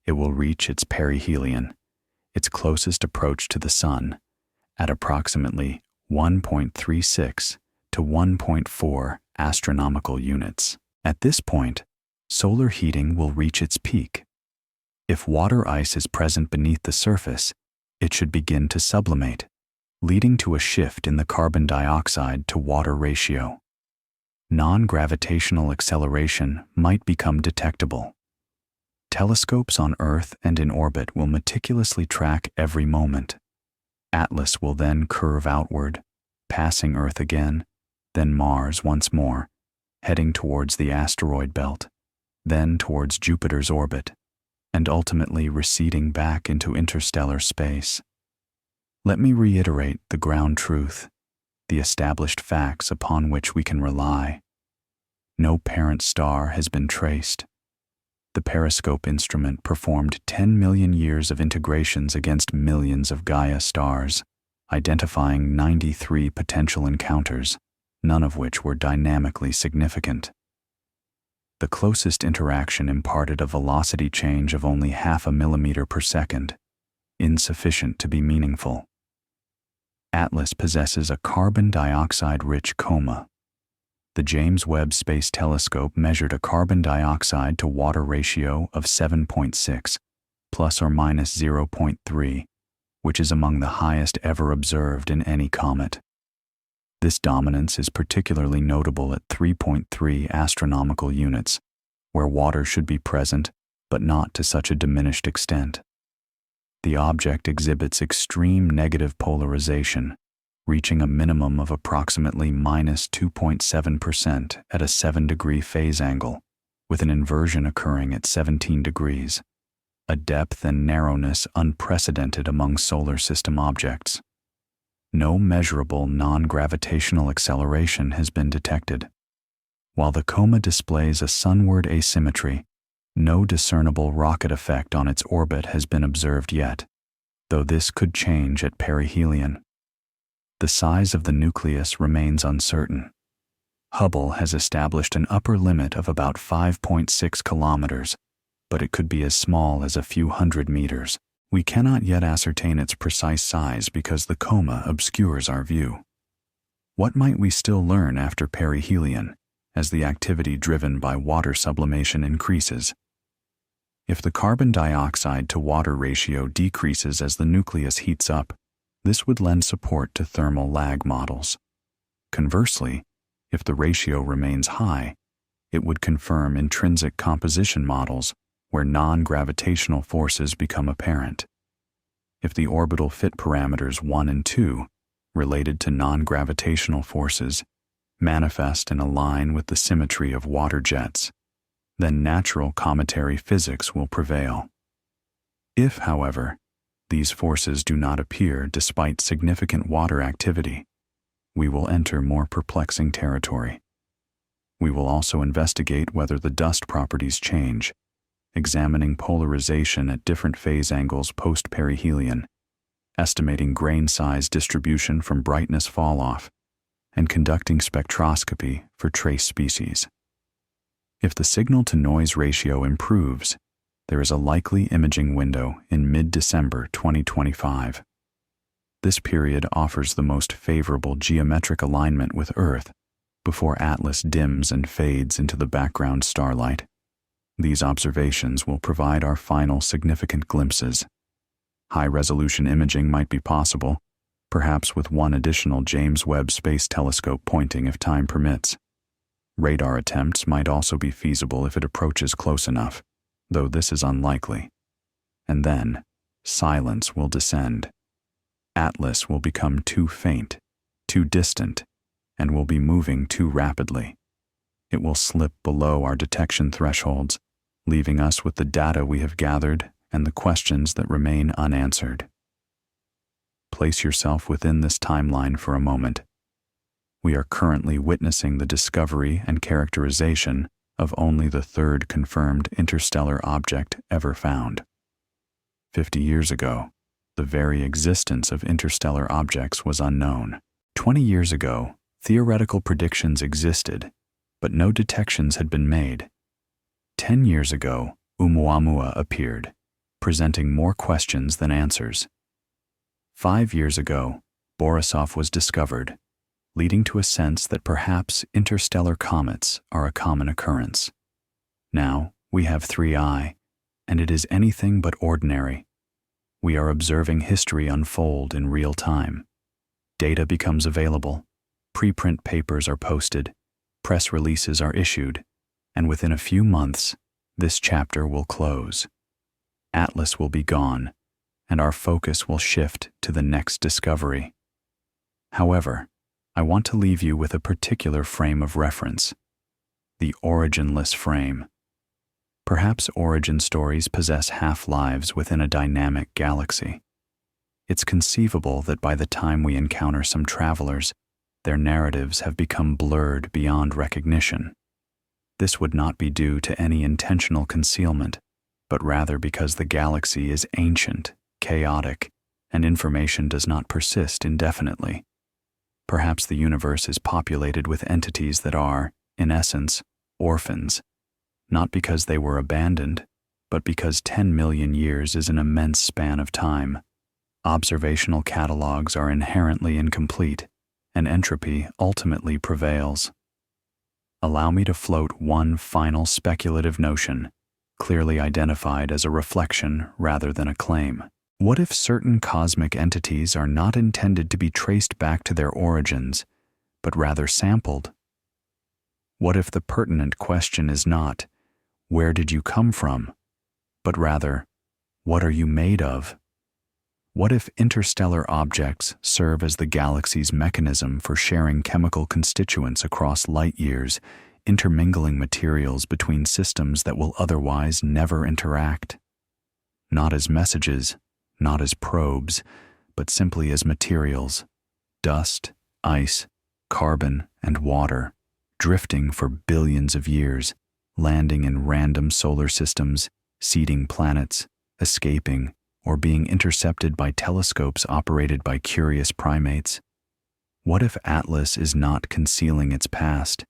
it will reach its perihelion, its closest approach to the Sun, at approximately 1.36 to 1.4 astronomical units. At this point, solar heating will reach its peak. If water ice is present beneath the surface, it should begin to sublimate, leading to a shift in the carbon dioxide to water ratio. Non-gravitational acceleration might become detectable. Telescopes on Earth and in orbit will meticulously track every moment. Atlas will then curve outward, passing Earth again, then Mars once more, heading towards the asteroid belt, then towards Jupiter's orbit, and ultimately receding back into interstellar space. Let me reiterate the ground truth, the established facts upon which we can rely. No parent star has been traced. The periscope instrument performed 10 million years of integrations against millions of Gaia stars, identifying 93 potential encounters, none of which were dynamically significant. The closest interaction imparted a velocity change of only 0.5 millimeter per second, insufficient to be meaningful. Atlas possesses a carbon dioxide-rich coma. The James Webb Space Telescope measured a carbon dioxide to water ratio of 7.6, plus or minus 0.3, which is among the highest ever observed in any comet. This dominance is particularly notable at 3.3 astronomical units, where water should be present, but not to such a diminished extent. The object exhibits extreme negative polarization, reaching a minimum of approximately minus 2.7% at a 7-degree phase angle, with an inversion occurring at 17 degrees, a depth and narrowness unprecedented among solar system objects. No measurable non-gravitational acceleration has been detected. While the coma displays a sunward asymmetry, no discernible rocket effect on its orbit has been observed yet, though this could change at perihelion. The size of the nucleus remains uncertain. Hubble has established an upper limit of about 5.6 kilometers, but it could be as small as a few hundred meters. We cannot yet ascertain its precise size because the coma obscures our view. What might we still learn after perihelion, as the activity driven by water sublimation increases? If the carbon dioxide to water ratio decreases as the nucleus heats up, this would lend support to thermal lag models. Conversely, if the ratio remains high, It would confirm intrinsic composition models where non-gravitational forces become apparent. If the orbital fit parameters 1 and 2, related to non-gravitational forces, manifest and align with the symmetry of water jets, then natural cometary physics will prevail. If, however, these forces do not appear despite significant water activity, we will enter more perplexing territory. We will also investigate whether the dust properties change, examining polarization at different phase angles post-perihelion, estimating grain size distribution from brightness falloff, and conducting spectroscopy for trace species. If the signal-to-noise ratio improves, there is a likely imaging window in mid-December 2025. This period offers the most favorable geometric alignment with Earth before Atlas dims and fades into the background starlight. These observations will provide our final significant glimpses. High-resolution imaging might be possible, perhaps with one additional James Webb Space Telescope pointing if time permits. Radar attempts might also be feasible if it approaches close enough, though this is unlikely. And then, silence will descend. Atlas will become too faint, too distant, and will be moving too rapidly. It will slip below our detection thresholds, leaving us with the data we have gathered and the questions that remain unanswered. Place yourself within this timeline for a moment. We are currently witnessing the discovery and characterization of only the third confirmed interstellar object ever found. 50 years ago, the very existence of interstellar objects was unknown. 20 years ago, theoretical predictions existed, but no detections had been made. 10 years ago, Oumuamua appeared, presenting more questions than answers. 5 years ago, Borisov was discovered, leading to a sense that perhaps interstellar comets are a common occurrence. Now, we have 3I, and it is anything but ordinary. We are observing history unfold in real time. Data becomes available, preprint papers are posted, press releases are issued, and within a few months, this chapter will close. Atlas will be gone, and our focus will shift to the next discovery. However, I want to leave you with a particular frame of reference, the originless frame. Perhaps origin stories possess half-lives within a dynamic galaxy. It's conceivable that by the time we encounter some travelers, their narratives have become blurred beyond recognition. This would not be due to any intentional concealment, but rather because the galaxy is ancient, chaotic, and information does not persist indefinitely. Perhaps the universe is populated with entities that are, in essence, orphans, not because they were abandoned, but because 10 million years is an immense span of time. Observational catalogs are inherently incomplete, and entropy ultimately prevails. Allow me to float one final speculative notion, clearly identified as a reflection rather than a claim. What if certain cosmic entities are not intended to be traced back to their origins, but rather sampled? What if the pertinent question is not, where did you come from, but rather, what are you made of? What if interstellar objects serve as the galaxy's mechanism for sharing chemical constituents across light years, intermingling materials between systems that will otherwise never interact? Not as messages, not as probes, but simply as materials, dust, ice, carbon, and water, drifting for billions of years, landing in random solar systems, seeding planets, escaping, or being intercepted by telescopes operated by curious primates? What if Atlas is not concealing its past?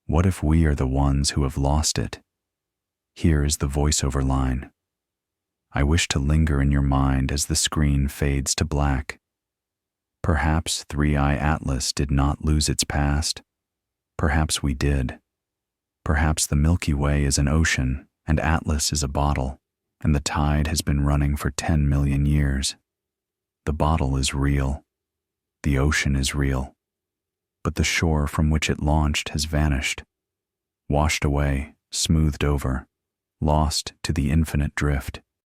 What if we are the ones who have lost it? Here is the voiceover line. I wish to linger in your mind as the screen fades to black. Perhaps 3I Atlas did not lose its past. Perhaps we did. Perhaps the Milky Way is an ocean and Atlas is a bottle, and the tide has been running for 10 million years. The bottle is real. The ocean is real. But the shore from which it launched has vanished. washed away, smoothed over, lost to the infinite drift.